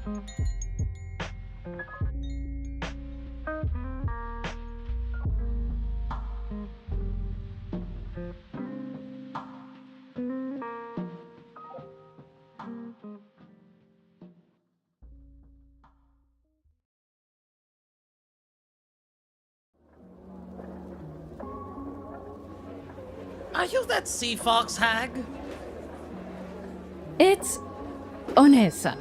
Are you that sea fox hag? It's oneesan.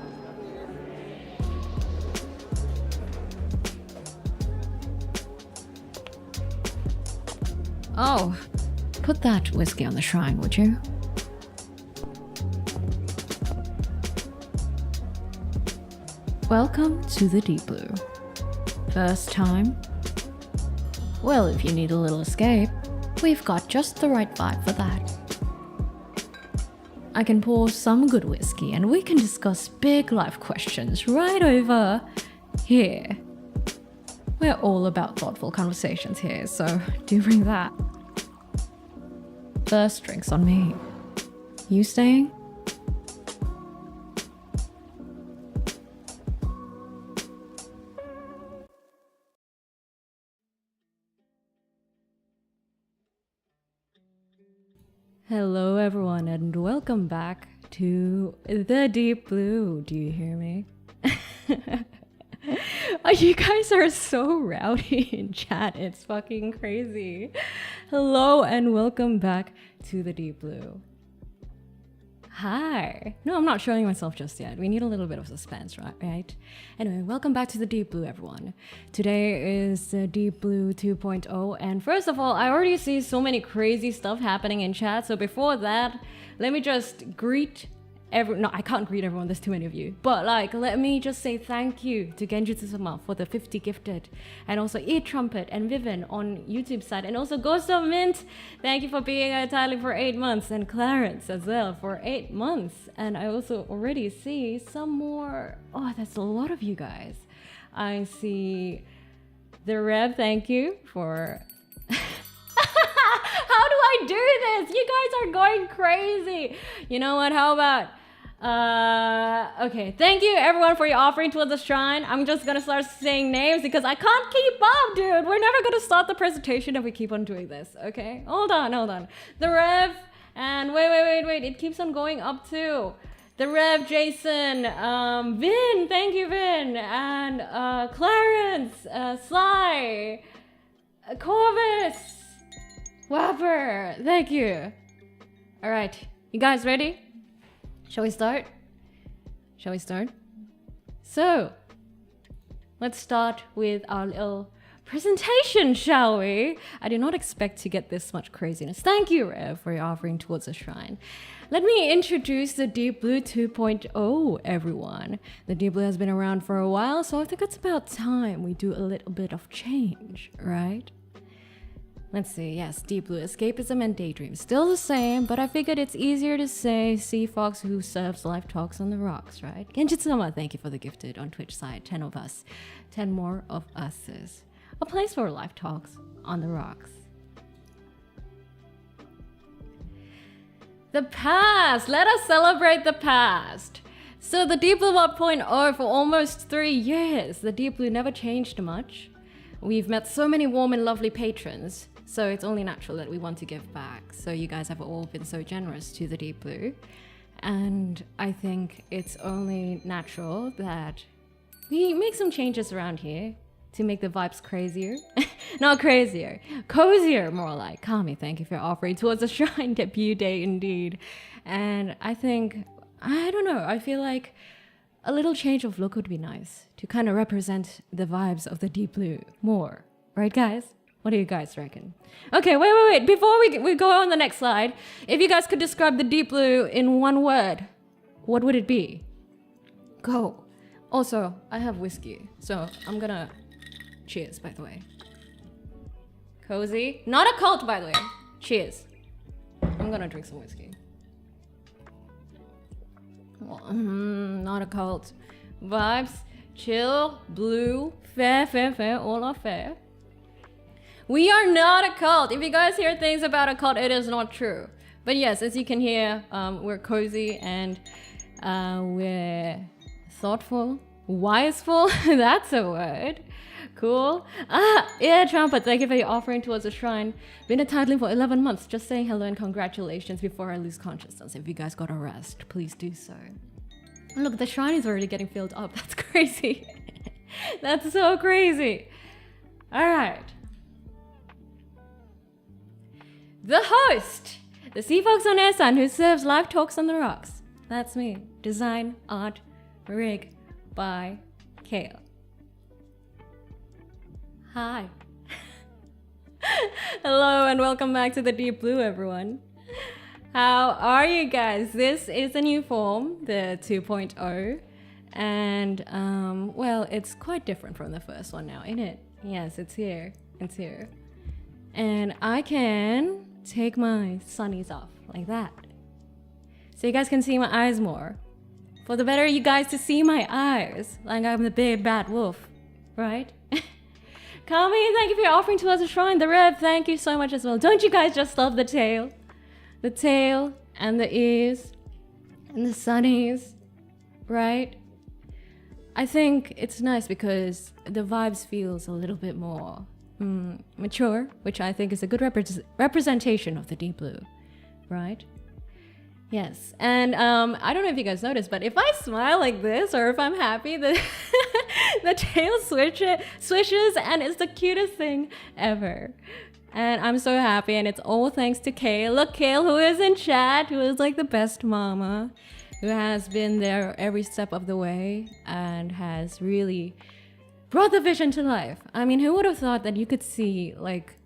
Oh, put that whiskey on the shrine, would you? Welcome to the Deep Blue. First time? Well, if you need a little escape, we've got just the right vibe for that. I can pour some good whiskey and we can discuss big life questions right over here. We're all about thoughtful conversations here, so do bring that. First drinks on me. You staying? Hello everyone and welcome back to the Deep Blue. Do you hear me? Oh, you guys are so rowdy in chat, it's fucking crazy. Hello and welcome back to the Deep Blue. Hi. No, I'm not showing myself just yet. We need a little bit of suspense, right? Anyway, welcome back to the Deep Blue, everyone. Today is the Deep Blue 2.0, and first of all, I already see so many crazy stuff happening in chat, so before that, let me just greet no, I can't greet everyone, there's too many of you. But like, let me just say thank you to Genjutsu-sama for the 50 gifted. And also Eat Trumpet and Vivian on YouTube side. And also Ghost of Mint, thank you for being entirely for 8 months. And Clarence as well for 8 months. And I also already see some more. Oh, that's a lot of you guys. I see the Rev, thank you for... How do I do this? You guys are going crazy. You know what, how about... okay, thank you everyone for your offering towards the shrine. I'm just gonna start saying names because I can't keep up, dude. We're never gonna start the presentation if we keep on doing this, okay? Hold on. The Rev, and wait, it keeps on going up too. The Rev, Jason, Vin, thank you Vin, and Clarence, Sly, Corvus, Whopper, thank you. All right, you guys ready? Shall we start? So, let's start with our little presentation, shall we? I did not expect to get this much craziness. Thank you, Rev, for your offering towards the shrine. Let me introduce the Deep Blue 2.0, everyone. The Deep Blue has been around for a while, so I think it's about time we do a little bit of change, right? Let's see, yes, Deep Blue, escapism and daydream. Still the same, but I figured it's easier to say Sea Fox who serves live talks on the rocks, right? Genjutsu-sama, thank you for the gifted on Twitch side. 10 of us. 10 more of us. A place for live talks on the rocks. The past! Let us celebrate the past! So the Deep Blue 1.0 for almost 3 years. The Deep Blue never changed much. We've met so many warm and lovely patrons. So it's only natural that we want to give back. So you guys have all been so generous to the Deep Blue. And I think it's only natural that we make some changes around here to make the vibes crazier. Not crazier, cozier more like. Kami, thank you for offering towards the shrine debut day indeed. And I think, I don't know, I feel like a little change of look would be nice to kind of represent the vibes of the Deep Blue more. Right guys? What do you guys reckon? Okay, wait. Before we go on the next slide, if you guys could describe the Deep Blue in one word, what would it be? Go. Also, I have whiskey, so I'm gonna... Cheers, by the way. Cozy. Not a cult, by the way. Cheers. I'm gonna drink some whiskey. Not a cult. Vibes. Chill. Blue. Fair. All are fair. We are not a cult. If you guys hear things about a cult, it is not true. But yes, as you can hear, we're cozy and we're thoughtful Wiseful? That's a word. Cool. Yeah, Trumpet, thank you for your offering towards the shrine. Been a titling for 11 months. Just saying hello and congratulations before I lose consciousness. If you guys got a rest, please do so. Look, the shrine is already getting filled up. That's crazy. That's so crazy. Alright. The host! The Sea Fox oneesan who serves live talks on the rocks. That's me. Design, art, rig by Kale. Hi. Hello and welcome back to the Deep Blue, everyone. How are you guys? This is a new form, the 2.0, and well, it's quite different from the first one now, isn't it? Yes, it's here. It's here. And I can take my sunnies off like that. So you guys can see my eyes more. For the better you guys to see my eyes, like I'm the big bad wolf, right? Kami, thank you for your offering towards the shrine. The Rev, thank you so much as well. Don't you guys just love the tail? The tail and the ears and the sunnies, right? I think it's nice because the vibes feels a little bit more mature, which I think is a good representation of the Deep Blue, right? Yes, and I don't know if you guys noticed, but if I smile like this or if I'm happy, the tail swishes and it's the cutest thing ever. And I'm so happy, and it's all thanks to Kale. Look, Kale, who is in chat, who is like the best mama, who has been there every step of the way and has really brought the vision to life. I mean, who would have thought that you could see like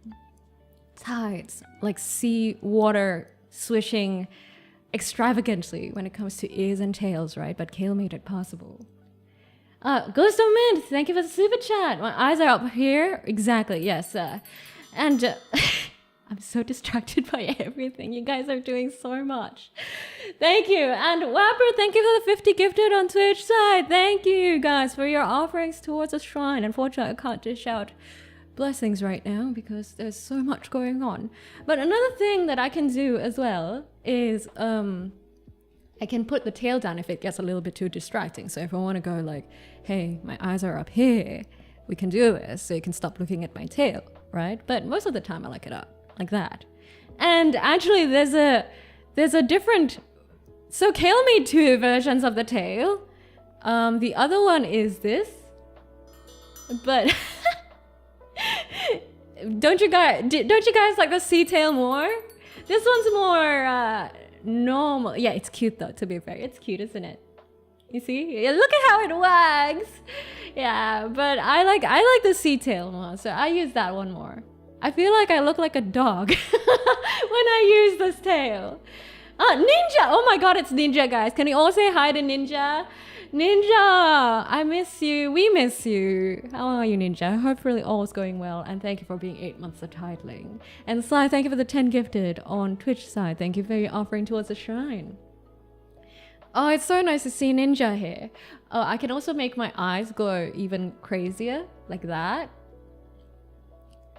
tides, like sea water swishing extravagantly when it comes to ears and tails, right? But Kale made it possible. Ghost of Mint, thank you for the super chat. My eyes are up here. Exactly, yes. And I'm so distracted by everything. You guys are doing so much. Thank you. And Wapper, thank you for the 50 gifted on Twitch side. Thank you guys for your offerings towards the shrine. Unfortunately, I can't dish out blessings right now because there's so much going on. But another thing that I can do as well is I can put the tail down if it gets a little bit too distracting. So if I want to go like, hey, my eyes are up here, we can do this so you can stop looking at my tail, right? But most of the time I like it up like that. And actually there's a different, so Kale made two versions of the tail. The other one is this, but don't you guys like the sea tail more? This one's more normal. Yeah, it's cute though, to be fair. It's cute, isn't it? You see? Yeah, look at how it wags. Yeah, but I like the sea tail more, so I use that one more. I feel like I look like a dog when I use this tail. Ninja! Oh my god, it's Ninja, guys. Can you all say hi to Ninja? Ninja! I miss you. We miss you. How are you, Ninja? Hopefully all is going well, and thank you for being 8 months of titling. And Sly, thank you for the 10 gifted on Twitch side. Thank you for your offering towards the shrine. Oh, it's so nice to see Ninja here. Oh, I can also make my eyes go even crazier, like that.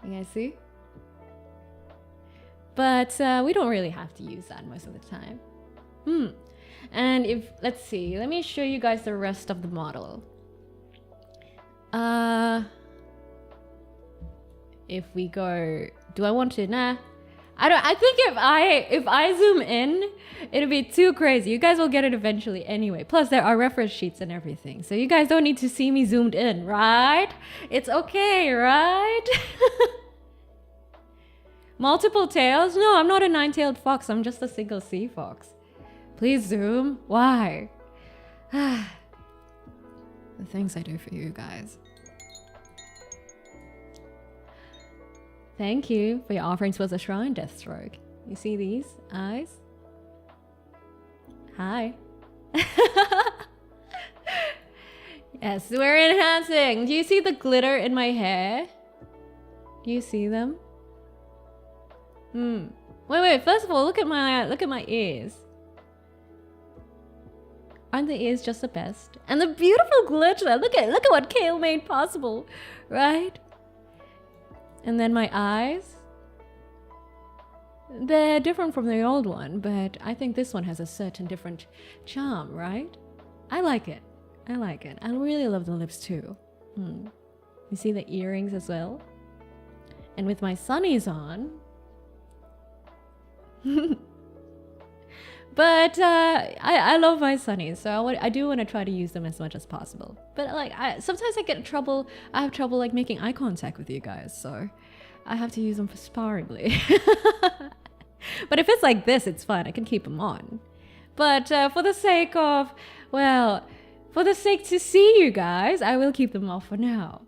You guys see? But we don't really have to use that most of the time. And if, let's see, let me show you guys the rest of the model. If we go, do I want to? Nah. I think if I zoom in, it'll be too crazy. You guys will get it eventually anyway. Plus there are reference sheets and everything. So you guys don't need to see me zoomed in, right? It's okay, right? Multiple tails? No, I'm not a 9-tailed fox. I'm just a single sea fox. Please zoom. Why? The things I do for you guys. Thank you for your offerings towards the shrine, Deathstroke. You see these eyes? Hi. Yes, we're enhancing. Do you see the glitter in my hair? Do you see them? Wait. First of all, look at my ears. Aren't the ears just the best? And the beautiful glitter. Look at what Kale made possible, right? And then my eyes. They're different from the old one, but I think this one has a certain different charm, right? I like it. I like it. I really love the lips too. You see the earrings as well? And with my sunnies on. But I love my sunnies, so I do want to try to use them as much as possible. But like, sometimes I have trouble like making eye contact with you guys, so I have to use them sparingly. But if it's like this, it's fine. I can keep them on. But for the sake of, well, for the sake to see you guys, I will keep them off for now.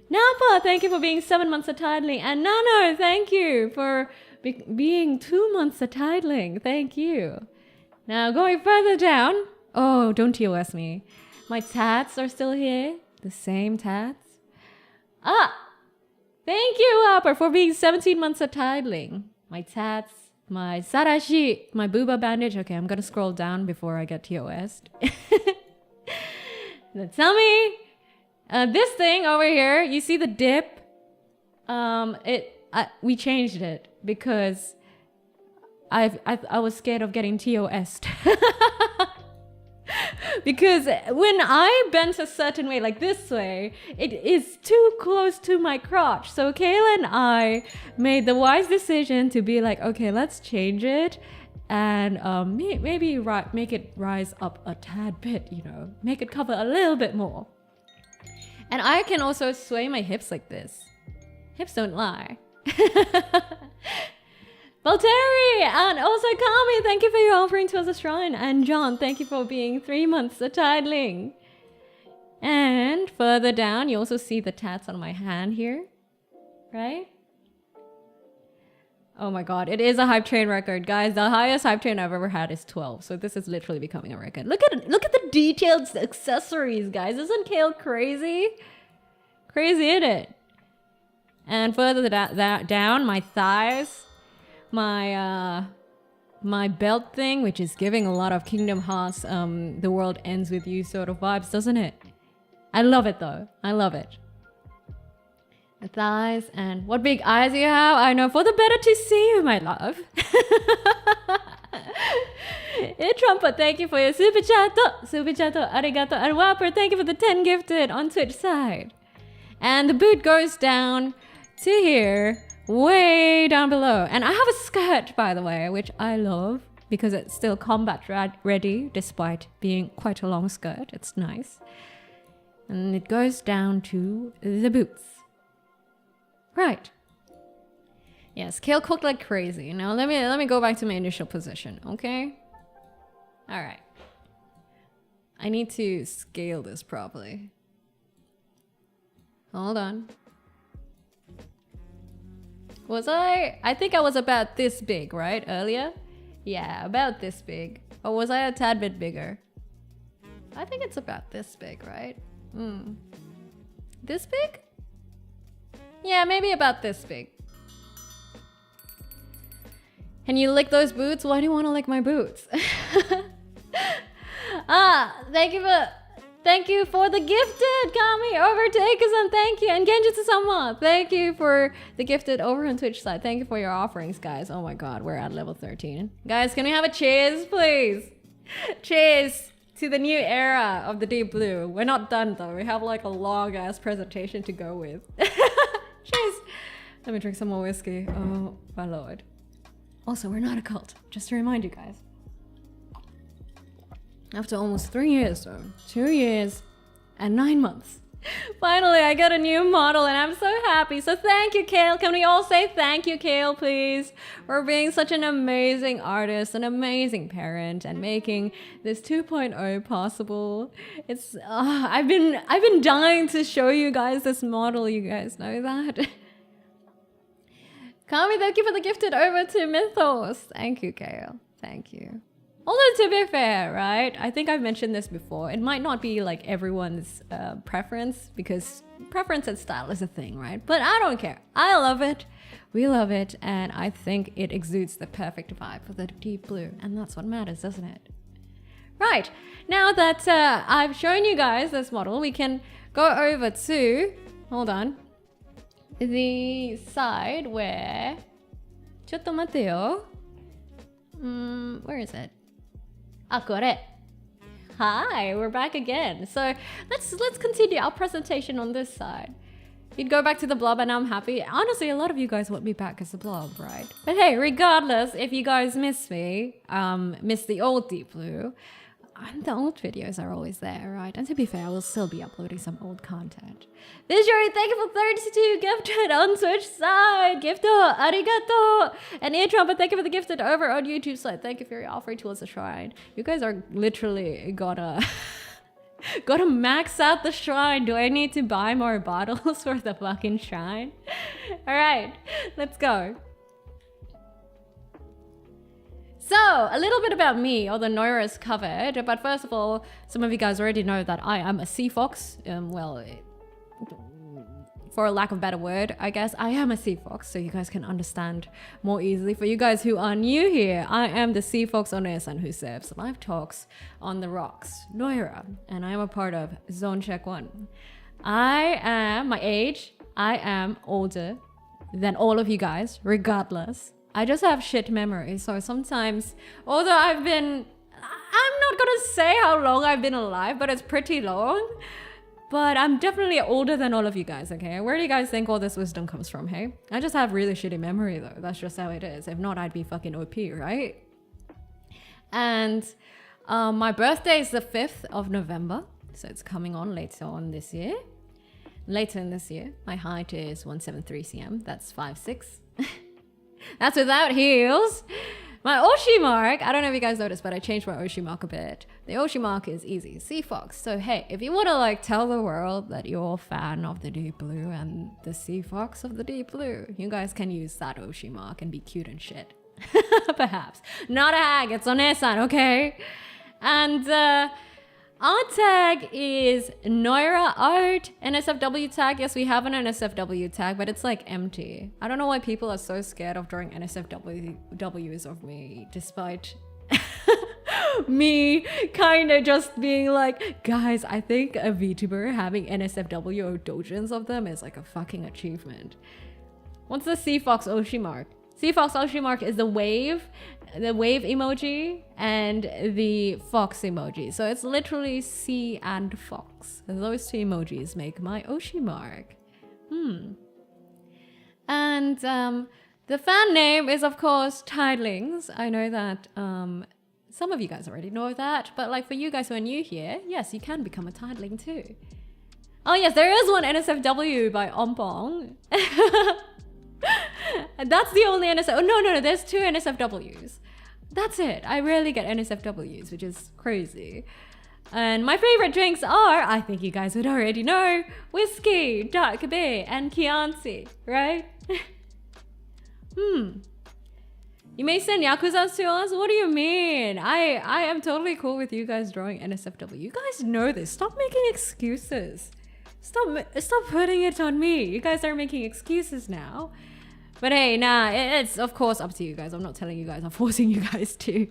Napa, thank you for being 7 months of tidling. And Nano, thank you for being 2 months of tidling. Thank you. Now going further down. Oh, don't TOS me. My tats are still here. The same tats. Thank you, Hopper, for being 17 months of tidling. My tats, my sarashi, my booba bandage. Okay, I'm gonna scroll down before I get TOS'd. The tummy. This thing over here, you see the dip? We changed it because I was scared of getting TOS'd. Because when I bent a certain way, like this way, it is too close to my crotch. So Kayla and I made the wise decision to be like, okay, let's change it. And maybe make it rise up a tad bit, you know, make it cover a little bit more. And I can also sway my hips like this. Hips don't lie. Valtteri and also Kami, thank you for your offering to us a shrine. And John, thank you for being 3 months a tidling. And further down, you also see the tats on my hand here, right? Oh my god, it is a hype train record. Guys, the highest hype train I've ever had is 12. So this is literally becoming a record. Look at the detailed accessories, guys. Isn't Kale crazy? Crazy, isn't it? And further down, my thighs, my belt thing, which is giving a lot of Kingdom Hearts, the world ends with you sort of vibes, doesn't it? I love it though. I love it. The thighs, and what big eyes you have. I know, for the better to see you, my love. Hey, Trumpet, thank you for your super chat. Arigato. And Whopper, thank you for the 10 gifted on Twitch side. And the boot goes down to here, way down below. And I have a skirt, by the way, which I love because it's still combat ready despite being quite a long skirt. It's nice. And it goes down to the boots. Right. Yes, Kale cooked like crazy. Now let me go back to my initial position, okay? All right. I need to scale this properly. Hold on. I think I was about this big, right? Earlier? Yeah, about this big. Or was I a tad bit bigger? I think it's about this big, right? This big? Yeah, maybe about this big. Can you lick those boots? Why do you want to lick my boots? Thank you for the gifted, Kami, Overtakeism, thank you, and Genjutsu-sama, thank you for the gifted over on Twitch side. Thank you for your offerings, guys. Oh my god, we're at level 13. Guys, can we have a cheers, please? Cheers to the new era of the Deep Blue. We're not done though. We have like a long ass presentation to go with. Cheers. Let me drink some more whiskey. Oh my lord. Also, we're not a cult. Just to remind you guys. After almost 3 years though. 2 years and 9 months. Finally, I got a new model and I'm so happy. So thank you, Kale. Can we all say thank you, Kale, please? For being such an amazing artist, an amazing parent, and making this 2.0 possible. It's I've been dying to show you guys this model. You guys know that. Kami, thank you for the gifted over to Mythos. Thank you, Kale. Thank you. Although to be fair, right, I think I've mentioned this before, it might not be like everyone's preference, because preference and style is a thing, right? But I don't care. I love it. We love it. And I think it exudes the perfect vibe for the Deep Blue. And that's what matters, doesn't it? Right. Now that I've shown you guys this model, we can go over to, hold on, the side where, Chotto mateo. Where is it? あ、これ。Hi, we're back again. So let's continue our presentation on this side. You'd go back to the blob and I'm happy. Honestly, a lot of you guys want me back as a blob, right? But hey, regardless, if you guys miss me, miss the old Deep Blue, the old videos are always there, right? And to be fair, I will still be uploading some old content. Visually, thank you for 32 gifted on Twitch side. Gifto, arigato. And Ear Trumpet, thank you for the gifted over on YouTube side. Thank you for your offer towards the shrine. You guys are literally gotta max out the shrine. Do I need to buy more bottles for the fucking shrine? All right, let's go. So, a little bit about me, although Noira is covered, but first of all, some of you guys already know that I am a sea fox. For a lack of a better word, I guess, I am a sea fox, so you guys can understand more easily. For you guys who are new here, I am the sea fox oneesan who serves live talks on the rocks, Noira, and I am a part of Zone Check 1. My age, I am older than all of you guys, regardless. I just have shit memory, so sometimes, although I'm not gonna say how long I've been alive, but it's pretty long. But I'm definitely older than all of you guys, okay? Where do you guys think all this wisdom comes from, hey? I just have really shitty memory though, that's just how it is. If not, I'd be fucking OP, right? And my birthday is the 5th of November, so it's coming on later in this year. My height is 173 cm, that's 5'6". That's without heels. My Oshi mark, I don't know if you guys noticed, but I changed my Oshi mark a bit. The Oshi mark is easy, Sea Fox. So hey, if you want to like tell the world that you're a fan of the Deep Blue and the Sea Fox of the Deep Blue, you guys can use that Oshi mark and be cute and shit. Perhaps. Not a hag, it's oneesan, okay? And our tag is Noira Art NSFW tag. Yes, we have an NSFW tag, but it's like empty. I don't know why people are so scared of drawing NSFWs of me, despite me kind of just being like, guys, I think a VTuber having NSFW or dojins of them is like a fucking achievement. What's the Sea Fox Oshi mark? Sea Fox Oshi mark is the wave emoji and the fox emoji. So it's literally sea and fox. Those two emojis make my Oshi mark. And the fan name is of course Tidlings. I know that some of you guys already know that, but like for you guys who are new here, yes, you can become a Tidling too. Oh yes, there is one NSFW by Ompong. And that's the only NSF. Oh no, there's 2 NSFWs. That's it. I rarely get NSFWs, which is crazy. And my favorite drinks are, I think you guys would already know, whiskey, dark beer, and Chianti, right? You may send Yakuzas to us? What do you mean? I am totally cool with you guys drawing NSFW. You guys know this. Stop making excuses. Stop putting it on me. You guys are making excuses now. But hey, nah, it's of course up to you guys. I'm not telling you guys, I'm forcing you guys to.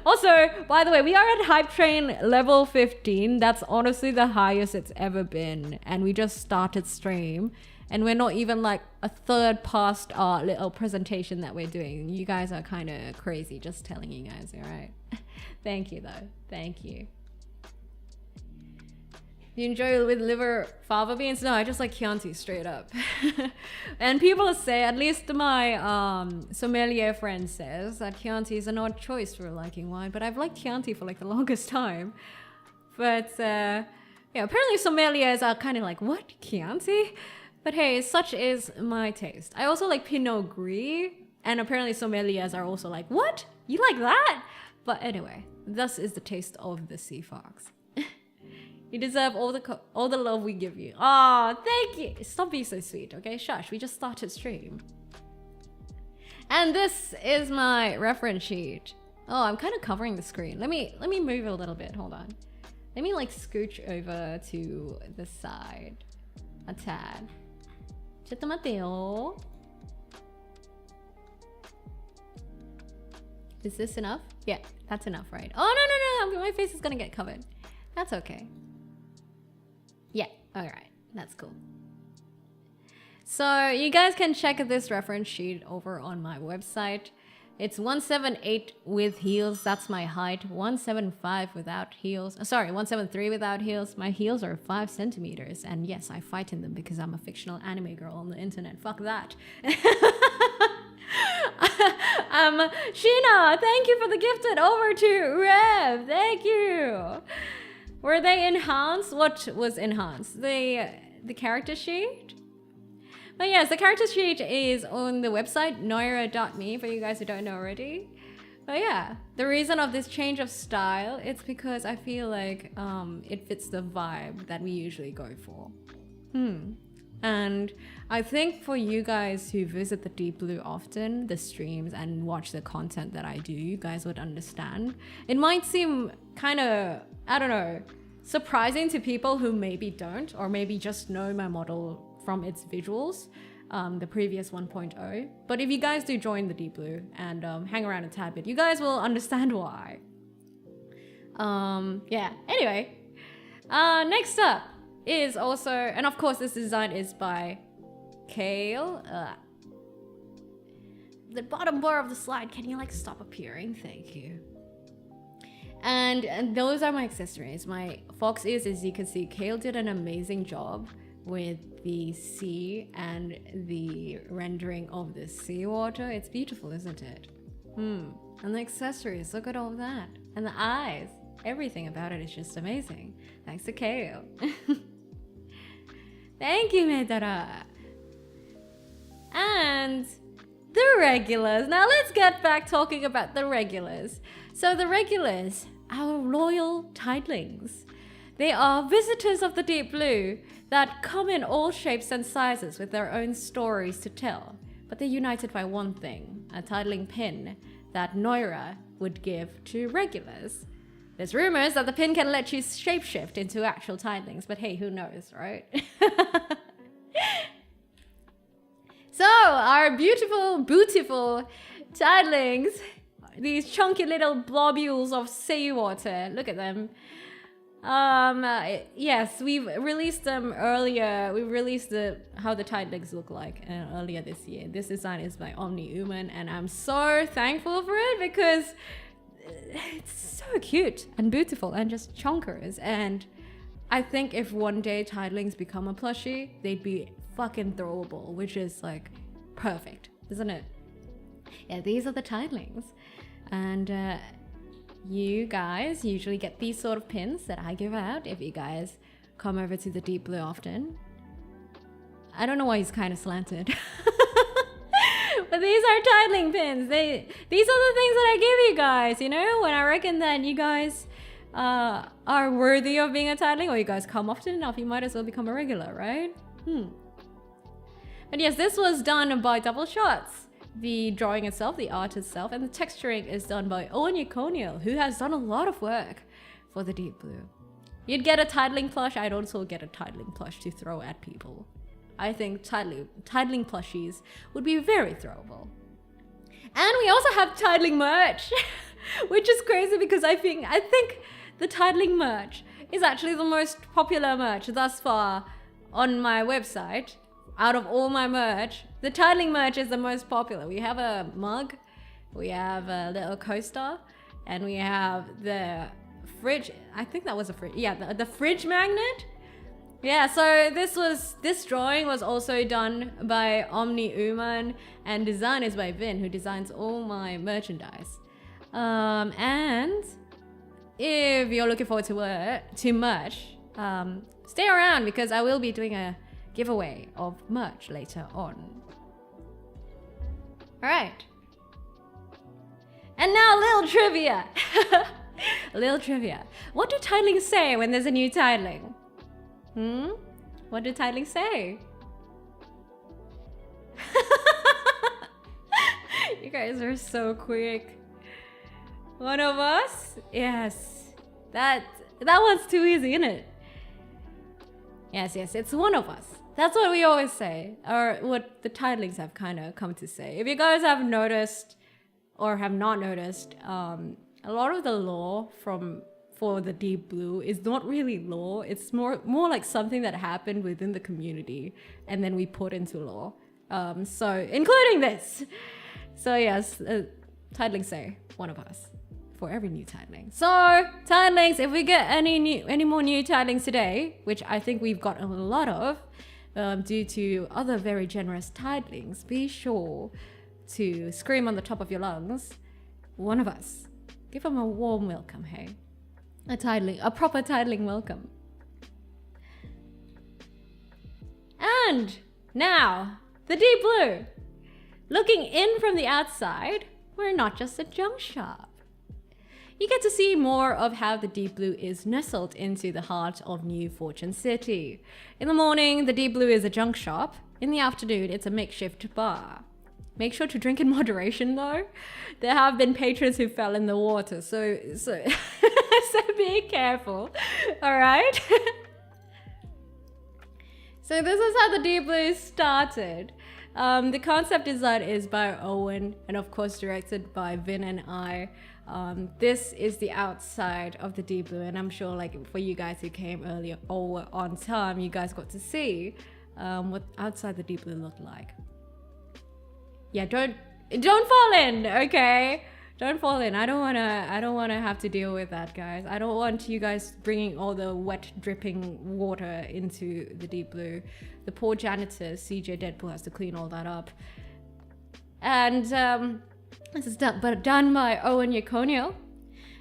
Also, by the way, we are at Hype Train level 15. That's honestly the highest it's ever been. And we just started stream. And we're not even like a third past our little presentation that we're doing. You guys are kind of crazy, just telling you guys, all right? Thank you though, thank you. Do you enjoy with liver fava beans? No, I just like Chianti straight up. And people say, at least my sommelier friend says, that Chianti is an odd choice for liking wine. But I've liked Chianti for like the longest time. But yeah, apparently sommeliers are kind of like, what, Chianti? But hey, such is my taste. I also like Pinot Gris. And apparently sommeliers are also like, what? You like that? But anyway, thus is the taste of the Sea Fox. You deserve all the love we give you. Aw, thank you. Stop being so sweet, okay? Shush, we just started stream. And this is my reference sheet. Oh, I'm kind of covering the screen. Let me move a little bit. Hold on. Let me like scooch over to the side a tad. Chotto matte yo. Is this enough? Yeah, that's enough, right? Oh, no. My face is gonna get covered. That's okay. Yeah, alright. That's cool. So you guys can check this reference sheet over on my website. It's 178 with heels. That's my height. 175 without heels. Sorry, 173 without heels. My heels are 5 centimeters. And yes, I fight in them because I'm a fictional anime girl on the internet. Fuck that. Sheena, thank you for the gifted over to Rev. Thank you. Were they enhanced? What was enhanced? The character sheet? But yes, the character sheet is on the website noira.me for you guys who don't know already. But yeah, the reason of this change of style, it's because I feel like it fits the vibe that we usually go for. And I think for you guys who visit the Deep Blue often, the streams and watch the content that I do, you guys would understand. It might seem kind of, I don't know, surprising to people who maybe don't, or maybe just know my model from its visuals, the previous 1.0. But if you guys do join the Deep Blue and hang around a tad bit, you guys will understand why. Yeah, anyway. Next up is also, and of course this design is by Kale. The bottom bar of the slide, can you like stop appearing? Thank you. And those are my accessories. My fox ears, as you can see, Kale did an amazing job with the sea and the rendering of the seawater. It's beautiful, isn't it? And the accessories, look at all that. And the eyes, everything about it is just amazing. Thanks to Kale. Thank you, Medara. And the regulars. Now let's get back talking about the regulars. So the regulars, our loyal titlings. They are visitors of the Deep Blue that come in all shapes and sizes with their own stories to tell. But they're united by one thing, a titling pin that Noira would give to regulars. There's rumors that the pin can let you shapeshift into actual titlings, but hey, who knows, right? So, our beautiful titlings, these chunky little globules of seawater, look at them. Yes, we've released them earlier. We released how the titlings look like earlier this year. This design is by oneesan, and I'm so thankful for it because it's so cute and beautiful and just chonkers. And I think if one day titlings become a plushie, they'd be fucking throwable, which is like perfect, isn't it? Yeah, these are the titlings. And you guys usually get these sort of pins that I give out if you guys come over to the Deep Blue often. I don't know why he's kind of slanted. But these are titling pins. These are the things that I give you guys, you know? When I reckon that you guys are worthy of being a titling, or you guys come often enough, you might as well become a regular, right? But yes, this was done by Double Shots. The drawing itself, the art itself, and the texturing is done by Owen Yukoniel, who has done a lot of work for the Deep Blue. You'd get a titling plush. I'd also get a titling plush to throw at people. I think titling plushies would be very throwable. And we also have titling merch, which is crazy because I think the titling merch is actually the most popular merch thus far on my website. Out of all my merch, the titling merch is the most popular. We have a mug, we have a little coaster, and we have the fridge. I think that was a fridge. Yeah, the fridge magnet. Yeah, so this drawing was also done by oneesan, and design is by Vin, who designs all my merchandise. And if you're looking forward to merch, stay around because I will be doing a giveaway of merch later on. Alright. And now a little trivia. A little trivia. What do titlings say when there's a new titling? What do titlings say? You guys are so quick. One of us? Yes. That one's too easy, isn't it? Yes, it's one of us. That's what we always say, or what the titlings have kind of come to say. If you guys have noticed or have not noticed, a lot of the lore for the Deep Blue is not really lore. It's more like something that happened within the community and then we put into lore. So including this. So yes, Titlings say one of us for every new tidling. So, tidlings, if we get any more new tidlings today, which I think we've got a lot of, due to other very generous tidlings, be sure to scream on the top of your lungs, one of us. Give them a warm welcome, hey? A proper tidling welcome. And now, the Deep Blue. Looking in from the outside, we're not just a junk shop. You get to see more of how the Deep Blue is nestled into the heart of New Fortune City. In the morning, the Deep Blue is a junk shop. In the afternoon, it's a makeshift bar. Make sure to drink in moderation though. There have been patrons who fell in the water, so be careful, all right? So this is how the Deep Blue started. The concept design is by Owen and of course directed by Vin and I. This is the outside of the Deep Blue, and I'm sure like for you guys who came earlier or on time, you guys got to see what outside the Deep Blue looked like. Yeah, don't fall in, okay? Don't fall in. I don't wanna have to deal with that, guys. I don't want you guys bringing all the wet, dripping water into the Deep Blue. The poor janitor, CJ Deadpool, has to clean all that up. And this is done by Owen Yaconio.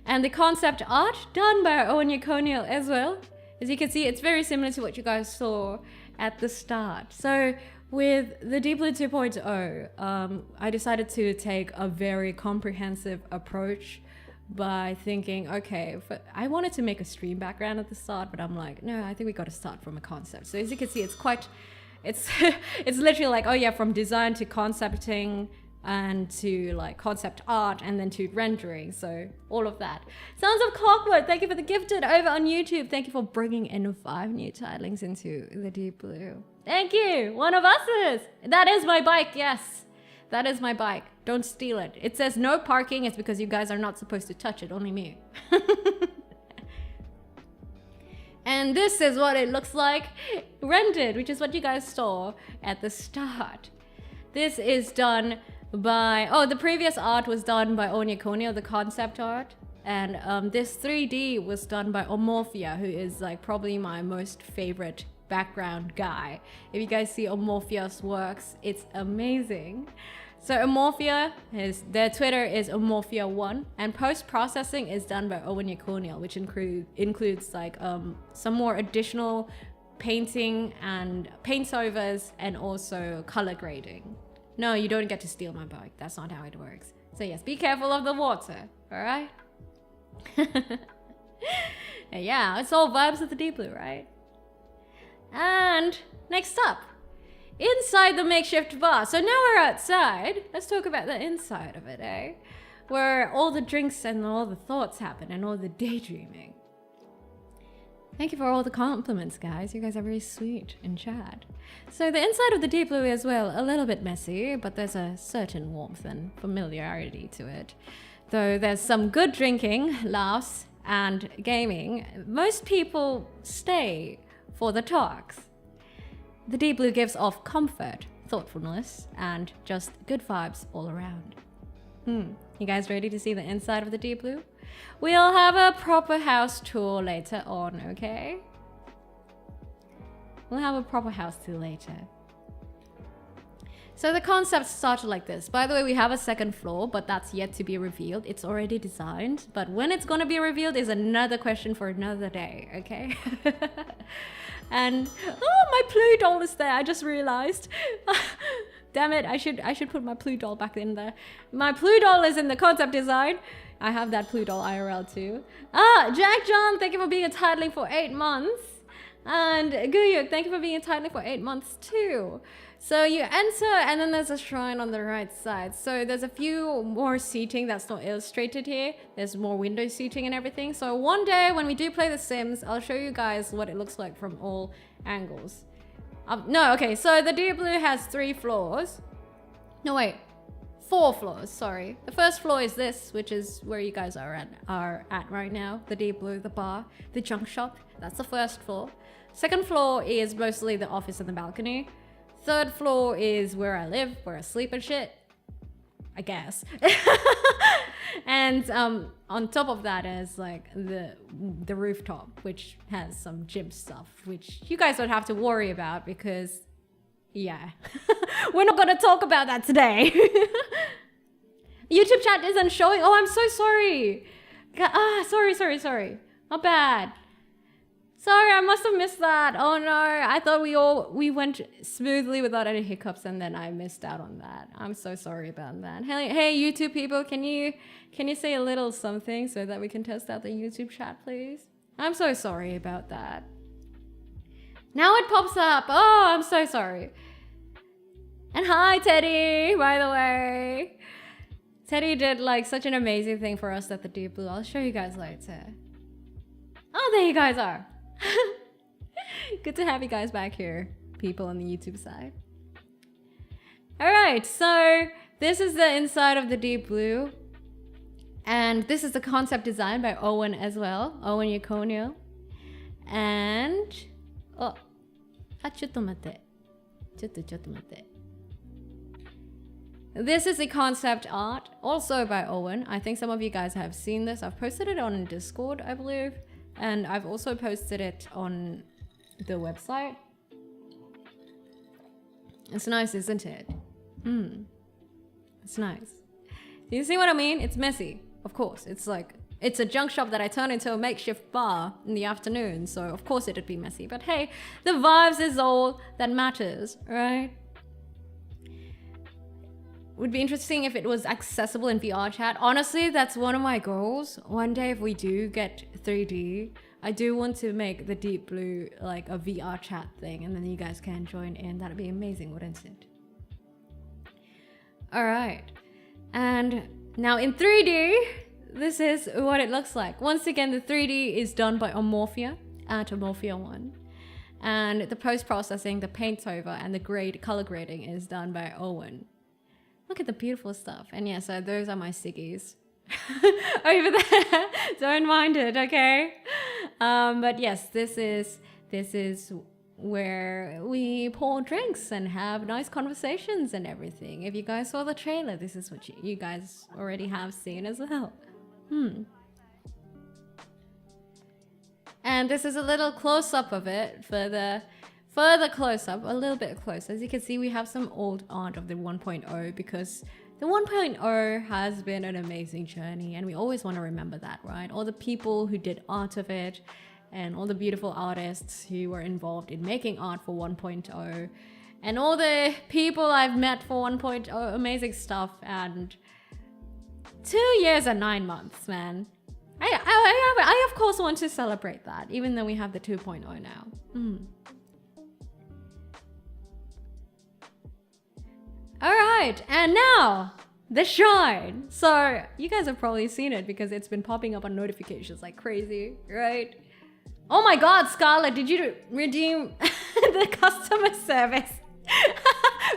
And the concept art done by Owen Yaconio as well. As you can see, it's very similar to what you guys saw at the start. So with the Deep Blue 2.0, I decided to take a very comprehensive approach by thinking, okay, I wanted to make a stream background at the start, but I'm like, no, I think we got to start from a concept. So as you can see, it's literally like, oh yeah, from design to concepting and to like concept art and then to rendering. So all of that. Sounds of Clockwork, thank you for the gifted over on YouTube. Thank you for bringing in 5 new tidlings into the Deep Blue. Thank you. One of us is. That is my bike. Yes, that is my bike. Don't steal it. It says no parking. It's because you guys are not supposed to touch it. Only me. And this is what it looks like rendered, which is what you guys saw at the start. This is done by, the previous art was done by Onya Konio, the concept art. And this 3D was done by Omorphia, who is like probably my most favorite background guy. If you guys see Omorphia's works, it's amazing. So Omorphia, their Twitter is Omorphia1, and post-processing is done by Owen Yaconio, which includes like some more additional painting and paints-overs and also color grading. No, you don't get to steal my bike. That's not how it works. So yes, be careful of the water, all right? Yeah, it's all vibes of the Deep Blue, right? And next up, inside the makeshift bar. So now we're outside. Let's talk about the inside of it, eh? Where all the drinks and all the thoughts happen and all the daydreaming. Thank you for all the compliments, guys. You guys are very sweet in chat. So the inside of the Deep Blue is, well, a little bit messy, but there's a certain warmth and familiarity to it. Though there's some good drinking, laughs, and gaming, most people stay for the talks. The Deep Blue gives off comfort, thoughtfulness, and just good vibes all around. You guys ready to see the inside of the Deep Blue? We'll have a proper house tour later on, okay? We'll have a proper house tour later. So the concept started like this. By the way, we have a second floor, but that's yet to be revealed. It's already designed, but when it's gonna be revealed is another question for another day, okay? And oh, my Plu doll is there. I just realized. Damn it! I should put my Plu doll back in there. My Plu doll is in the concept design. I have that Plu doll IRL too. Jack John, thank you for being a tidling for 8 months. And Guyuk, thank you for being a tidling for 8 months too. So you enter and then there's a shrine on the right side. So there's a few more seating that's not illustrated here. There's more window seating and everything. So one day when we do play The Sims, I'll show you guys what it looks like from all angles. No, okay, so the Deep Blue has 3 floors. No, wait, 4 floors, sorry. The first floor is this, which is where you guys are at right now. The Deep Blue, the bar, the junk shop. That's the first floor. Second floor is mostly the office and the balcony. Third floor is where I live, where I sleep and shit. I guess. And on top of that is like the rooftop, which has some gym stuff, which you guys don't have to worry about because, yeah, we're not gonna talk about that today. YouTube chat isn't showing. Oh, I'm so sorry. Sorry. Not bad. Sorry, I must have missed that. Oh no, I thought we went smoothly without any hiccups, and then I missed out on that. I'm so sorry about that. Hey, YouTube people, can you say a little something so that we can test out the YouTube chat, please? I'm so sorry about that. Now it pops up. Oh, I'm so sorry. And hi, Teddy, by the way. Teddy did like such an amazing thing for us at the Deep Blue. I'll show you guys later. Oh, there you guys are. Good to have you guys back here, people on the YouTube side. Alright, so this is the inside of the Deep Blue. And this is the concept design by Owen as well. Owen Yaconio. And... oh. ちょっと待って。ちょっと待って。This is a concept art, also by Owen. I think some of you guys have seen this. I've posted it on Discord, I believe. And I've also posted it on the website. It's nice, isn't it? It's nice. Do you see what I mean? It's messy, of course. It's like, it's a junk shop that I turned into a makeshift bar in the afternoon. So of course it'd be messy. But hey, the vibes is all that matters, right? Would be interesting if it was accessible in VR chat. Honestly, that's one of my goals. One day if we do get 3D, I do want to make the Deep Blue like a VR chat thing, and then you guys can join in. That'd be amazing, wouldn't it? Alright. And now in 3D, this is what it looks like. Once again, the 3D is done by Omorphia at Omorphia 1. And the post-processing, the paint over, and the color grading is done by Owen. Look at the beautiful stuff. And yeah, so those are my ciggies. Over there. Don't mind it, okay? But yes, this is where we pour drinks and have nice conversations and everything. If you guys saw the trailer, this is what you guys already have seen as well. And this is a little close-up of it for the further close-up, a little bit close. As you can see, we have some old art of the 1.0 because the 1.0 has been an amazing journey and we always want to remember that, right? All the people who did art of it and all the beautiful artists who were involved in making art for 1.0 and all the people I've met for 1.0, amazing stuff. And 2 years and 9 months, man. I of course want to celebrate that, even though we have the 2.0 now. Alright, and now, the shrine. So, you guys have probably seen it because it's been popping up on notifications like crazy, right? Oh my god, Scarlett, did you redeem the customer service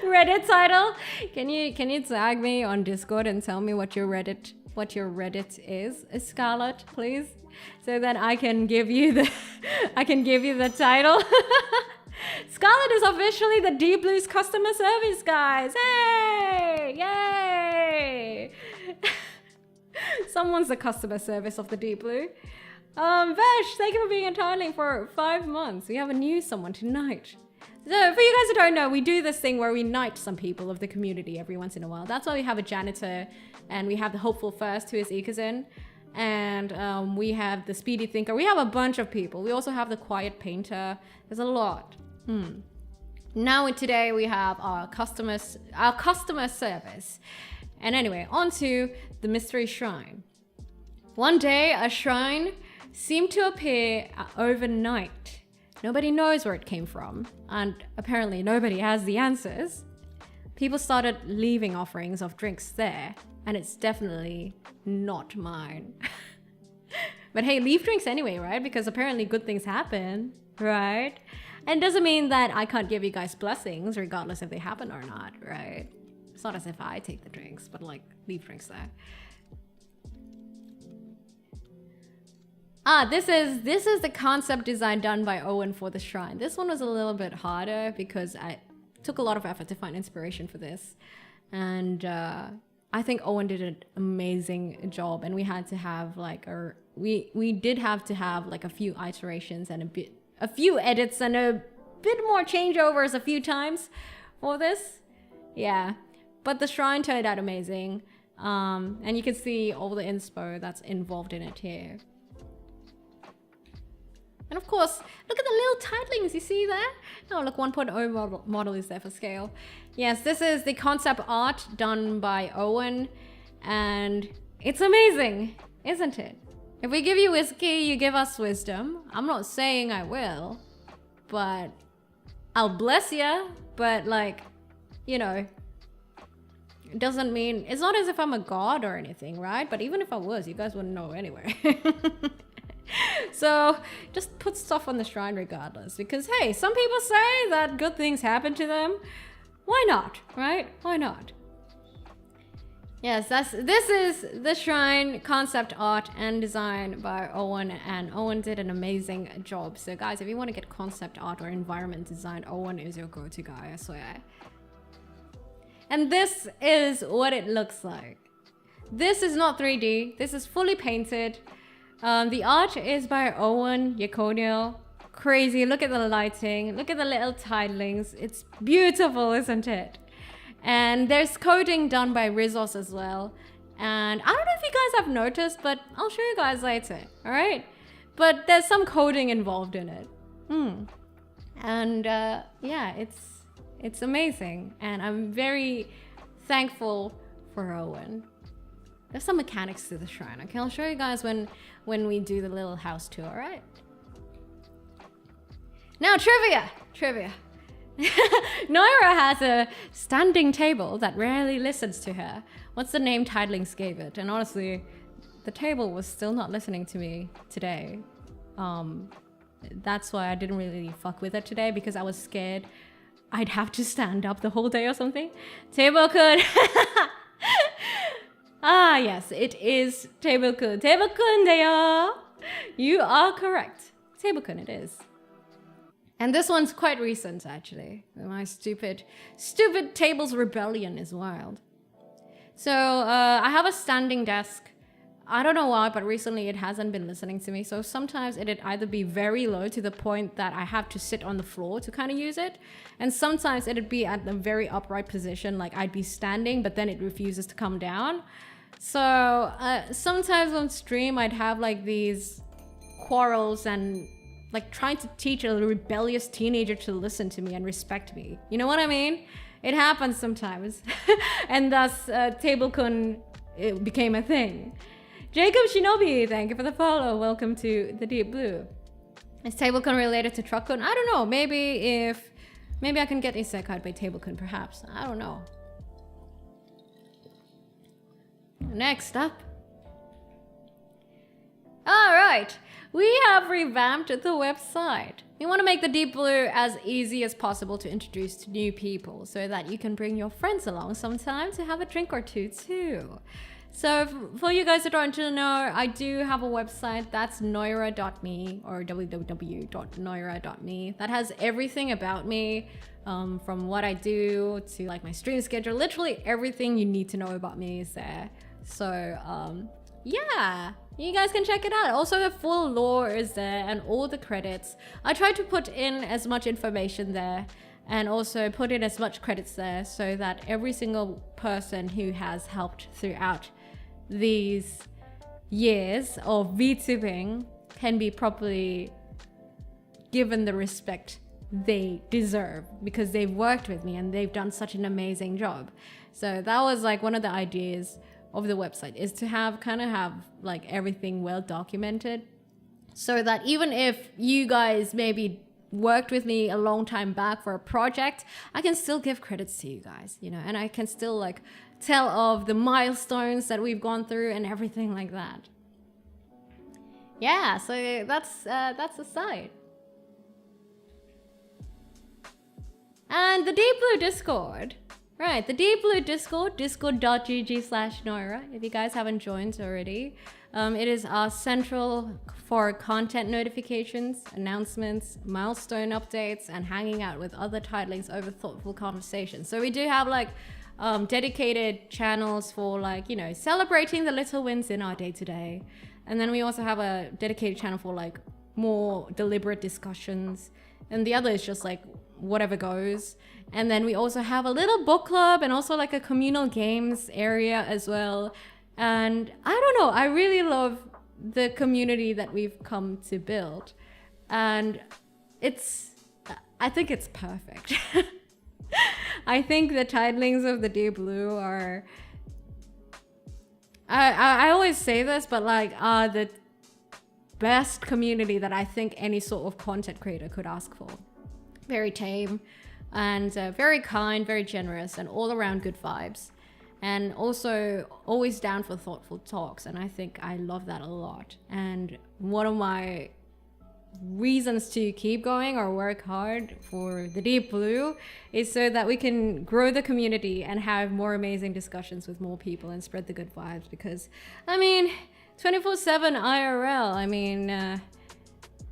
Reddit title? Can you tag me on Discord and tell me what your Reddit is, Scarlett, please? So that I can give you the title. Scarlett is officially the Deep Blue's customer service, guys. Hey! Yay! Someone's the customer service of the Deep Blue. Vesh, thank you for being a tiling for 5 months. We have a new someone tonight. So, for you guys who don't know, we do this thing where we knight some people of the community every once in a while. That's why we have a janitor, and we have the hopeful first, who is Ikazin. And we have the speedy thinker. We have a bunch of people. We also have the quiet painter. There's a lot. Now today we have our customer service. And anyway, on to the mystery shrine. One day, a shrine seemed to appear overnight. Nobody knows where it came from, and apparently nobody has the answers. People started leaving offerings of drinks there, and it's definitely not mine. But hey, leave drinks anyway, right? Because apparently good things happen, right? And it doesn't mean that I can't give you guys blessings regardless if they happen or not, right? It's not as if I take the drinks, but like, leave drinks there. This is the concept design done by Owen for the shrine. This one was a little bit harder because I took a lot of effort to find inspiration for this. And I I think Owen did an amazing job, and we had to have like we did have to have like a few iterations and a few edits and a bit more changeovers a few times for this. Yeah, but the shrine turned out amazing. And you can see all the inspo that's involved in it here. And of course, look at the little titlings, you see there? Oh, look, 1.0 model is there for scale. Yes, this is the concept art done by Owen, and it's amazing, isn't it? If we give you whiskey, you give us wisdom. I'm not saying I will, but I'll bless ya. But like, you know, it doesn't mean, it's not as if I'm a god or anything, right? But even if I was, you guys wouldn't know anyway. So just put stuff on the shrine regardless, because hey, some people say that good things happen to them. Why not, right? Why not? Yes, this is the shrine concept art and design by Owen, and Owen did an amazing job. So guys, if you want to get concept art or environment design, Owen is your go-to guy, I swear. And this is what it looks like. This is not 3D, this is fully painted. The art is by Owen Yaconio. Crazy, look at the lighting, look at the little titlings. It's beautiful, isn't it? And there's coding done by Rizos as well. And I don't know if you guys have noticed, but I'll show you guys later, all right? But there's some coding involved in it. And yeah, it's amazing. And I'm very thankful for Owen. There's some mechanics to the shrine. Okay, I'll show you guys when we do the little house tour, all right? Now, trivia. Noira has a standing table that rarely listens to her. What's the name Titlings gave it? And honestly, the table was still not listening to me today. That's why I didn't really fuck with it today, because I was scared I'd have to stand up the whole day or something. Table-kun. Ah, yes, it is Table-kun. Table-kun deyo. You are correct. Table-kun it is. And this one's quite recent, actually. My stupid table's rebellion is wild. So, I have a standing desk. I don't know why, but recently it hasn't been listening to me. So sometimes it'd either be very low to the point that I have to sit on the floor to kind of use it. And sometimes it'd be at a very upright position, like I'd be standing, but then it refuses to come down. So sometimes on stream, I'd have like these quarrels and like trying to teach a rebellious teenager to listen to me and respect me. You know what I mean? It happens sometimes. And thus, Table-kun, it became a thing. Jacob Shinobi, thank you for the follow. Welcome to the Deep Blue. Is Table-kun related to Truck-kun? I don't know. Maybe I can get isekai by Table-kun, perhaps. I don't know. Next up. All right. We have revamped the website. We want to make the Deep Blue as easy as possible to introduce to new people so that you can bring your friends along sometime to have a drink or two too. So for you guys that don't know, I do have a website that's noira.me or www.noira.me that has everything about me, from what I do to like my stream schedule. Literally everything you need to know about me is there. So yeah, you guys can check it out. Also, the full lore is there and all the credits. I try to put in as much information there and also put in as much credits there so that every single person who has helped throughout these years of VTubing can be properly given the respect they deserve, because they've worked with me and they've done such an amazing job. So that was like one of the ideas of the website, is to have like everything well documented, so that even if you guys maybe worked with me a long time back for a project, I can still give credits to you guys, you know, and I can still like tell of the milestones that we've gone through and everything like that. Yeah, so that's the site. And the Deep Blue Discord. Right, the Deep Blue Discord, discord.gg/Noira, if you guys haven't joined already. It is our central for content notifications, announcements, milestone updates, and hanging out with other titlings over thoughtful conversations. So we do have like dedicated channels for like, you know, celebrating the little wins in our day-to-day. And then we also have a dedicated channel for like more deliberate discussions. And the other is just like whatever goes. And then we also have a little book club and also like a communal games area as well. And I don't know, I really love the community that we've come to build. And I think it's perfect. I think the titlings of the Deep Blue are, I always say this, but like the best community that I think any sort of content creator could ask for. Very tame and very kind, very generous, and all around good vibes. And also always down for thoughtful talks. And I think I love that a lot. And one of my reasons to keep going or work hard for the Deep Blue is so that we can grow the community and have more amazing discussions with more people and spread the good vibes. Because, I mean, 24/7 IRL, I mean, a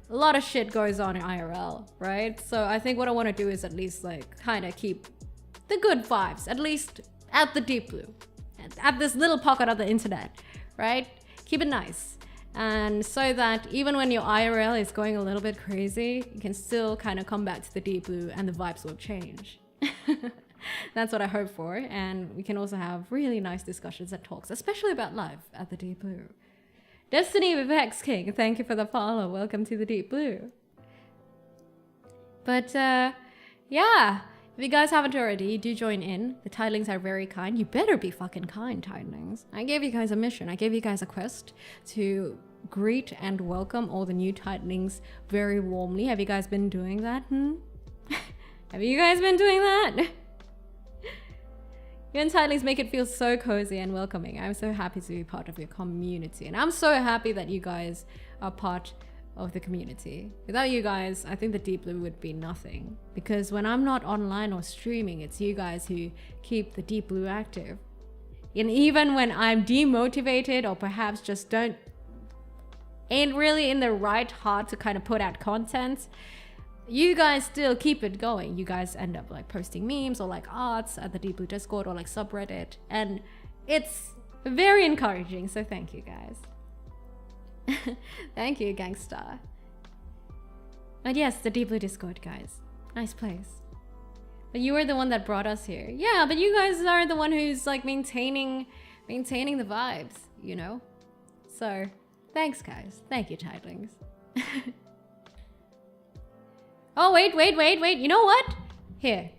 lot of shit goes on in IRL, right? So I think what I want to do is at least like kind of keep the good vibes, at least at the Deep Blue, at this little pocket of the internet, right? Keep it nice. And so that even when your IRL is going a little bit crazy, you can still kind of come back to the Deep Blue and the vibes will change. That's what I hope for. And we can also have really nice discussions and talks, especially about life at the Deep Blue. Destiny with Hex King, thank you for the follow. Welcome to the Deep Blue. But yeah, if you guys haven't already, do join in. The titlings are very kind. You better be fucking kind, titlings. I gave you guys a mission. I gave you guys a quest to greet and welcome all the new titlings very warmly. Have you guys been doing that? Have you guys been doing that? You and titlings make it feel so cozy and welcoming. I'm so happy to be part of your community. And I'm so happy that you guys are part of the community. Without you guys, I think the Deep Blue would be nothing. Because when I'm not online or streaming, it's you guys who keep the Deep Blue active. And even when I'm demotivated or perhaps just ain't really in the right heart to kind of put out content, you guys still keep it going. You guys end up like posting memes or like arts at the Deep Blue Discord or like subreddit. And it's very encouraging. So thank you guys. Thank you, Gangsta. But yes, the Deep Blue Discord, guys. Nice place. But you were the one that brought us here. Yeah, but you guys are the one who's like maintaining the vibes, you know? So, thanks, guys. Thank you, titlings. Oh, wait. You know what? Here.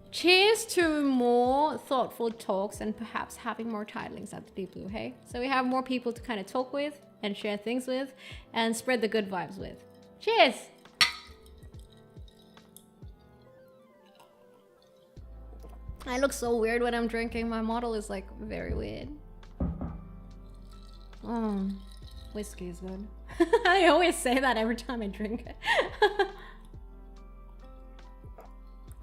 Cheers to more thoughtful talks and perhaps having more titlings at the Deep Blue, hey? So we have more people to kind of talk with and share things with and spread the good vibes with. Cheers! I look so weird when I'm drinking. My model is like very weird. Oh, whiskey is good. I always say that every time I drink it.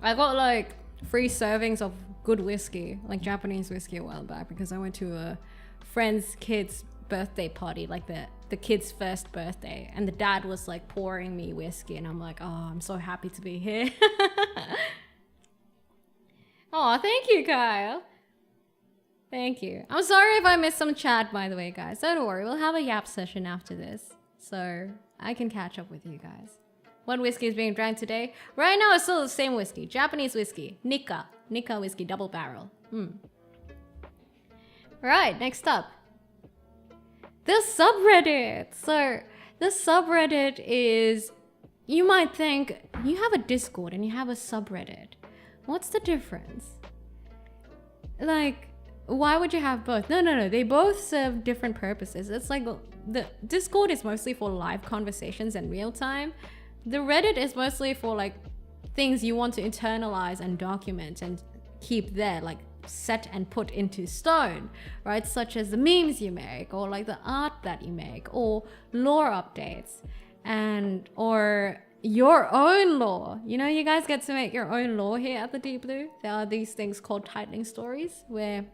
I got like 3 servings of good whiskey, like Japanese whiskey, a while back because I went to a friend's kid's birthday party, like the kid's first birthday, and the dad was like pouring me whiskey and I'm like, oh, I'm so happy to be here. Oh, thank you, Kyle. Thank you. I'm sorry if I missed some chat, by the way, guys. Don't worry, we'll have a yap session after this, so I can catch up with you guys. What whiskey is being drank today? Right now, it's still the same whiskey. Japanese whiskey. Nikka. Nikka whiskey, double barrel. Right, next up. The subreddit. So, the subreddit is... You might think, you have a Discord and you have a subreddit. What's the difference? Like, why would you have both? No. They both serve different purposes. It's like the Discord is mostly for live conversations in real time. The Reddit is mostly for like things you want to internalize and document and keep there, like set and put into stone, right? Such as the memes you make or like the art that you make or lore updates or your own lore. You know, you guys get to make your own lore here at the Deep Blue. There are these things called titling stories where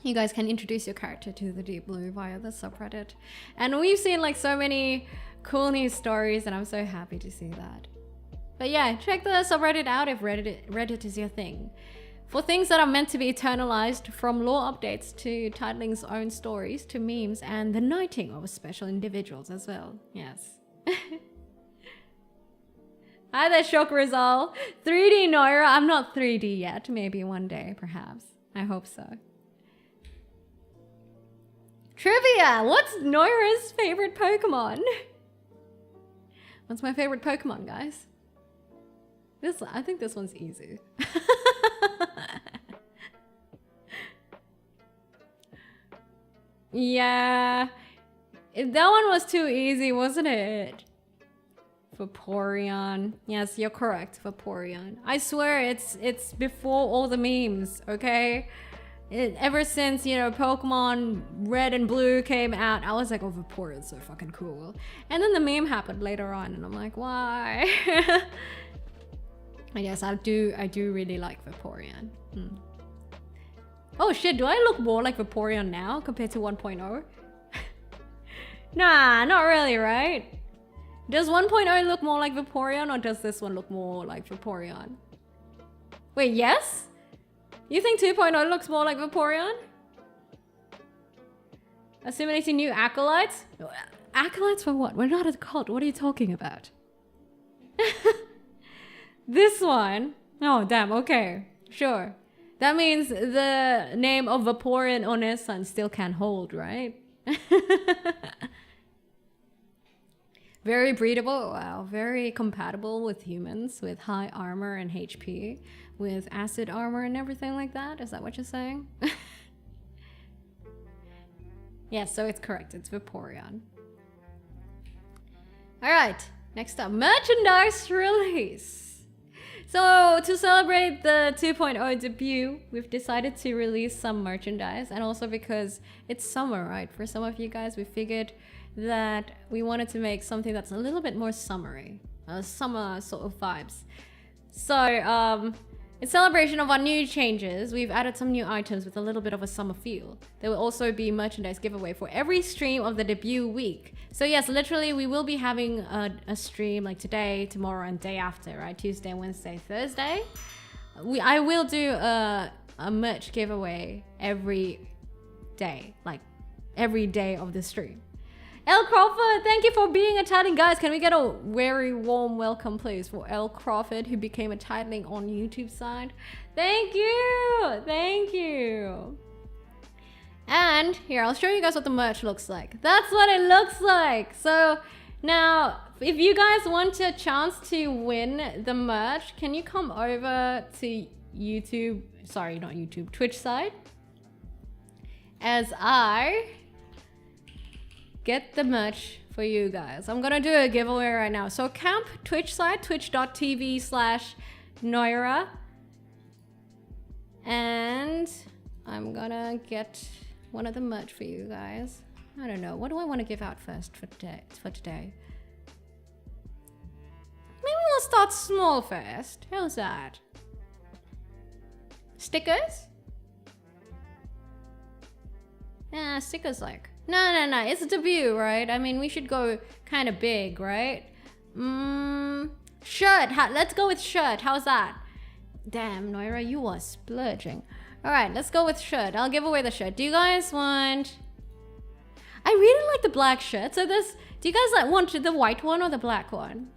you guys can introduce your character to the Deep Blue via the subreddit. And we've seen like so many cool new stories and I'm so happy to see that. But yeah, check the subreddit out if Reddit is your thing. For things that are meant to be eternalized, from lore updates to titling's own stories to memes and the knighting of special individuals as well. Yes. Hi there, Shock Rizal. 3D Noira. I'm not 3D yet. Maybe one day, perhaps. I hope so. Trivia! What's Noira's favorite Pokemon? What's my favorite Pokemon, guys? I think this one's easy. Yeah. That one was too easy, wasn't it? Vaporeon. Yes, you're correct, Vaporeon. I swear it's before all the memes, okay? Ever since, you know, Pokemon Red and Blue came out, I was like, oh, Vaporeon's so fucking cool. And then the meme happened later on, and I'm like, why? And yes, I do really like Vaporeon. Oh shit, do I look more like Vaporeon now compared to 1.0? Nah, not really, right? Does 1.0 look more like Vaporeon, or does this one look more like Vaporeon? Wait, yes? You think 2.0 looks more like Vaporeon? Assimilating new acolytes? Acolytes for what? We're not a cult. What are you talking about? This one? Oh, damn. Okay. Sure. That means the name of Vaporeon oneesan still can hold, right? Very breedable. Wow. Very compatible with humans, with high armor and HP, with acid armor and everything like that. Is that what you're saying? Yeah, so it's correct. It's Vaporeon. All right. Next up, merchandise release. So to celebrate the 2.0 debut, we've decided to release some merchandise, and also because it's summer, right? For some of you guys, we figured that we wanted to make something that's a little bit more summery, summer sort of vibes. So in celebration of our new changes, we've added some new items with a little bit of a summer feel. There will also be merchandise giveaway for every stream of the debut week. So yes, literally we will be having a stream like today, tomorrow, and day after, right? Tuesday, Wednesday, Thursday. I will do a merch giveaway every day, like every day of the stream. L Crawford, thank you for being a titling. Guys, can we get a very warm welcome, please, for L Crawford, who became a titling on YouTube side. Thank you. Thank you. And here, I'll show you guys what the merch looks like. That's what it looks like. So now, if you guys want a chance to win the merch, can you come over to YouTube, sorry, not YouTube, Twitch side, as I get the merch for you guys. I'm gonna do a giveaway right now. So camp Twitch side, twitch.tv/Noira. And I'm gonna get one of the merch for you guys. I don't know, what do I want to give out first for today? Maybe we'll start small first. How's that? Stickers? Yeah, stickers like. No, it's a debut, right? I mean, we should go kind of big, right? Shirt. Let's go with shirt. How's that? Damn, Noira, you are splurging. All right, let's go with shirt. I'll give away the shirt. Do you guys want... I really like the black shirt. So this... Do you guys want the white one or the black one?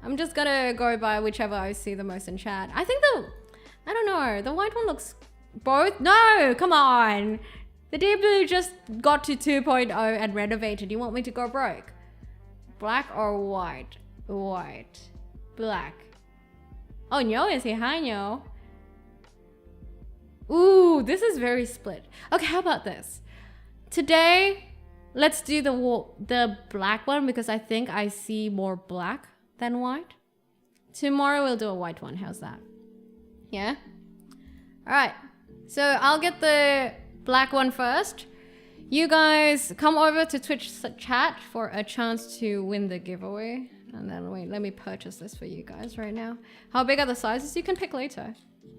I'm just gonna go by whichever I see the most in chat. I think I don't know. The white one looks... Both? No, come on. The Deep Blue just got to 2.0 and renovated. You want me to go broke? Black or white? White. Black. Oh, Nyo is here. Hi, Nyo. Ooh, this is very split. Okay, how about this? Today, let's do the black one because I think I see more black than white. Tomorrow, we'll do a white one. How's that? Yeah? All right. So I'll get the black one first. You guys come over to Twitch chat for a chance to win the giveaway. And then wait, let me purchase this for you guys right now. How big are the sizes? You can pick later.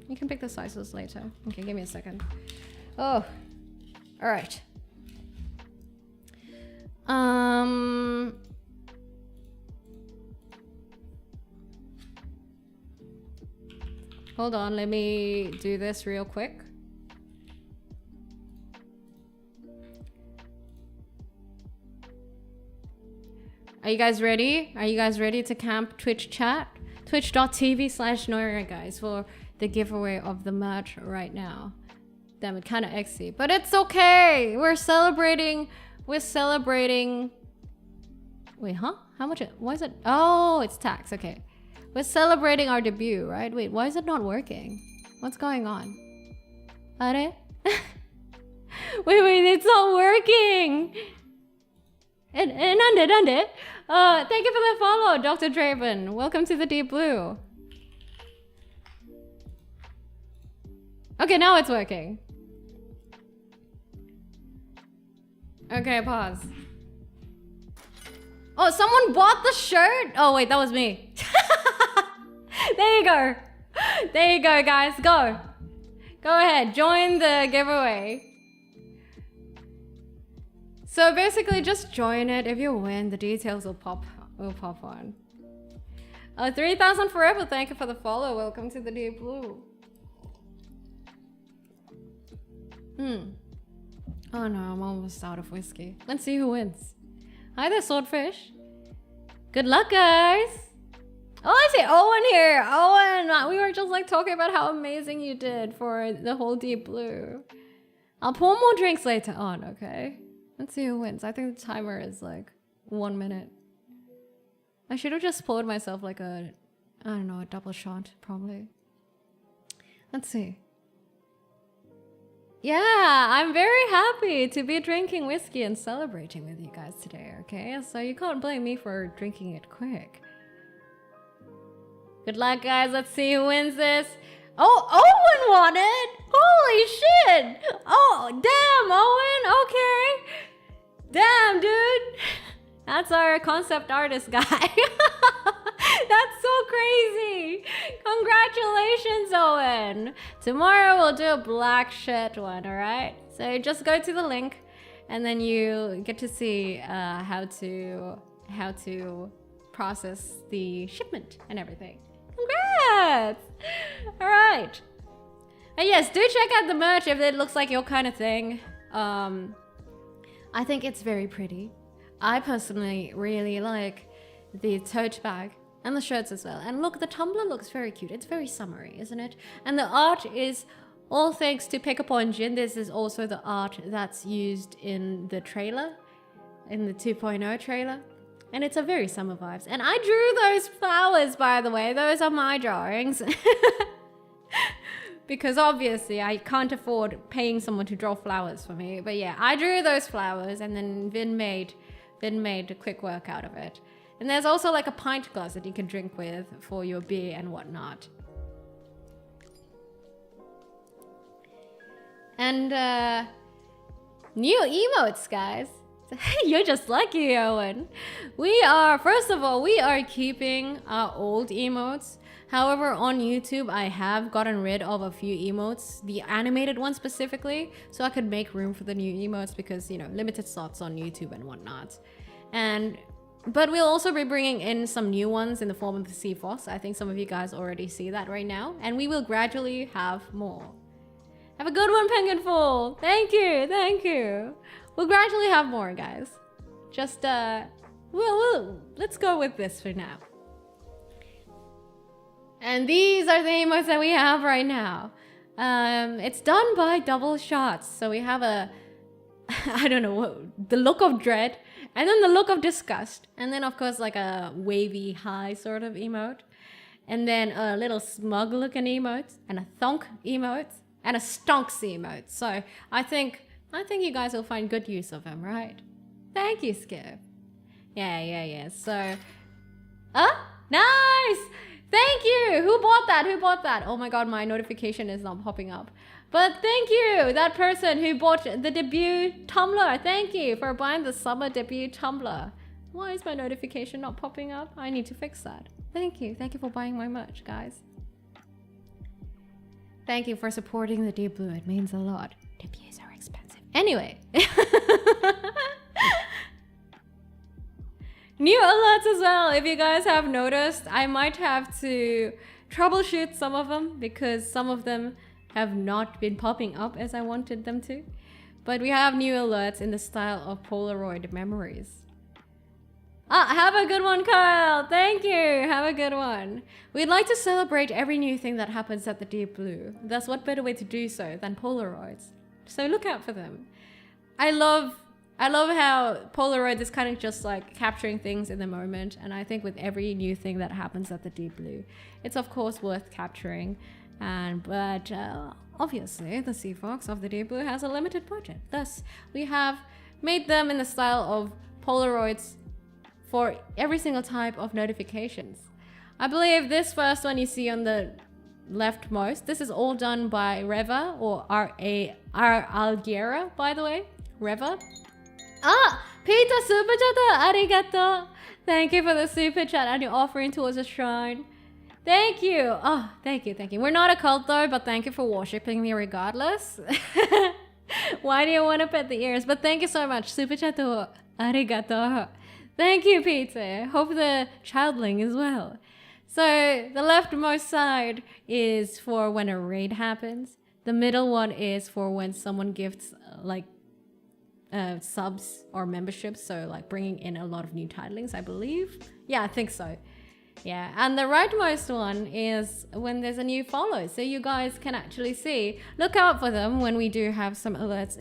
You can pick the sizes later. Okay, give me a second. Oh, all right. Hold on, let me do this real quick. Are you guys ready? Are you guys ready to camp Twitch chat? Twitch.tv/Noira, guys, for the giveaway of the merch right now. Damn it, kind of exy, but it's okay. We're celebrating. We're celebrating. Wait, huh? How much? Why is it? Oh, it's tax. Okay. We're celebrating our debut, right? Wait, why is it not working? What's going on? Are? Wait, it's not working. Thank you for the follow, Dr. Draven. Welcome to the Deep Blue. Okay, now it's working. Okay, pause. Oh, someone bought the shirt? Oh, wait, that was me. There you go. There you go, guys. Go. Go ahead. Join the giveaway. So basically, just join it. If you win, the details will pop on. 3,000 forever. Thank you for the follow. Welcome to the Deep Blue. Oh no, I'm almost out of whiskey. Let's see who wins. Hi there, Swordfish. Good luck, guys. Oh, I see Owen here. Owen, we were just like talking about how amazing you did for the whole Deep Blue. I'll pour more drinks later on, okay? Let's see who wins. I think the timer is like 1 minute. I should have just poured myself like a, I don't know, a double shot, probably. Let's see. Yeah, I'm very happy to be drinking whiskey and celebrating with you guys today, okay? So you can't blame me for drinking it quick. Good luck, guys. Let's see who wins this. Oh, Owen won it! Holy shit! Oh, damn, Owen. Okay. Damn, dude. That's our concept artist guy. That's so crazy. Congratulations, Owen. Tomorrow we'll do a black shirt one, all right? So just go to the link and then you get to see how to process the shipment and everything. Congrats! All right. And yes, do check out the merch if it looks like your kind of thing. I think it's very pretty. I personally really like the tote bag and the shirts as well. And look, the tumbler looks very cute. It's very summery, isn't it? And the art is all thanks to Pick Up On Jin. This is also the art that's used in the trailer, in the 2.0 trailer. And it's a very summer vibes. And I drew those flowers, by the way. Those are my drawings. Because obviously I can't afford paying someone to draw flowers for me. But yeah, I drew those flowers and then Vin made a quick work out of it. And there's also like a pint glass that you can drink with for your beer and whatnot. And new emotes, guys. You're just lucky, Owen. First of all, we are keeping our old emotes. However, on YouTube, I have gotten rid of a few emotes, the animated ones specifically, so I could make room for the new emotes because, you know, limited slots on YouTube and whatnot. But we'll also be bringing in some new ones in the form of the Sea Foss. I think some of you guys already see that right now, and we will gradually have more. Have a good one, Penguin Fool. Thank you, thank you. We'll gradually have more, guys. Just, let's go with this for now. And these are the emotes that we have right now. It's done by double shots. So we have a, I don't know, the look of dread, and then the look of disgust, and then of course like a wavy high sort of emote, and then a little smug looking emote, and a thonk emote, and a stonks emote. So I think you guys will find good use of them, right? Thank you, Skip. Yeah. So, nice! Thank you! Who bought that? Oh my god, my notification is not popping up. But thank you, that person who bought the debut tumbler. Thank you for buying the summer debut tumbler. Why is my notification not popping up? I need to fix that. Thank you for buying my merch, guys. Thank you for supporting the Deep Blue, it means a lot. Debuts are expensive. Anyway. New alerts as well. If you guys have noticed, I might have to troubleshoot some of them because some of them have not been popping up as I wanted them to. But we have new alerts in the style of Polaroid memories. Have a good one, Kyle. Thank you. Have a good one. We'd like to celebrate every new thing that happens at the Deep Blue. Thus, what better way to do so than Polaroids? So look out for them. I love how Polaroid is kind of just like capturing things in the moment. And I think with every new thing that happens at the Deep Blue, it's of course worth capturing. But obviously, the Sea Fox of the Deep Blue has a limited budget. Thus, we have made them in the style of Polaroids for every single type of notifications. I believe this first one you see on the leftmost, this is all done by Reva, or R. Algiera, by the way. Reva. Peter super chat, arigato. Thank you for the super chat and your offering towards the shrine. Thank you. Thank you. We're not a cult though, but thank you for worshipping me regardless. Why do you want to pet the ears? But thank you so much. Super chat, arigato. Thank you, Peter. Hope the childling is well. So the leftmost side is for when a raid happens. The middle one is for when someone gifts like subs or memberships. So like bringing in a lot of new titlings, I believe. Yeah, I think so. Yeah, and the rightmost one is when there's a new follow. So you guys can actually see. Look out for them when we do have some alerts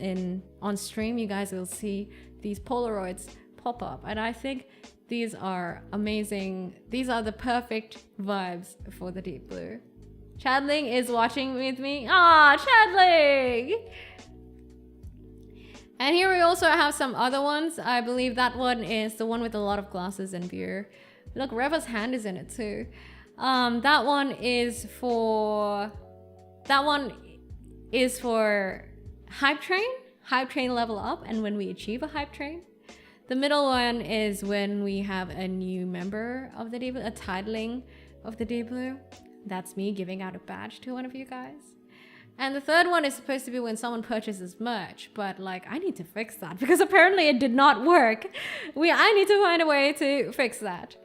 on stream. You guys will see these Polaroids pop up. And I think these are amazing. These are the perfect vibes for the Deep Blue. Chadling is watching with me. Chadling! And here we also have some other ones. I believe that one is the one with a lot of glasses and beer. Look, Reva's hand is in it too. That one is for Hype Train. Hype Train level up and when we achieve a Hype Train. The middle one is when we have a new member of the Deep Blue, a titling of the Deep Blue. That's me giving out a badge to one of you guys. And the third one is supposed to be when someone purchases merch, but like I need to fix that because apparently it did not work. I need to find a way to fix that.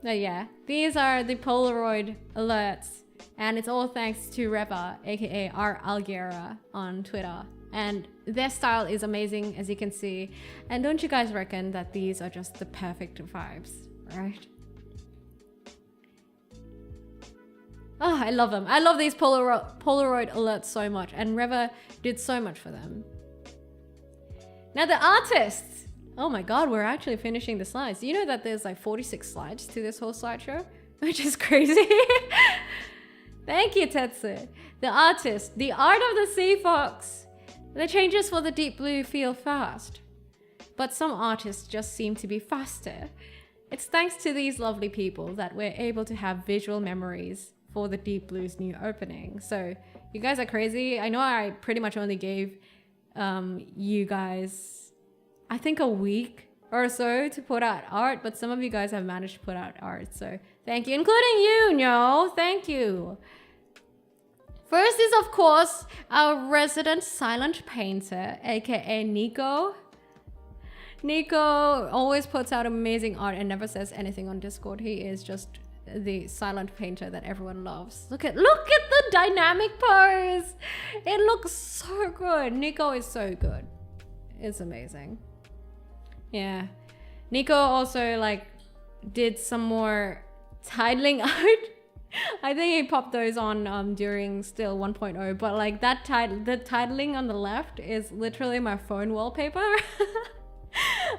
But yeah, these are the Polaroid alerts, and it's all thanks to Reva, aka R. Algiera on Twitter. And their style is amazing, as you can see. And don't you guys reckon that these are just the perfect vibes, right? I love them. I love these Polaroid alerts so much, and Reva did so much for them. Now the artists. Oh my god, we're actually finishing the slides. Do you know that there's like 46 slides to this whole slideshow? Which is crazy. Thank you, Tetsu. The artist. The art of the Sea Fox. The changes for the Deep Blue feel fast. But some artists just seem to be faster. It's thanks to these lovely people that we're able to have visual memories for the Deep Blue's new opening. So you guys are crazy. I know I pretty much only gave you guys, I think a week or so to put out art, but some of you guys have managed to put out art. So thank you, including you, Nyo. Thank you. First is, of course, our resident silent painter, aka Nico. Nico always puts out amazing art and never says anything on Discord. He is just the silent painter that everyone loves. Look at the dynamic pose. It looks so good. Nico is so good. It's amazing. Yeah. Nico also like did some more titling art. I think he popped those on during still 1.0, but like the titling on the left is literally my phone wallpaper.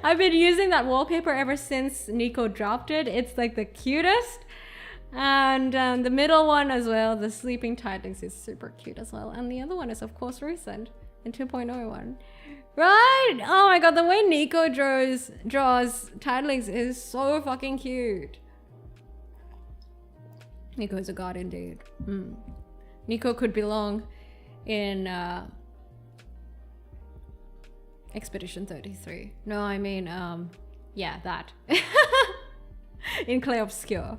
I've been using that wallpaper ever since Nico dropped it. It's like the cutest. And the middle one as well, the sleeping titlings, is super cute as well. And the other one is of course recent in 2.01. Right? Oh my god, the way Nico draws titlings is so fucking cute. Nico is a god indeed. Nico could belong in Expedition 33. No, I mean, yeah, that. In Clay Obscure.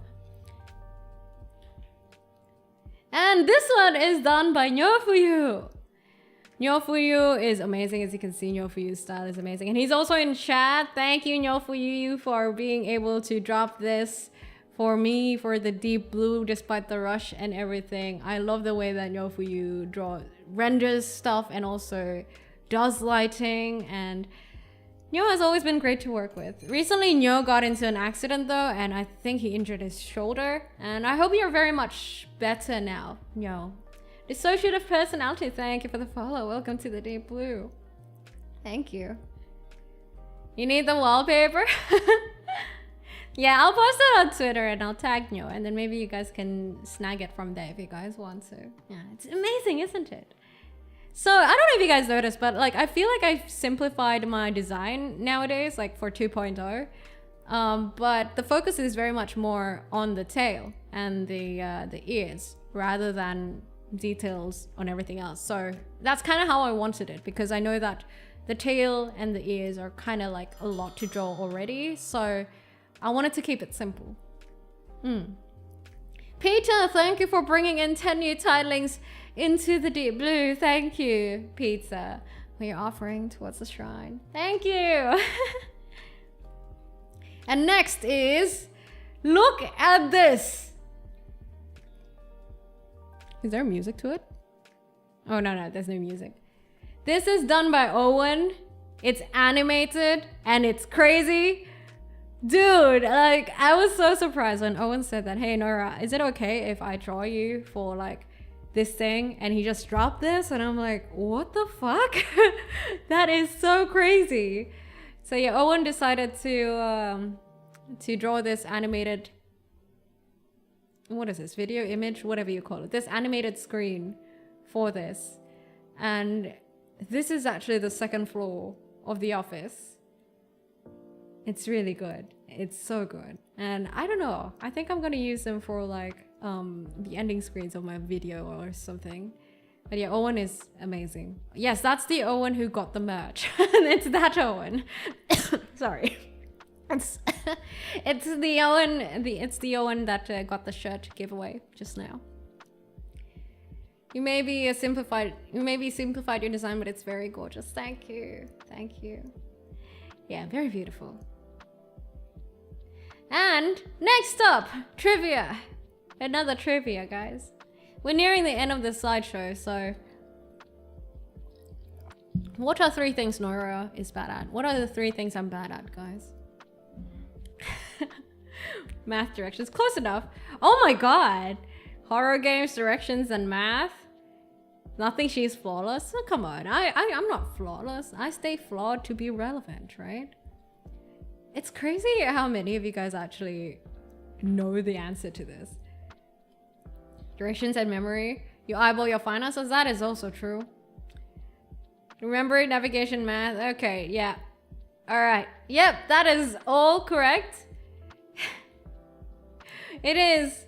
And this one is done by Nyofuyu. Nyofuyu is amazing, as you can see. Nyofuyu's style is amazing. And he's also in chat. Thank you, Nyofuyu, for being able to drop this for me, for the deep blue, despite the rush and everything. I love the way that Nyo for you renders stuff and also does lighting, and Nyo has always been great to work with. Recently, Nyo got into an accident though, and I think he injured his shoulder, and I hope you're very much better now, Nyo. Dissociative personality, thank you for the follow. Welcome to the deep blue. Thank you. You need the wallpaper? Yeah, I'll post it on Twitter and I'll tag Nyo, and then maybe you guys can snag it from there if you guys want to. Yeah, it's amazing, isn't it? So I don't know if you guys noticed, but like I feel like I've simplified my design nowadays, like for 2.0. But the focus is very much more on the tail and the ears rather than details on everything else. So that's kind of how I wanted it, because I know that the tail and the ears are kind of like a lot to draw already. So I wanted to keep it simple. Peter, thank you for bringing in 10 new titlings into the deep blue. Thank you, Peter, for your offering towards the shrine. Thank you. And next is, look at this. Is there music to it? Oh, no, there's no music. This is done by Owen. It's animated and it's crazy. Dude, like, I was so surprised when Owen said that, hey, Noira, is it okay if I draw you for, like, this thing? And he just dropped this, and I'm like, what the fuck? That is so crazy. So yeah, Owen decided to draw this animated, what is this, video, image, whatever you call it, this animated screen for this. And this is actually the second floor of the office. It's really good. It's so good. And I don't know, I think I'm gonna use them for like the ending screens of my video or something. But yeah, Owen is amazing. Yes, that's the Owen who got the merch. It's that Owen. Sorry. It's the Owen that got the shirt giveaway just now. You maybe simplified your design, but it's very gorgeous. Thank you. Thank you. Yeah, very beautiful. And next up, trivia. Another trivia, guys. We're nearing the end of the slideshow, so what are 3 things Noira is bad at? What are the 3 things I'm bad at, guys? Math directions, close enough. Oh my god. Horror games, directions, and math. Nothing she's flawless. Oh, come on, I'm not flawless. I stay flawed to be relevant, right? It's crazy how many of you guys actually know the answer to this. Directions and memory. You eyeball your finances. That is also true. Remember, navigation, math. Okay, yeah. All right. Yep, that is all correct. It is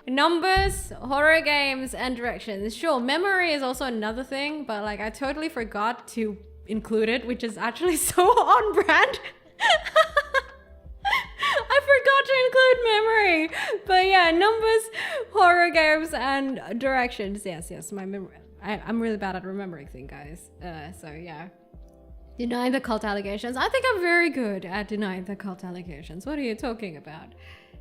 numbers, horror games, and directions. Sure, memory is also another thing, but like I totally forgot to include it, which is actually so on brand. I forgot to include memory. But yeah, numbers, horror games, and directions. Yes, my memory. I'm really bad at remembering things, guys. So yeah. Denying the cult allegations. I think I'm very good at denying the cult allegations. What are you talking about?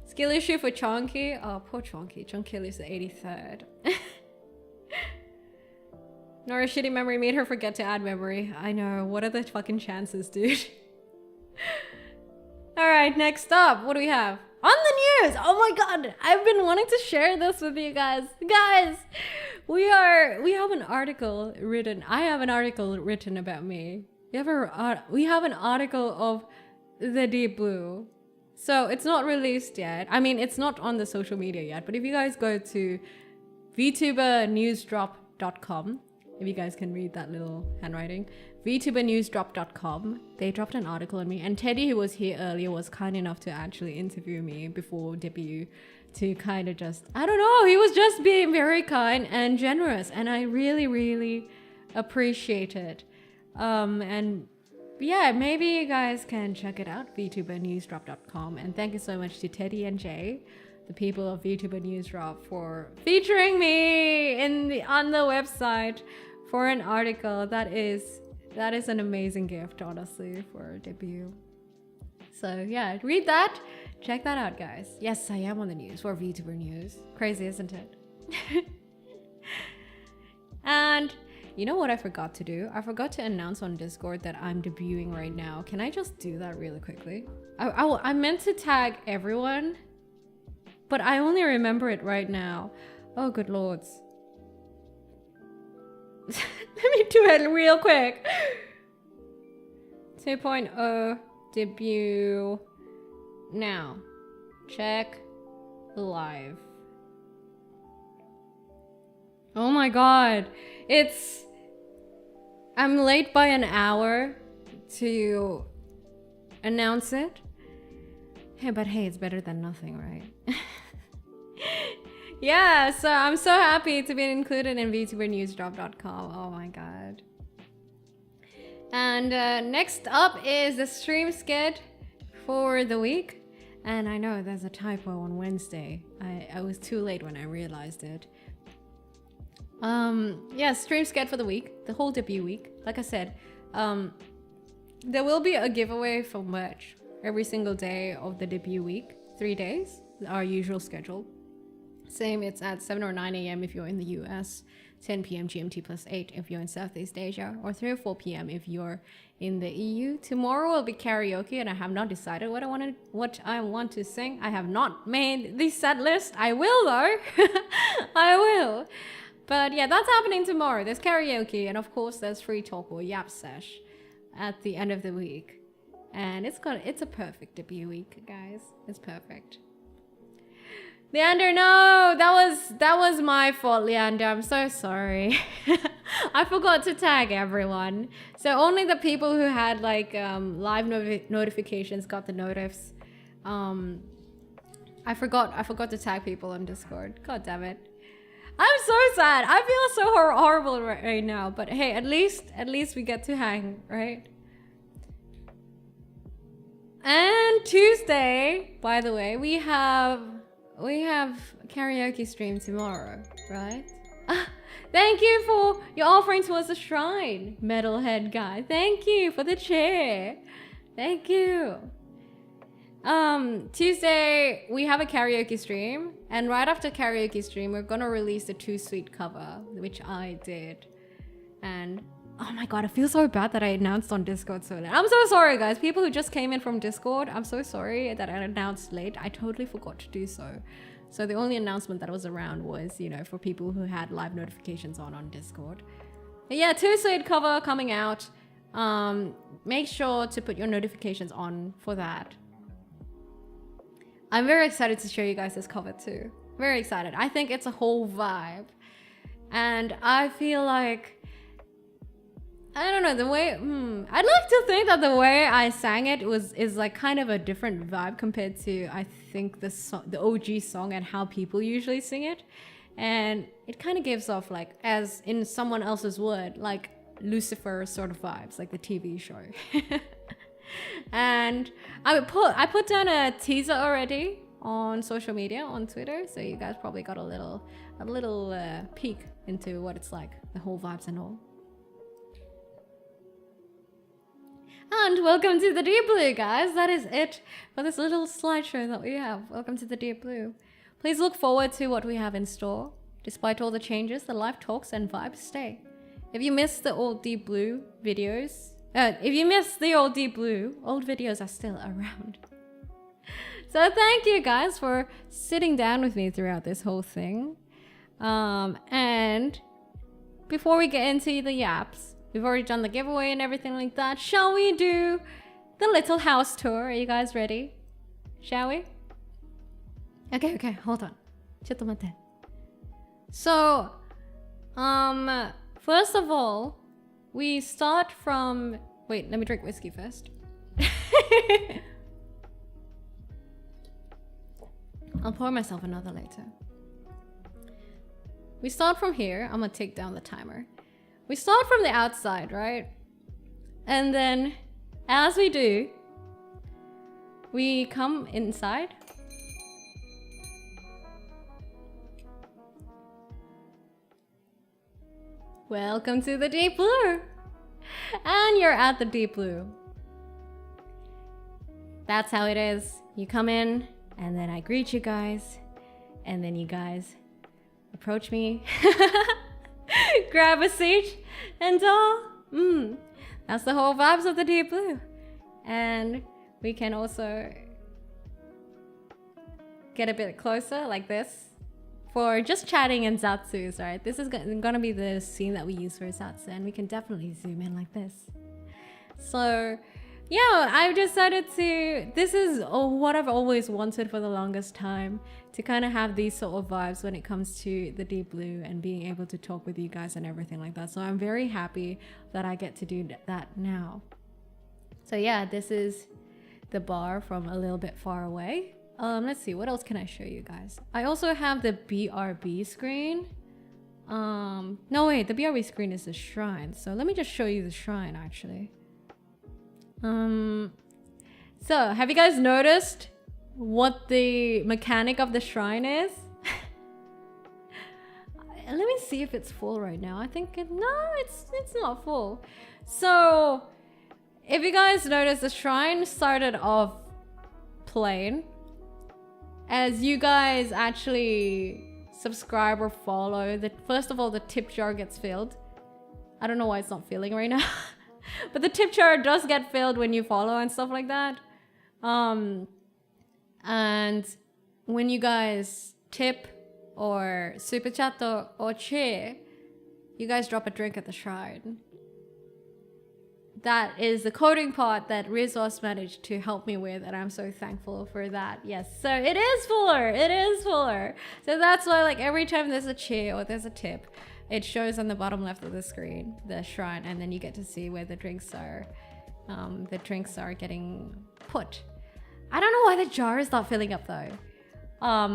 Skill issue for Chonky. Oh, poor Chonky. Chonky is the 83rd. Nora's shitty memory made her forget to add memory. I know. What are the fucking chances, dude? Alright, next up. What do we have? On the news! Oh my god! I've been wanting to share this with you guys. Guys! We have an article written. I have an article written about me. We have an article of the Deep Blue. So it's not released yet. I mean, it's not on the social media yet, but if you guys go to vtubernewsdrop.com, if you guys can read that little handwriting, vtubernewsdrop.com, they dropped an article on me, and Teddy, who was here earlier, was kind enough to actually interview me before debut to kind of just, I don't know, he was just being very kind and generous, and I really, really appreciate it. And yeah, maybe you guys can check it out, vtubernewsdrop.com. And thank you so much to Teddy and Jay, the people of VTuber Newsdrop, for featuring me on the website for an article. That is an amazing gift, honestly, for a debut. So yeah, read that. Check that out, guys. Yes, I am on the news for VTuber news. Crazy, isn't it? And you know what I forgot to do? I forgot to announce on Discord that I'm debuting right now. Can I just do that really quickly? I meant to tag everyone, but I only remember it right now. Oh, good lords. Let me do it real quick. 2.0 debut now. Check live. Oh my god. I'm late by an hour to announce it. Hey, but hey, it's better than nothing, right? Yeah, so I'm so happy to be included in vtubernewsdrop.com. Oh my god. And next up is the stream sked for the week. And I know there's a typo on Wednesday. I was too late when I realized it. Yeah, stream sked for the week, the whole debut week. Like I said, there will be a giveaway for merch every single day of the debut week. 3 days, our usual schedule. Same, it's at 7 or 9 a.m. if you're in the US, 10 p.m. GMT plus 8 if you're in Southeast Asia, or 3 or 4 p.m. if you're in the EU. Tomorrow will be karaoke, and I have not decided what I want to sing. I have not made the set list. I will though. I will. But yeah, that's happening tomorrow. There's karaoke, and of course there's free talk or yap sesh at the end of the week. And it's a perfect debut week, guys. It's perfect. Leander, no, that was my fault, Leander. I'm so sorry. I forgot to tag everyone. So only the people who had like live notifications got the notifs. I forgot to tag people on Discord. God damn it. I'm so sad. I feel so horrible right now. But hey, at least we get to hang, right? And Tuesday, by the way, we have karaoke stream tomorrow, right? Thank you for your offering towards the shrine, metalhead guy. Thank you for the chair. Thank you. Tuesday we have a karaoke stream, and right after karaoke stream we're gonna release the Too Sweet cover, which I did. And oh my god, I feel so bad that I announced on Discord so late. I'm so sorry, guys. People who just came in from Discord, I'm so sorry that I announced late. I totally forgot to do so. So the only announcement that was around was, you know, for people who had live notifications on Discord. But yeah, Too Sweet cover coming out. Make sure to put your notifications on for that. I'm very excited to show you guys this cover too. Very excited. I think it's a whole vibe. And I feel like, I don't know, the way, I'd like to think that the way I sang it is like kind of a different vibe compared to, I think, the OG song and how people usually sing it. And it kind of gives off like, as in someone else's word, like Lucifer sort of vibes, like the TV show. And I put down a teaser already on social media, on Twitter, so you guys probably got a little peek into what it's like, the whole vibes and all. And welcome to the Deep Blue, guys. That is it for this little slideshow that we have. Welcome to the Deep Blue. Please look forward to what we have in store. Despite all the changes, the live talks and vibes stay. If you missed the old Deep Blue videos, old videos are still around. So thank you guys for sitting down with me throughout this whole thing. And before we get into the yaps, we've already done the giveaway and everything like that. Shall we do the little house tour? Are you guys ready? Shall we? Okay, hold on. So, first of all, we start from... Wait, let me drink whiskey first. I'll pour myself another later. We start from here. I'm gonna take down the timer. We start from the outside, right? And then, as we do, we come inside. Welcome to the Deep Blue! And you're at the Deep Blue. That's how it is. You come in, and then I greet you guys, and then you guys approach me, grab a seat, and that's the whole vibes of the Deep Blue. And we can also get a bit closer like this for just chatting and zatsus, right? This is gonna be the scene that we use for zatsu, and we can definitely zoom in like this. So yeah, I've decided this is what I've always wanted for the longest time, to kind of have these sort of vibes when it comes to the Deep Blue and being able to talk with you guys and everything like that. So I'm very happy that I get to do that now. So yeah, this is the bar from a little bit far away. Let's see, what else can I show you guys? I also have the BRB screen. No wait, the BRB screen is the shrine. So let me just show you the shrine actually. So have you guys noticed what the mechanic of the shrine is? Let me see if it's full right now. I think it's not full. So if you guys notice, the shrine started off plain. As you guys actually subscribe or follow, first of all, the tip jar gets filled. I don't know why it's not filling right now. But the tip jar does get filled when you follow and stuff like that. And when you guys tip or super chat or cheer, you guys drop a drink at the shrine. That is the coding part that Rizos managed to help me with, and I'm so thankful for that. Yes, so it is fuller. It is fuller. So that's why, like, every time there's a cheer or there's a tip, it shows on the bottom left of the screen, the shrine, and then you get to see where the drinks are. The drinks are getting put. I don't know why the jar is not filling up though.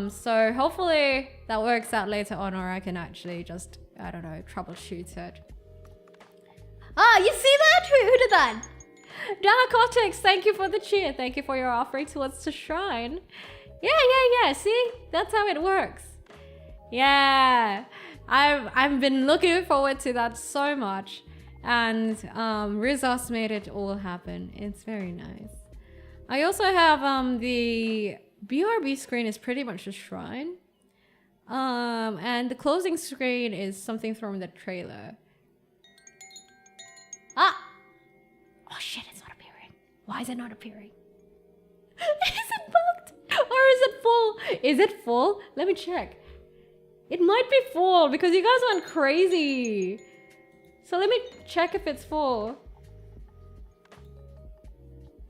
So hopefully that works out later on, or I can actually just, I don't know, troubleshoot it. Ah, you see that? Who did that? Dark Cortex, thank you for the cheer. Thank you for your offering towards the shrine. Yeah. See, that's how it works. Yeah, I've been looking forward to that so much, and Rizos made it all happen. It's very nice. I also have the BRB screen is pretty much a shrine, and the closing screen is something from the trailer. Ah! Oh shit, it's not appearing. Why is it not appearing? Is it bugged? Or is it full? Is it full? Let me check. It might be full because you guys went crazy. So let me check if it's full.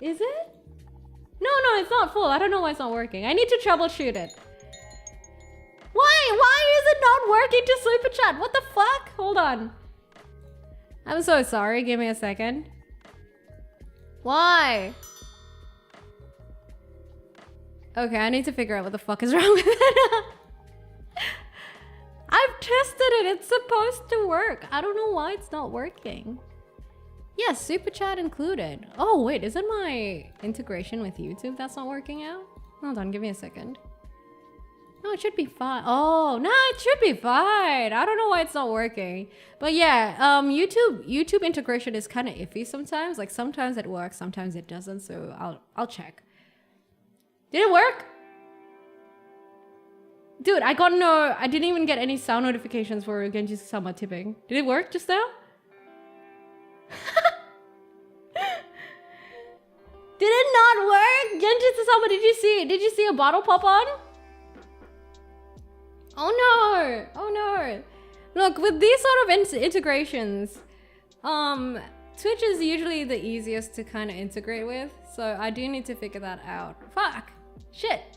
Is it? No, it's not full. I don't know why it's not working. I need to troubleshoot it. Why is it not working to super chat? What the fuck? Hold on. I'm so sorry. Give me a second. Why? Okay, I need to figure out what the fuck is wrong with it. I've tested it. It's supposed to work. I don't know why it's not working. Yes, super chat included. Oh, wait. Is it my integration with YouTube that's not working out? Hold on. Give me a second. No, it should be fine. Oh, no, it should be fine. I don't know why it's not working. But yeah, YouTube integration is kind of iffy sometimes. Like sometimes it works, sometimes it doesn't. So I'll check. Did it work? Dude, I didn't even get any sound notifications for Genji-sama tipping. Did it work just now? Did it not work? Genji-sama, did you see a bottle pop on? Oh no! Look, with these sort of integrations, Twitch is usually the easiest to kind of integrate with, so I do need to figure that out. Fuck! Shit!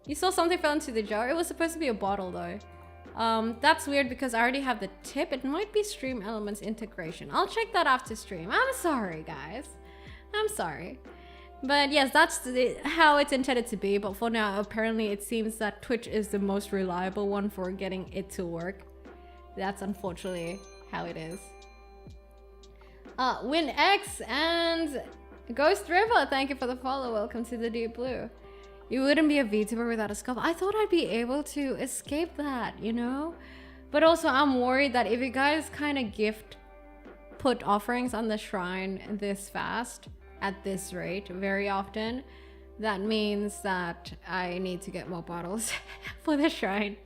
You saw something fell into the jar? It was supposed to be a bottle though. That's weird because I already have the tip. It might be Stream Elements integration. I'll check that after stream. I'm sorry, guys. I'm sorry. But yes, that's how it's intended to be. But for now, apparently it seems that Twitch is the most reliable one for getting it to work. That's unfortunately how it is. WinX and Ghost River, thank you for the follow. Welcome to the Deep Blue. You wouldn't be a VTuber without a scope. I thought I'd be able to escape that, you know? But also I'm worried that if you guys kind of put offerings on the shrine this fast, at this rate, very often, that means that I need to get more bottles for the shrine.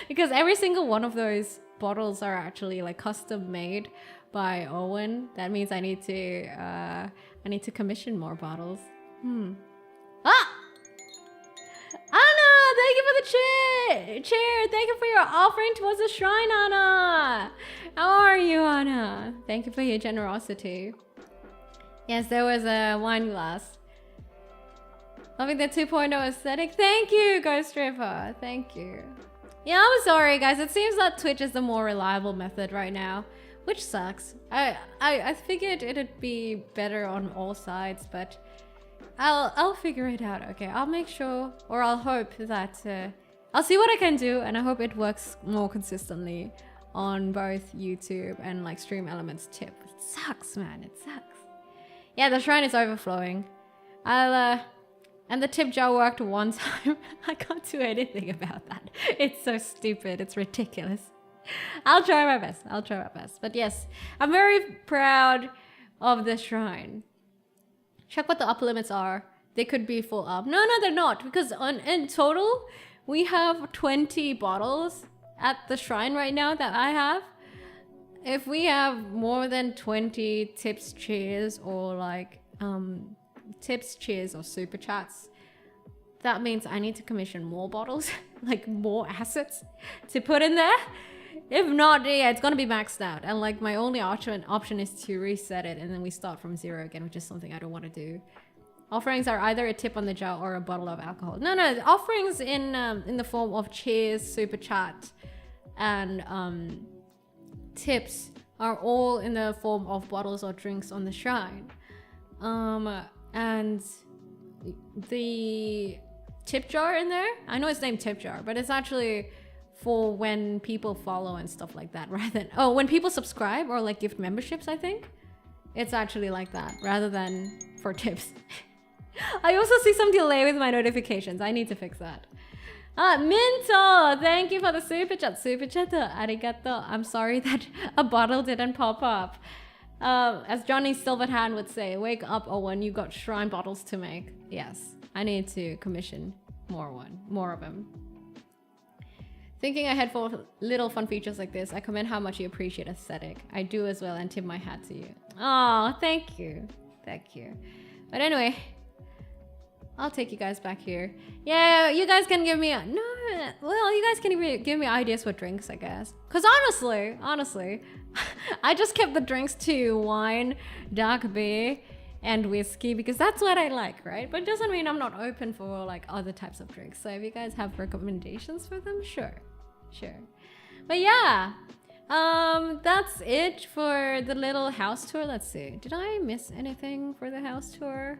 Because every single one of those bottles are actually like custom made by Owen. That means I need to commission more bottles. Ah! Anna, thank you for the chair. Thank you for your offering towards the shrine, Anna. How are you, Anna? Thank you for your generosity. Yes, there was a wine glass. Loving the 2.0 aesthetic. Thank you, Ghost River. Thank you. Yeah, I'm sorry, guys. It seems that Twitch is the more reliable method right now, which sucks. I figured it'd be better on all sides, but I'll figure it out. Okay, I'll make sure, or I'll hope that I'll see what I can do, and I hope it works more consistently on both YouTube and like Stream Elements tip. It sucks, man. It sucks. Yeah, the shrine is overflowing. And the tip jar worked one time. I can't do anything about that. It's so stupid. It's ridiculous. I'll try my best. I'll try my best. But yes, I'm very proud of the shrine. Check what the upper limits are. They could be full up. No, they're not. Because in total, we have 20 bottles at the shrine right now that I have. If we have more than 20 tips, cheers, or like tips, cheers, or super chats, that means I need to commission more bottles, like more assets to put in there. If not, yeah, it's gonna be maxed out, and like my only option is to reset it, and then we start from zero again, which is something I don't want to do. Offerings are either a tip on the jar or a bottle of alcohol. No, offerings in the form of cheers, super chat, and tips are all in the form of bottles or drinks on the shrine. And the tip jar in there, I know it's named tip jar, but it's actually for when people follow and stuff like that, rather than when people subscribe or like gift memberships. I think it's actually like that rather than for tips. I also see some delay with my notifications. I need to fix that. Minto, thank you for the super chat. Super chat, arigato. I'm sorry that a bottle didn't pop up. As Johnny Silverhand would say, wake up, Owen, you got shrine bottles to make. Yes, I need to commission more of them. Thinking ahead for little fun features like this, I commend how much you appreciate aesthetic. I do as well, and tip my hat to you. Oh, thank you. Thank you. But anyway, I'll take you guys back here. Yeah, you guys can give me you guys can give me ideas for drinks, I guess. Cause honestly, I just kept the drinks to wine, dark beer, and whiskey because that's what I like, right? But it doesn't mean I'm not open for like other types of drinks. So if you guys have recommendations for them, sure. But yeah, that's it for the little house tour. Let's see. Did I miss anything for the house tour?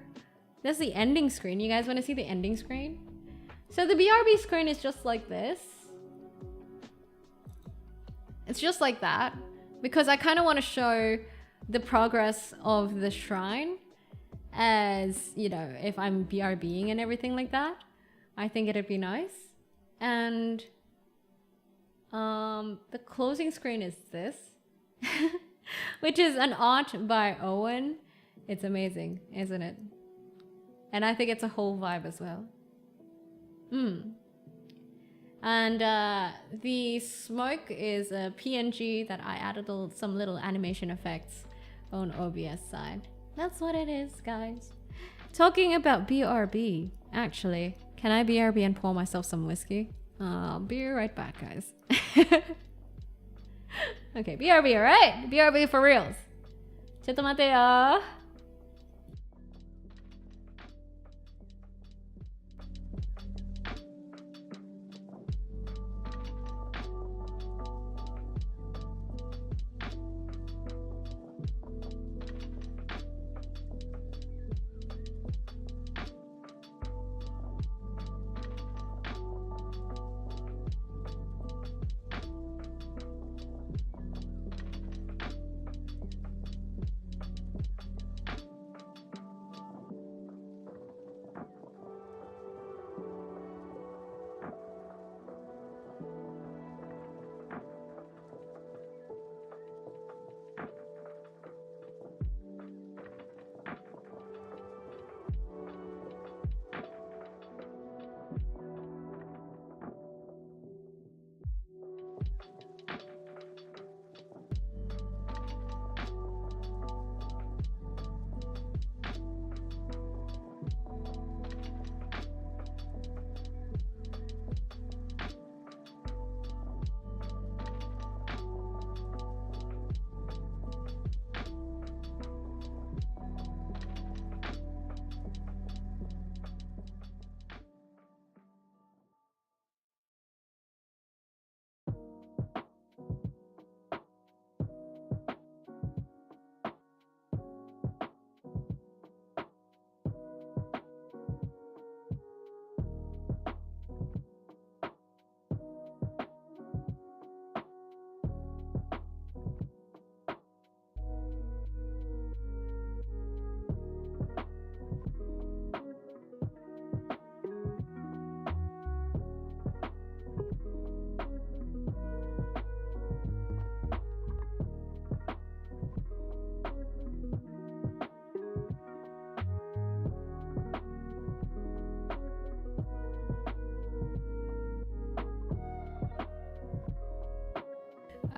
That's the ending screen. You guys want to see the ending screen? So the BRB screen is just like this. It's just like that because I kind of want to show the progress of the shrine as, you know, if I'm BRBing and everything like that. I think it'd be nice. And the closing screen is this, which is an art by Owen. It's amazing, isn't it? And I think it's a whole vibe as well. And the smoke is a PNG that I added some little animation effects on OBS side. That's what it is, guys. Talking about BRB, actually, can I BRB and pour myself some whiskey? I'll be right back, guys. Okay, BRB, alright? BRB for reals. ちょっと待ってよ.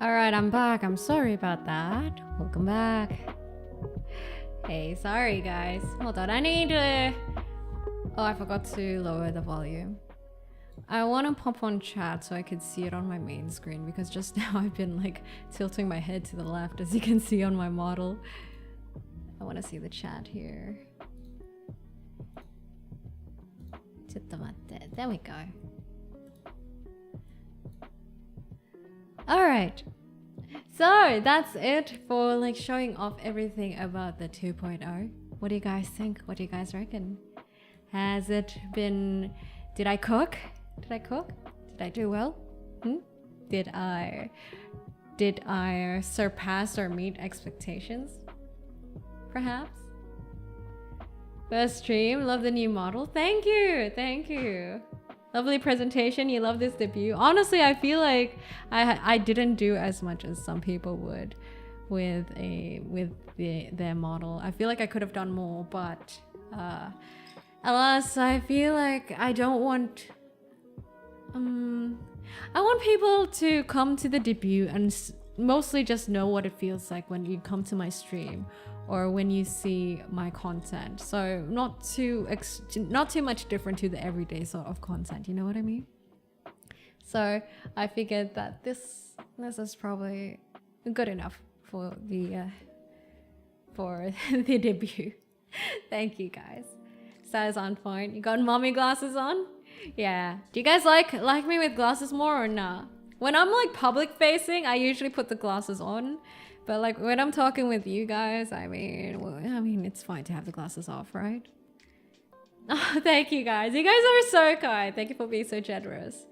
Alright, I'm back. I'm sorry about that. Welcome back. Hey, sorry guys. Hold on, I need to... Oh, I forgot to lower the volume. I want to pop on chat so I can see it on my main screen because just now I've been like tilting my head to the left as you can see on my model. I want to see the chat here. There we go. Alright. So that's it for like showing off everything about the 2.0. What do you guys think? What do you guys reckon? Has it been... Did I cook? Did I cook? Did I do well? Did I surpass or meet expectations? Perhaps? First stream, love the new model. Thank you, thank you. Lovely presentation, you love this debut. Honestly, I feel like I didn't do as much as some people would with their model. I feel like I could have done more, but alas, I feel like I don't want... I want people to come to the debut and mostly just know what it feels like when you come to my stream or when you see my content. So not too much different to the everyday sort of content, you know what I mean? So I figured that this is probably good enough for the the debut. Thank you guys. That is on point. You got mommy glasses on? Yeah. Do you guys like me with glasses more or not? When I'm like public facing, I usually put the glasses on. But like when I'm talking with you guys, I mean, it's fine to have the glasses off, right? Oh, thank you guys. You guys are so kind. Thank you for being so generous.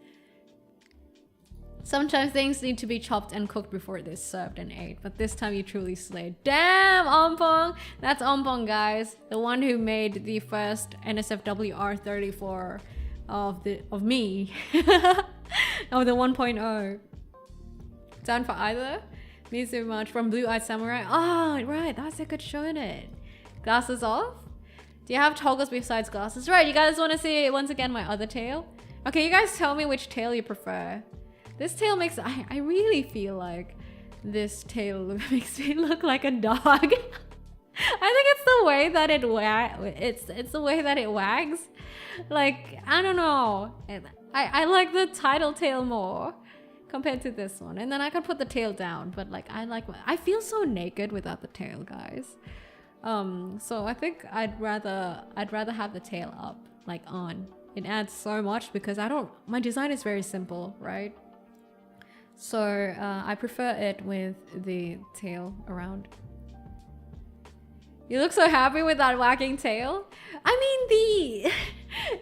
Sometimes things need to be chopped and cooked before they're served and ate, but this time you truly slayed. Damn, Ompong! That's Ompong, guys. The one who made the first NSFW R34 of me. Of the 1.0. Down for either? Me so much. From Blue Eyed Samurai. Oh, right. That's a good show in it. Glasses off? Do you have toggles besides glasses? Right, you guys want to see once again my other tail? Okay, you guys tell me which tail you prefer. This tail makes... I really feel like this tail makes me look like a dog. I think it's the way that it's the way that it wags. Like, I don't know. I like the title tail more compared to this one. And then I can put the tail down, but like I feel so naked without the tail, guys. So I think I'd rather have the tail up, like on. It adds so much because my design is very simple, right? So I prefer it with the tail around. You look so happy with that wagging tail. I mean,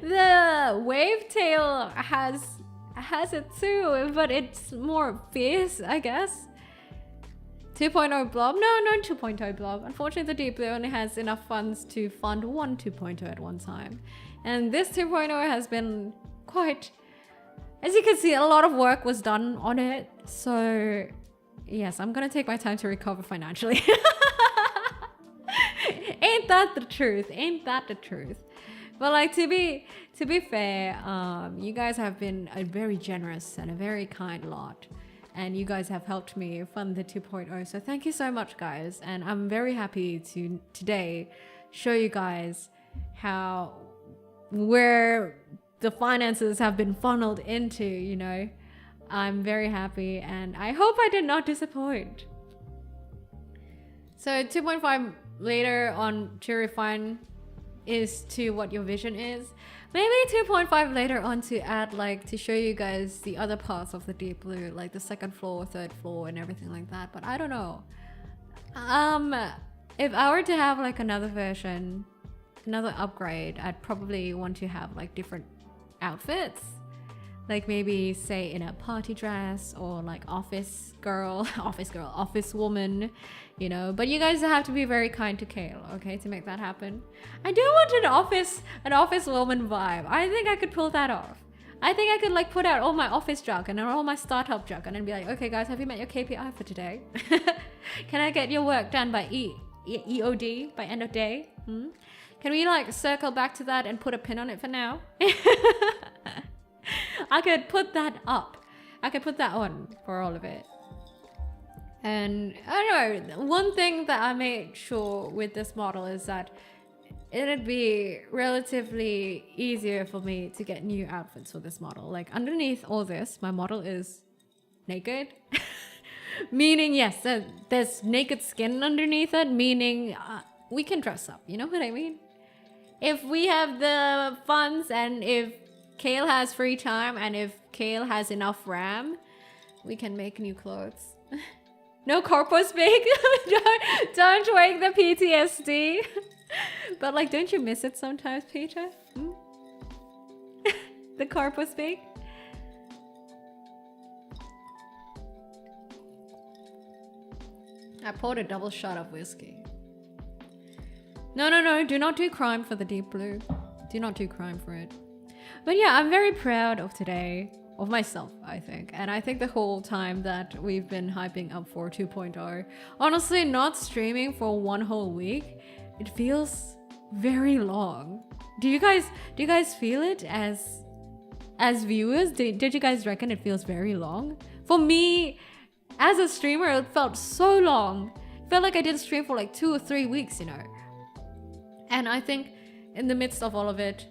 the wave tail has it too, but it's more fierce, I guess. 2.0 blob? No, not 2.0 blob. Unfortunately, the Deep Blue only has enough funds to fund one 2.0 at one time. And this 2.0 has been quite... As you can see, a lot of work was done on it. So, yes, I'm gonna take my time to recover financially. Ain't that the truth? Ain't that the truth? But like, to be fair, you guys have been a very generous and a very kind lot. And you guys have helped me fund the 2.0. So thank you so much, guys. And I'm very happy to today show you guys where the finances have been funneled into, you know. I'm very happy and I hope I did not disappoint. So 2.5 later on to refine is to what your vision is. Maybe 2.5 later on to add, like, to show you guys the other parts of the Deep Blue, like the second floor, third floor and everything like that. But I don't know. If I were to have like another version, another upgrade, I'd probably want to have like different outfits. Like maybe say in a party dress or like office woman, you know. But you guys have to be very kind to Kale, okay, to make that happen. I do want an office woman vibe. I think I could pull that off. I think I could like put out all my office jargon and all my startup jargon and be like, okay guys, have you met your KPI for today? Can I get your work done by EOD by end of day? Can we like circle back to that and put a pin on it for now? I could put that up. I could put that on for all of it. And I don't know, one thing that I made sure with this model is that it'd be relatively easier for me to get new outfits for this model. Like underneath all this, my model is naked. Meaning, yes, there's naked skin underneath it, meaning we can dress up. You know what I mean? If we have the funds and if Kale has free time and if Kale has enough RAM, we can make new clothes. No corpus bake. don't wake the PTSD. But like, don't you miss it sometimes, Peter? Hmm? The corpus bake? I poured a double shot of whiskey. No, do not do crime for the deep blue. Do not do crime for it. But yeah, I'm very proud of today. Of myself, I think. And I think the whole time that we've been hyping up for 2.0, honestly, not streaming for one whole week, it feels very long. Do you guys feel it as viewers? Did you guys reckon it feels very long? For me, as a streamer, it felt so long. It felt like I didn't stream for like 2 or 3 weeks, you know. And I think in the midst of all of it,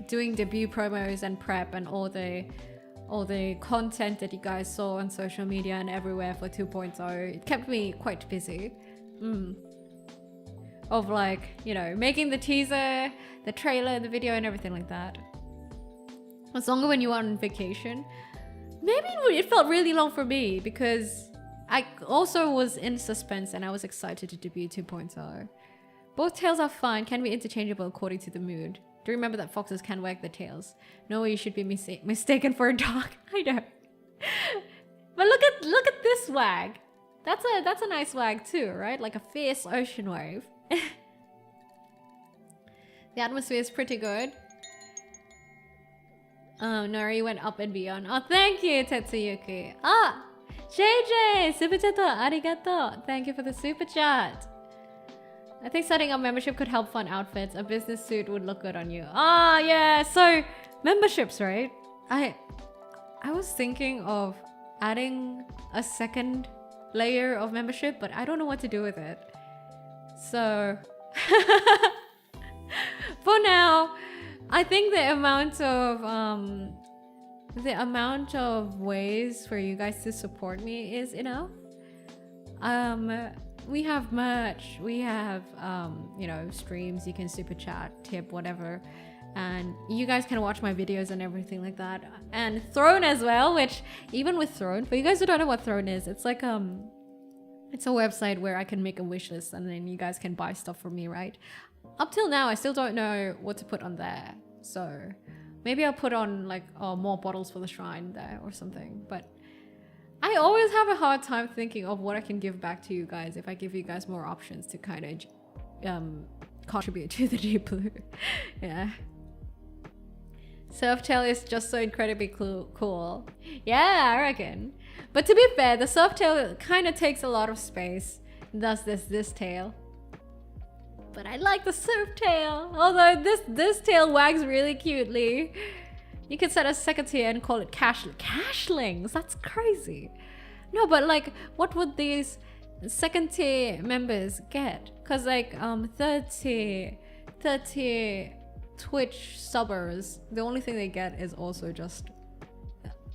doing debut promos and prep and all the content that you guys saw on social media and everywhere for 2.0, it kept me quite busy. Of like, you know, making the teaser, the trailer, the video and everything like that. It's longer when you are on vacation. Maybe it felt really long for me because I also was in suspense and I was excited to debut 2.0. Both tails are fine, can be interchangeable according to the mood. Do remember that foxes can wag their tails. No way you should be mistaken for a dog. I know. But look at this wag. That's a nice wag too, right? Like a fierce ocean wave. The atmosphere is pretty good. Noira went up and beyond. Oh, thank you, Tetsuyuki. Ah, JJ, super chat arigato. Thank you for the super chat. I think setting up membership could help fund outfits. A business suit would look good on you. Ah, yeah. So memberships, right? I was thinking of adding a second layer of membership, but I don't know what to do with it. So for now, I think the amount of ways for you guys to support me is enough. We have merch, we have you know, streams, you can super chat, tip, whatever, and you guys can watch my videos and everything like that. And Throne as well, which even with Throne, for you guys who don't know what Throne is, it's like it's a website where I can make a wish list and then you guys can buy stuff from me, right? Up till now, I still don't know what to put on there, so maybe I'll put on like more bottles for the shrine there or something. But I always have a hard time thinking of what I can give back to you guys if I give you guys more options to kind of contribute to the deep blue. Yeah. Surftail is just so incredibly cool. Yeah, I reckon. But to be fair, the surftail kind of takes a lot of space. Thus this tail. But I like the surftail. Although this tail wags really cutely. You could set a second tier and call it cashlings. That's crazy. No, but like, what would these second tier members get? Cause like third tier Twitch subbers, the only thing they get is also just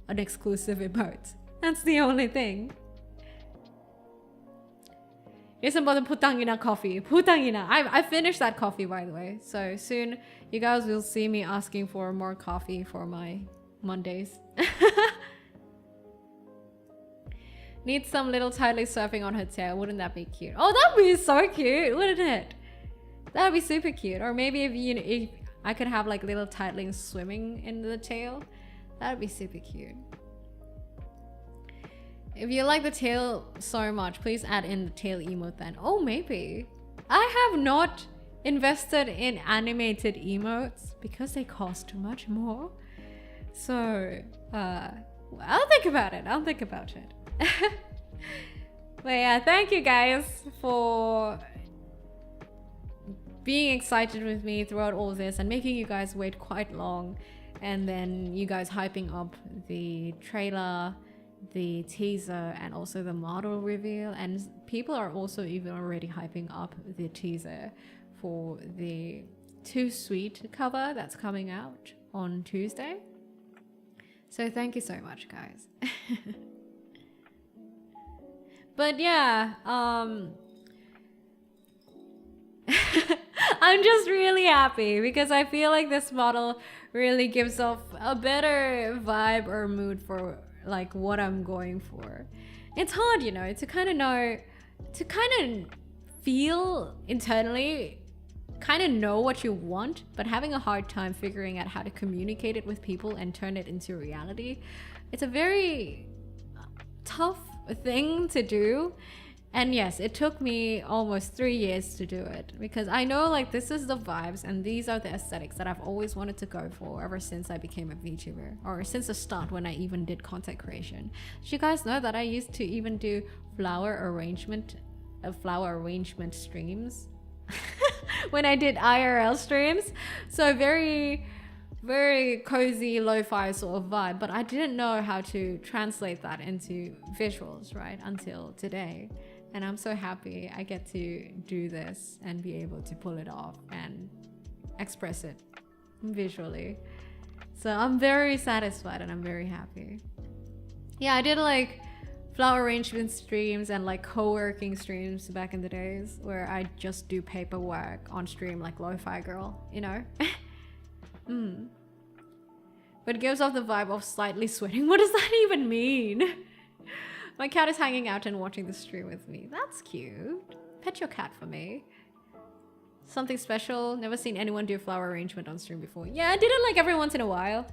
an exclusive emote. That's the only thing. Isn't but putangina coffee. Putangina. I finished that coffee, by the way. So soon you guys will see me asking for more coffee for my Mondays. Need some little tidally surfing on her tail. Wouldn't that be cute? Oh, that'd be so cute, wouldn't it? That'd be super cute. Or maybe if I could have like little tidlings swimming in the tail. That'd be super cute. If you like the tail so much, please add in the tail emote then. Oh, maybe. I have not invested in animated emotes because they cost too much more. So, I'll think about it. I'll think about it. But yeah, thank you guys for being excited with me throughout all this and making you guys wait quite long. And then you guys hyping up the trailer the teaser and also the model reveal, and people are also even already hyping up the teaser for the Too Sweet cover that's coming out on Tuesday. So thank you so much, guys. But yeah, I'm just really happy because I feel like this model really gives off a better vibe or mood for like what I'm going for. It's hard, you know, to kind of feel internally, kind of know what you want, but having a hard time figuring out how to communicate it with people and turn it into reality. It's a very tough thing to do. And yes, it took me almost 3 years to do it because I know like this is the vibes and these are the aesthetics that I've always wanted to go for ever since I became a VTuber, or since the start when I even did content creation. Did you guys know that I used to even do flower arrangement streams when I did IRL streams? So very, very cozy lo-fi sort of vibe, but I didn't know how to translate that into visuals, right, until today. And I'm so happy I get to do this and be able to pull it off and express it visually. So I'm very satisfied and I'm very happy. Yeah, I did like flower arrangement streams and like co-working streams back in the days where I just do paperwork on stream like lo-fi girl, you know? But it gives off the vibe of slightly sweating. What does that even mean? My cat is hanging out and watching the stream with me. That's cute. Pet your cat for me. Something special. Never seen anyone do flower arrangement on stream before. Yeah, I did it like every once in a while.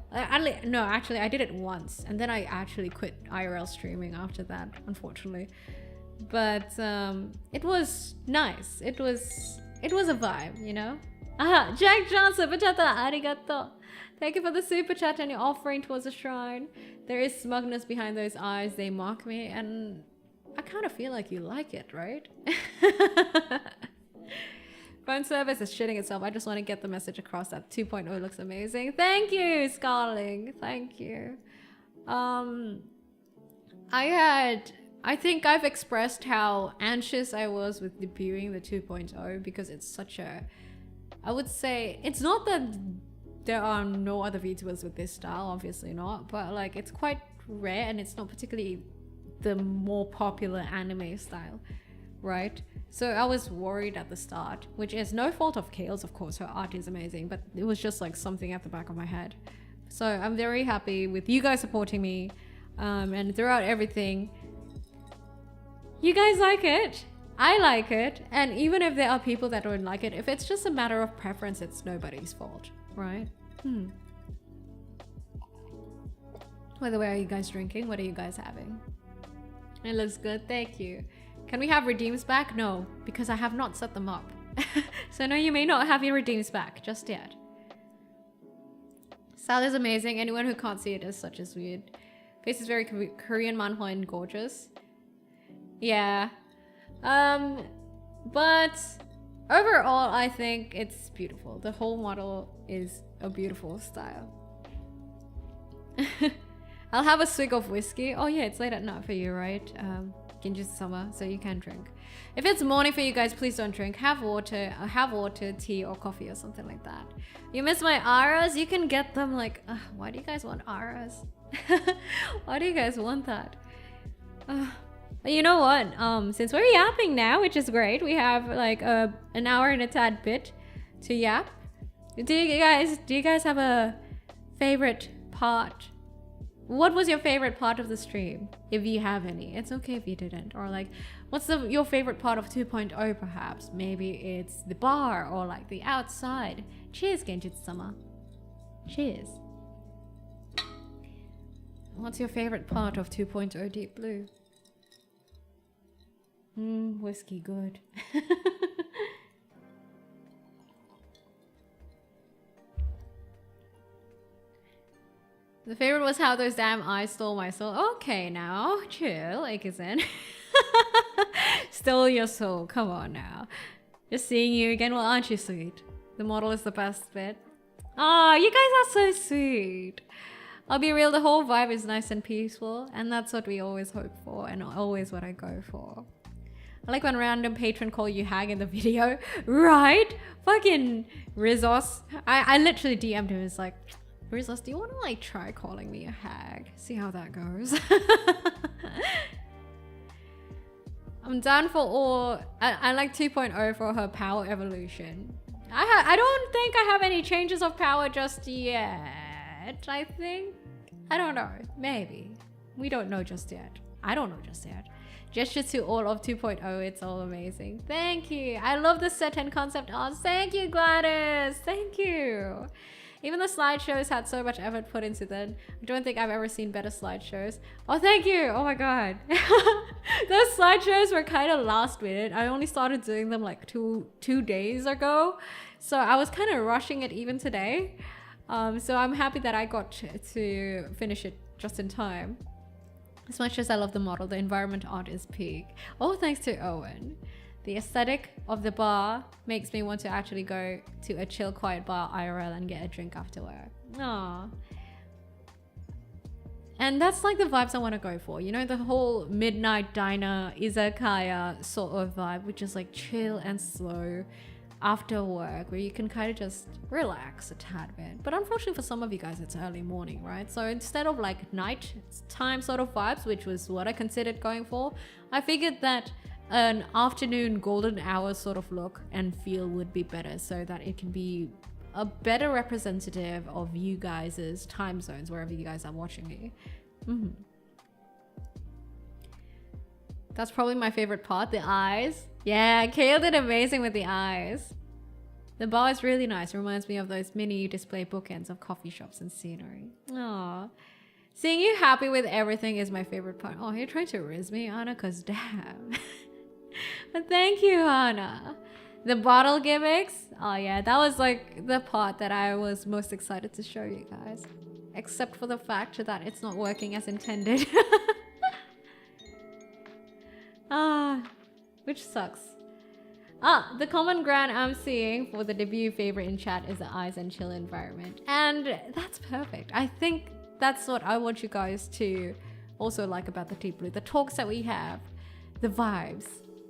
No, actually, I did it once. And then I actually quit IRL streaming after that, unfortunately. But it was nice. It was a vibe, you know? Aha, Jack Johnson, bachata, arigato. Thank you for the super chat and your offering towards a shrine. There is smugness behind those eyes. They mock me, and I kind of feel like you like it, right? Phone service is shitting itself. I just want to get the message across that 2.0 looks amazing. Thank you, Scarling. Thank you. I think I've expressed how anxious I was with debuting the 2.0 because it's such a, I would say, it's not that there are no other VTubers with this style, obviously not, but like it's quite rare and it's not particularly the more popular anime style, right? So I was worried at the start, which is no fault of Kale's, of course, her art is amazing, but it was just like something at the back of my head. So I'm very happy with you guys supporting me, and throughout everything, you guys like it, I like it, and even if there are people that don't like it, if it's just a matter of preference, it's nobody's fault, right? By the way, are you guys drinking? What are you guys having? It looks good, thank you. Can we have redeems back? No, because I have not set them up. So no, you may not have your redeems back just yet. Style is amazing. Anyone who can't see it is such as weird. Face is very Korean manhwa and gorgeous. Yeah. But overall, I think it's beautiful. The whole model is a beautiful style. I'll have a swig of whiskey. Oh yeah, it's late at night for you, right? Ginger's summer, so you can drink. If it's morning for you guys, please don't drink. Have water, tea or coffee or something like that. You miss my auras? You can get them like, why do you guys want auras? Why do you guys want that? You know what? Since we're yapping now, which is great, we have like an hour and a tad bit to yap. Do you guys have a favorite part? What was your favorite part of the stream? If you have any. It's okay if you didn't. Or like, what's your favorite part of 2.0 perhaps? Maybe it's the bar or like the outside. Cheers, Genjitsu-sama. Cheers. What's your favorite part of 2.0 Deep Blue? Whiskey, good. The favorite was how those damn eyes stole my soul. Okay, now, chill, Ikezen. Stole your soul, come on now. Just seeing you again, well, aren't you sweet? The model is the best bit. Oh, you guys are so sweet. I'll be real, the whole vibe is nice and peaceful, and that's what we always hope for and always what I go for. I like when random patron call you hag in the video, right? Fucking Rizos. I literally DM'd him, it's like, Rizos, do you want to like try calling me a hag? See how that goes. I'm down for all. I like 2.0 for her power evolution. I don't think I have any changes of power just yet, I think. I don't know. Maybe. We don't know just yet. I don't know just yet. Gesture to all of 2.0. It's all amazing. Thank you. I love the set and concept art. Thank you, Gladys. Thank you. Even the slideshows had so much effort put into them. I don't think I've ever seen better slideshows. Oh, thank you. Oh my god. Those slideshows were kind of last minute. I only started doing them like two days ago. So I was kind of rushing it even today. So I'm happy that I got to finish it just in time. As much as I love the model, the environment art is peak. Oh, thanks to Owen. The aesthetic of the bar makes me want to actually go to a chill, quiet bar IRL and get a drink after work. Aww. And that's like the vibes I want to go for. You know, the whole midnight diner, izakaya sort of vibe, which is like chill and slow after work, where you can kind of just relax a tad bit. But unfortunately for some of you guys, it's early morning, right? So instead of like night time sort of vibes, which was what I considered going for, I figured that an afternoon golden hour sort of look and feel would be better, so that it can be a better representative of you guys' time zones wherever you guys are watching me. That's probably my favorite part, the eyes. Yeah, Kale did amazing with the eyes. The bar is really nice. Reminds me of those mini display bookends of coffee shops and scenery. Aww. Seeing you happy with everything is my favorite part. Oh, you're trying to riz me, Anna? Cause damn. But thank you, Anna. The bottle gimmicks. Oh yeah, that was like the part that I was most excited to show you guys. Except for the fact that it's not working as intended. Which sucks. The common ground I'm seeing for the debut favorite in chat is the eyes and chill environment. And that's perfect. I think that's what I want you guys to also like about the Deep Blue. The talks that we have, the vibes.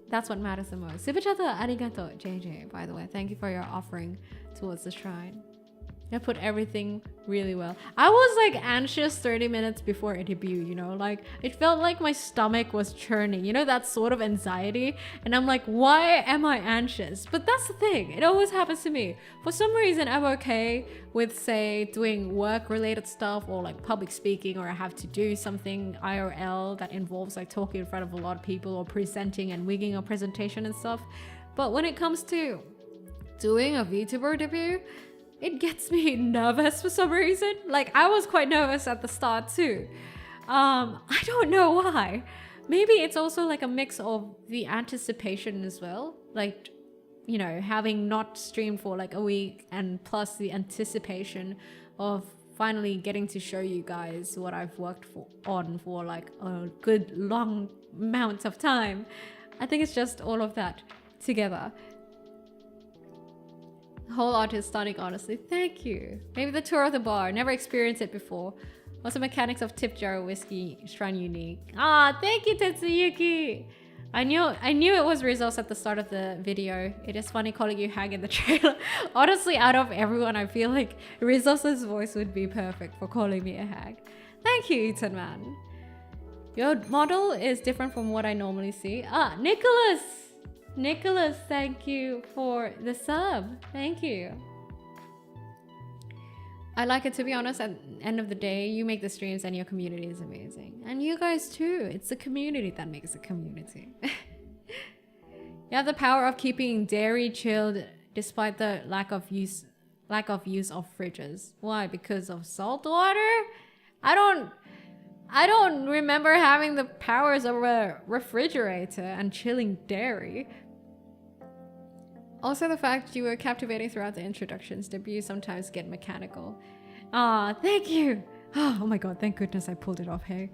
That's what matters the most. Super chato arigato, JJ, by the way. Thank you for your offering towards the shrine. I put everything really well. I was like anxious 30 minutes before a debut, you know, like it felt like my stomach was churning, you know, that sort of anxiety. And I'm like, why am I anxious? But that's the thing, it always happens to me. For some reason, I'm okay with, say, doing work related stuff or like public speaking, or I have to do something IRL that involves like talking in front of a lot of people or presenting and wigging a presentation and stuff. But when it comes to doing a VTuber debut, it gets me nervous for some reason. Like, I was quite nervous at the start too. I don't know why. Maybe it's also like a mix of the anticipation as well. Like, you know, having not streamed for like a week, and plus the anticipation of finally getting to show you guys what I've worked on for like a good long amount of time. I think it's just all of that together. The whole art is stunning, honestly. Thank you. Maybe the tour of the bar. Never experienced it before. What's the mechanics of tip jar whiskey shrine unique? Ah, thank you, Tetsuyuki. I knew it was Rizos at the start of the video. It is funny calling you hag in the trailer. Honestly, out of everyone, I feel like Rizos' voice would be perfect for calling me a hag. Thank you, Ethan man. Your model is different from what I normally see. Ah, Nicholas, thank you for the sub. Thank you. I like it, to be honest. At the end of the day, you make the streams and your community is amazing. And you guys too. It's the community that makes a community. You have the power of keeping dairy chilled despite the lack of use of fridges. Why? Because of salt water? I don't remember having the powers of a refrigerator and chilling dairy. Also, the fact you were captivating throughout the introductions. Debuts sometimes get mechanical. Ah, thank you. Oh my god, thank goodness I pulled it off. Hey,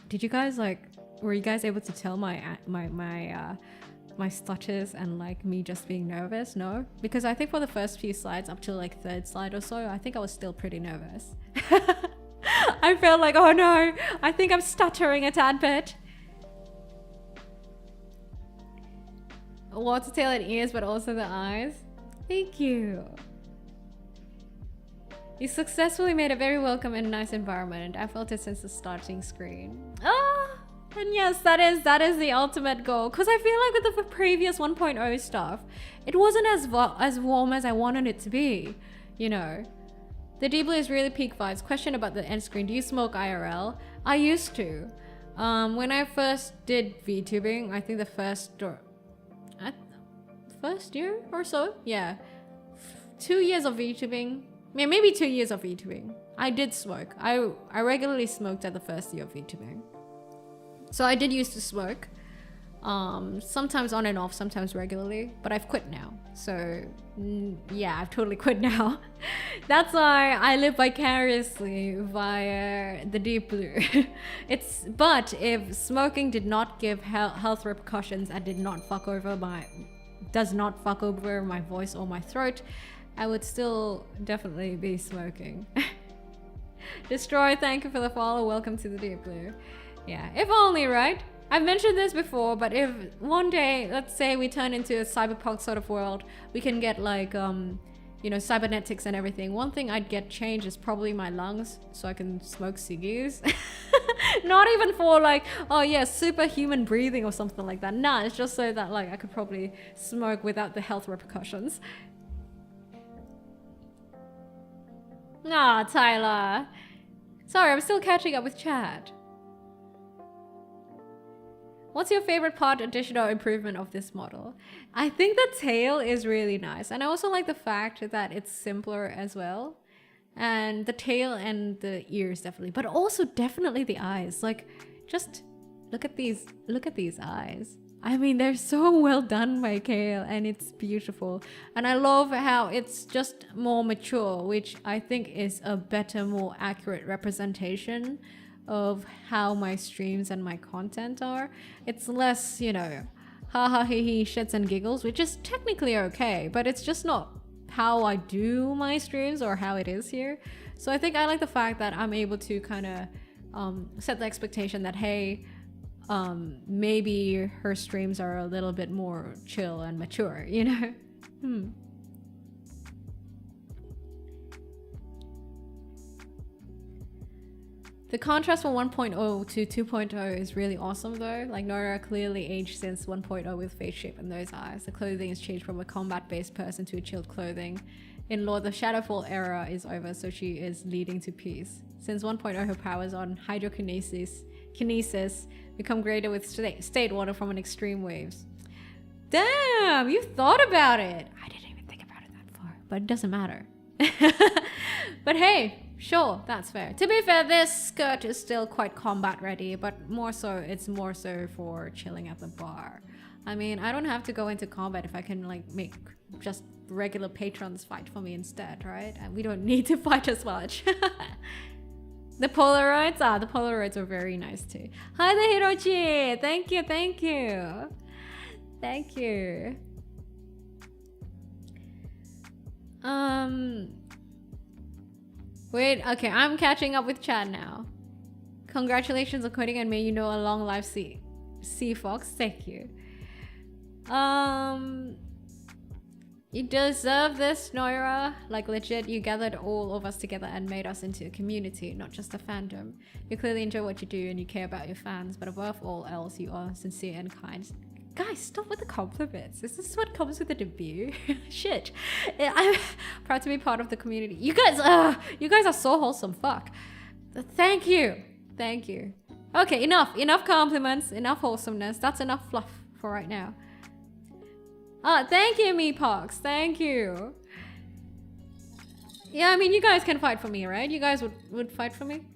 did you guys were you guys able to tell my stutters and like me just being nervous? No, because I think for the first few slides up to like third slide or so, I think I was still pretty nervous. I felt like, oh no, I think I'm stuttering a tad bit. Water tail and ears, but also the eyes. Thank you. You successfully made a very welcome and nice environment. I felt it since the starting screen. Ah, and yes, that is the ultimate goal. Because I feel like with the previous 1.0 stuff, it wasn't as warm as I wanted it to be. You know, the Deep Blue is really peak vibes. Question about the end screen: do you smoke IRL? I used to. When I first did VTubing, I think the first year or so, yeah, 2 years of VTubing. Yeah, maybe 2 years of VTubing. I did smoke. I regularly smoked at the first year of VTubing. So I did used to smoke. Sometimes on and off, sometimes regularly. But I've quit now. So yeah, I've totally quit now. That's why I live vicariously via the Deep Blue. But if smoking did not give health repercussions and does not fuck over my voice or my throat, I would still definitely be smoking. Destroy, thank you for the follow. Welcome to the Deep Blue. Yeah, if only, right? I've mentioned this before, but if one day, let's say we turn into a cyberpunk sort of world, we can get like, you know, cybernetics and everything. One thing I'd get changed is probably my lungs, so I can smoke ciggies. Not even for like, oh yeah, superhuman breathing or something like that. Nah, it's just so that like I could probably smoke without the health repercussions. Nah, Tyler. Sorry, I'm still catching up with chat. What's your favorite part, addition, or improvement of this model? I think the tail is really nice. And I also like the fact that it's simpler as well. And the tail and the ears definitely. But also definitely the eyes. Like, just look at these eyes. I mean, they're so well done by Kale, and it's beautiful. And I love how it's just more mature, which I think is a better, more accurate representation of how my streams and my content are. It's less, you know, haha he he shits and giggles, which is technically okay, but it's just not how I do my streams or how it is here. So I think I like the fact that I'm able to kind of set the expectation that, hey, maybe her streams are a little bit more chill and mature, you know? The contrast from 1.0 to 2.0 is really awesome though. Like, Noira clearly aged since 1.0 with face shape and those eyes. The clothing has changed from a combat-based person to a chilled clothing. In lore, the Shadowfall era is over, so she is leading to peace. Since 1.0, her powers on hydrokinesis become greater with state water from an extreme waves. Damn, you thought about it. I didn't even think about it that far, but it doesn't matter. But hey, sure, that's fair. To be fair, this skirt is still quite combat ready, but it's more so for chilling at the bar. I mean, I don't have to go into combat if I can like make just regular patrons fight for me instead, right? And we don't need to fight as much. The Polaroids? Ah, the Polaroids are very nice too. Hi there, Hirochi! Thank you, thank you. Thank you. Wait, okay, I'm catching up with chat now. Congratulations on quitting, and may you know a long life, Sea Fox. Thank you. You deserve this, Noira. Like, legit, you gathered all of us together and made us into a community, not just a fandom. You clearly enjoy what you do and you care about your fans, but above all else, you are sincere and kind. Guys, stop with the compliments. Is this what comes with the debut? Shit. I'm proud to be part of the community. You guys are so wholesome. Fuck. Thank you. Thank you. Okay, enough. Enough compliments. Enough wholesomeness. That's enough fluff for right now. Thank you, Meepox. Thank you. Yeah, I mean, you guys can fight for me, right? You guys would fight for me?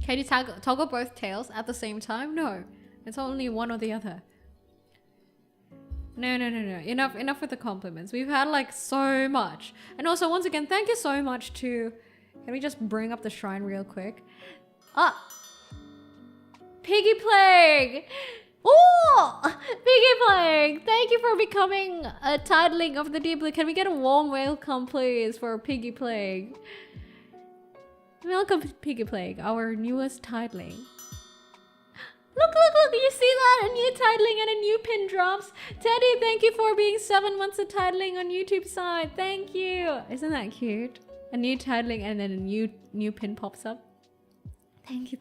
Can you toggle both tails at the same time? No, it's only one or the other. No. Enough with the compliments. We've had like so much. And also, once again, thank you so much to... Can we just bring up the shrine real quick? Piggy Plague! Ooh, Oh, Piggy Plague, thank you for becoming a titling of the Deep Blue. Can we get a warm welcome, please, for Piggy Plague? Welcome, Piggy Plague, our newest titling. Look, you see that? A new titling and a new pin drops. Teddy, thank you for being 7 months of titling on YouTube side. Thank you. Isn't that cute? A new titling and then a new pin pops up. Thank you.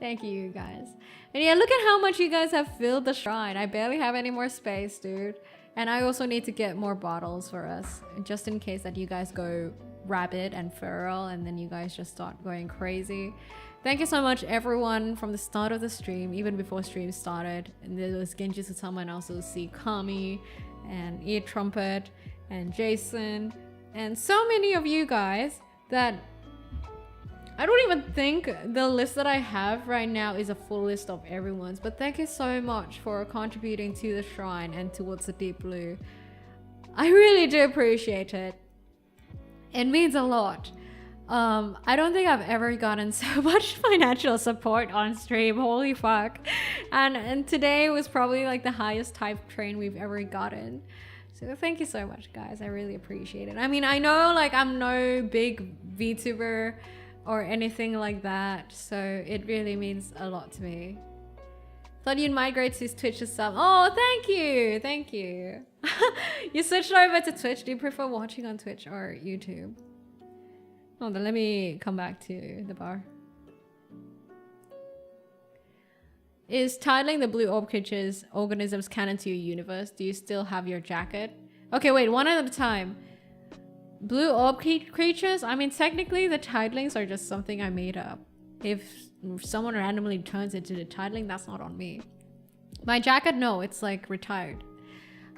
Thank you, you guys. And yeah, look at how much you guys have filled the shrine. I barely have any more space, dude. And I also need to get more bottles for us, just in case that you guys go rabid and feral and then you guys just start going crazy. Thank you so much, everyone, from the start of the stream, even before stream started. And there was Genji Sutama and also see Kami and Ear Trumpet and Jason and so many of you guys that I don't even think the list that I have right now is a full list of everyone's. But thank you so much for contributing to the shrine and towards the Deep Blue. I really do appreciate it. It means a lot. I don't think I've ever gotten so much financial support on stream. Holy fuck. And today was probably like the highest hype train we've ever gotten. So thank you so much, guys. I really appreciate it. I mean, I know like I'm no big VTuber or anything like that, so it really means a lot to me. Thought you'd migrate to Twitch to sub. Oh, thank you. You switched over to Twitch. Do you prefer watching on Twitch or YouTube? Oh, then let me come back to the bar. Is titling the blue orb creatures organisms canon to your universe? Do you still have your jacket? Okay, wait, one at a time. Blue orb creatures? I mean, technically the titlings are just something I made up. If someone randomly turns into the titling, that's not on me. My jacket, no, it's like retired.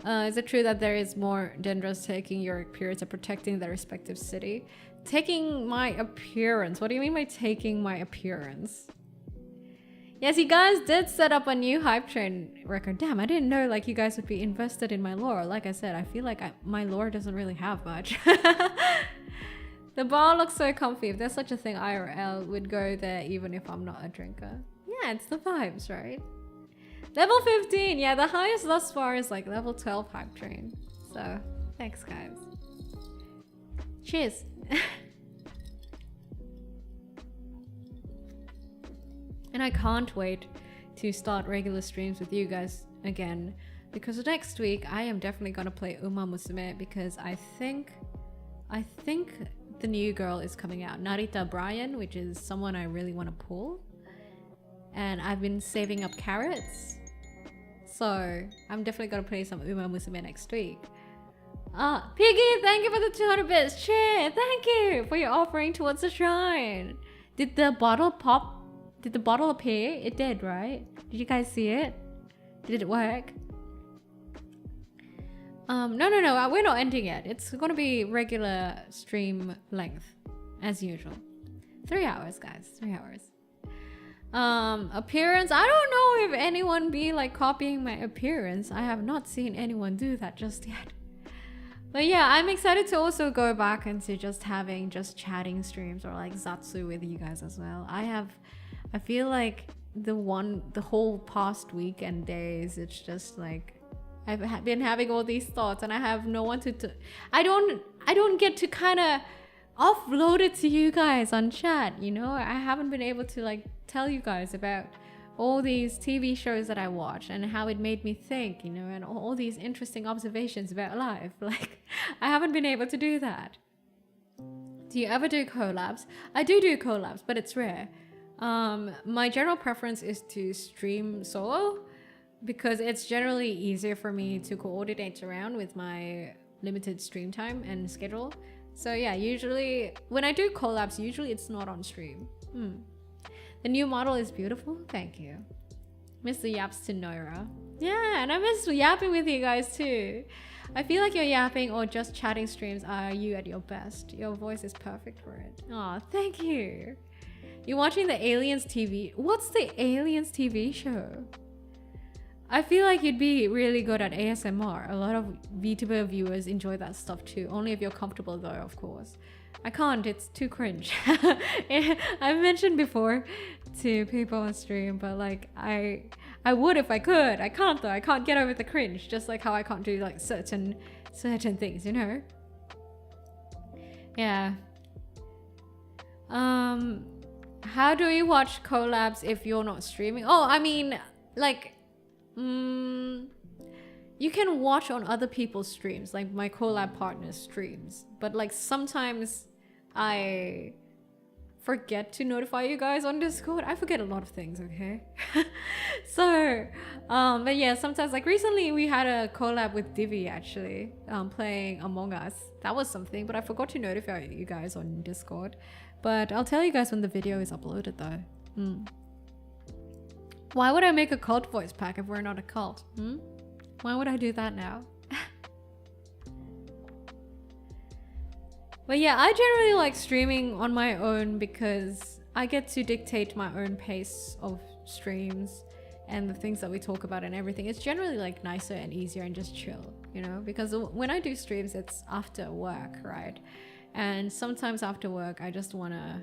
Is it true that there is more Dendros taking your appearance and protecting their respective city? Taking my appearance? What do you mean by taking my appearance? Yes, you guys did set up a new hype train record. Damn, I didn't know like you guys would be invested in my lore. Like I said, I feel like my lore doesn't really have much. The bar looks so comfy. If there's such a thing, IRL would go there even if I'm not a drinker. Yeah, it's the vibes, right? Level 15. Yeah, the highest thus far is like level 12 hype train. So, thanks guys. Cheers. And I can't wait to start regular streams with you guys again, because next week I am definitely gonna play Uma Musume, because I think the new girl is coming out, Narita Bryan, which is someone I really want to pull, and I've been saving up carrots, so I'm definitely gonna play some Uma Musume next week. Piggy, thank you for the 200 bits. Cheer, thank you for your offering towards the shrine. Did the bottle pop? Did the bottle appear? It did, right? Did you guys see it? Did it work? No, we're not ending it. It's gonna be regular stream length, as usual. 3 hours, guys, 3 hours. Appearance, I don't know if anyone be like copying my appearance. I have not seen anyone do that just yet. But yeah, I'm excited to also go back into just having chatting streams or like Zatsu with you guys as well. I feel like the whole past week and days, it's just like I've been having all these thoughts and I have no one to I don't get to kind of offload it to you guys on chat, you know? I haven't been able to like tell you guys about all these TV shows that I watch and how it made me think, you know, and all these interesting observations about life. Like, I haven't been able to do that. Do you ever do collabs? I do collabs, but it's rare. My general preference is to stream solo because it's generally easier for me to coordinate around with my limited stream time and schedule. So yeah, usually when I do collabs, usually it's not on stream. The new model is beautiful. Thank you. Miss the yaps to Noira. Yeah, and I miss yapping with you guys too. I feel like your yapping or just chatting streams are you at your best. Your voice is perfect for it. Aw, thank you. You're watching the Aliens TV. What's the Aliens TV show? I feel like you'd be really good at ASMR. A lot of VTuber viewers enjoy that stuff too. Only if you're comfortable though, of course. I can't, it's too cringe. I've mentioned before, to people on stream, but like I would if I could. I can't though. I can't get over the cringe, just like how I can't do like certain things, you know? Yeah. How do you watch collabs if you're not streaming? Oh, I mean, like, you can watch on other people's streams, like my collab partners' streams. But like sometimes I forget to notify you guys on Discord. I forget a lot of things, okay? So, but yeah, sometimes like recently we had a collab with Divi actually, playing Among Us. That was something, but I forgot to notify you guys on Discord. But I'll tell you guys when the video is uploaded though. Why would I make a cult voice pack if we're not a cult? Why would I do that now? But yeah, I generally like streaming on my own because I get to dictate my own pace of streams and the things that we talk about and everything. It's generally like nicer and easier and just chill, you know? Because when I do streams, it's after work, right? And sometimes after work, I just want to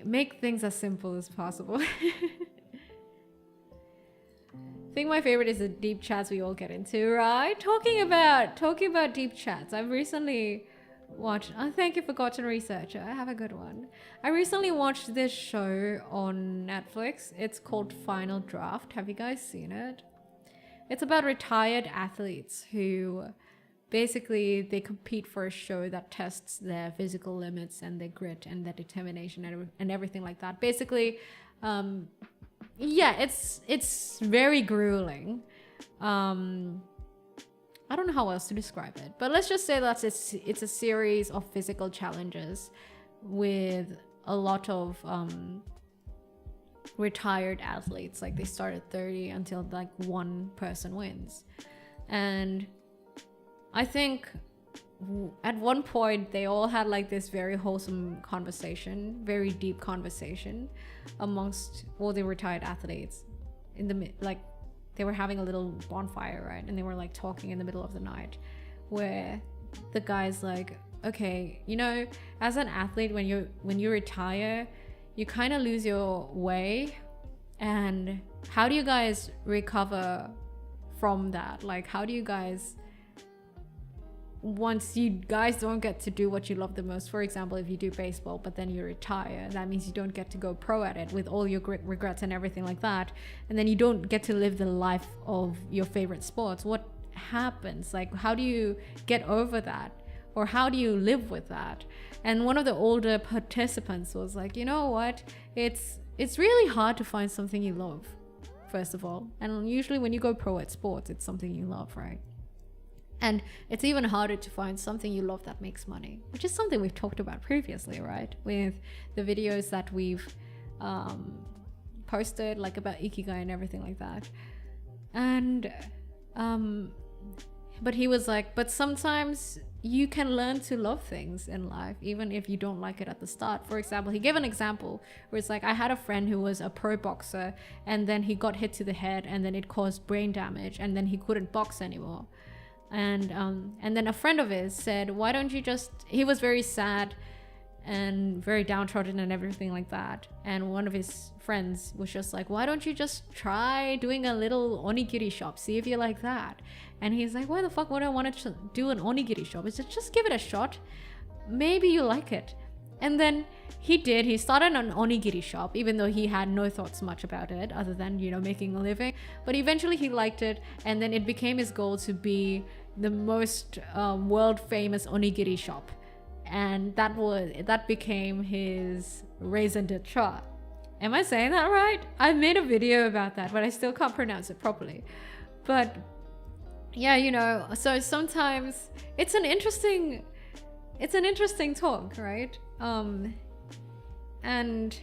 make things as simple as possible. I think my favorite is the deep chats we all get into, right? Talking about deep chats. I've recently watched, thank you, Forgotten Researcher. Have a good one. I recently watched this show on Netflix. It's called Final Draft. Have you guys seen it? It's about retired athletes who basically they compete for a show that tests their physical limits and their grit and their determination and everything like that. Basically, yeah, it's very grueling. I don't know how else to describe it, but let's just say that it's a series of physical challenges with a lot of retired athletes. Like they start at 30 until like one person wins. And I think at one point they all had like this very wholesome conversation, very deep conversation amongst all the retired athletes in the like they were having a little bonfire, right? And they were like talking in the middle of the night where the guy's like, okay, you know, as an athlete, when you retire, you kind of lose your way, and how do you guys recover from that? Like, how do you guys, once you guys don't get to do what you love the most, for example, if you do baseball but then you retire, that means you don't get to go pro at it with all your regrets and everything like that, and then you don't get to live the life of your favorite sports. What happens? Like, how do you get over that, or how do you live with that? And one of the older participants was like, you know what, it's really hard to find something you love, first of all, and usually when you go pro at sports, it's something you love, right? And it's even harder to find something you love that makes money, which is something we've talked about previously, right? With the videos that we've posted, like about Ikigai and everything like that. And, but he was like, but sometimes you can learn to love things in life, even if you don't like it at the start. For example, he gave an example where it's like, I had a friend who was a pro boxer, and then he got hit to the head, and then it caused brain damage, and then he couldn't box anymore. And then a friend of his said, why don't you just, he was very sad and very downtrodden and everything like that. And one of his friends was just like, why don't you just try doing a little onigiri shop, see if you like that? And he's like, why the fuck would I want to do an onigiri shop? It's just give it a shot. Maybe you like it. And then he did. He started an onigiri shop, even though he had no thoughts much about it other than, you know, making a living. But eventually he liked it, and then it became his goal to be the most world famous onigiri shop. And that became his raison d'etre. Am I saying that right? I made a video about that, but I still can't pronounce it properly. But yeah, you know, so sometimes it's an interesting talk, right? And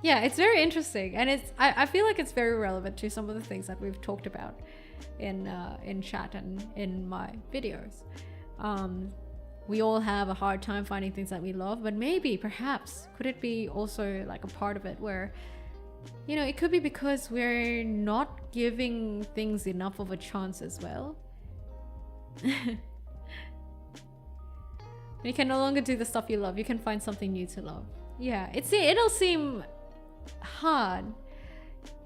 yeah, it's very interesting, and I feel like it's very relevant to some of the things that we've talked about in chat and in my videos. We all have a hard time finding things that we love, but maybe, perhaps, could it be also like a part of it where, you know, it could be because we're not giving things enough of a chance as well. You can no longer do the stuff you love. You can find something new to love. Yeah, it'll seem hard.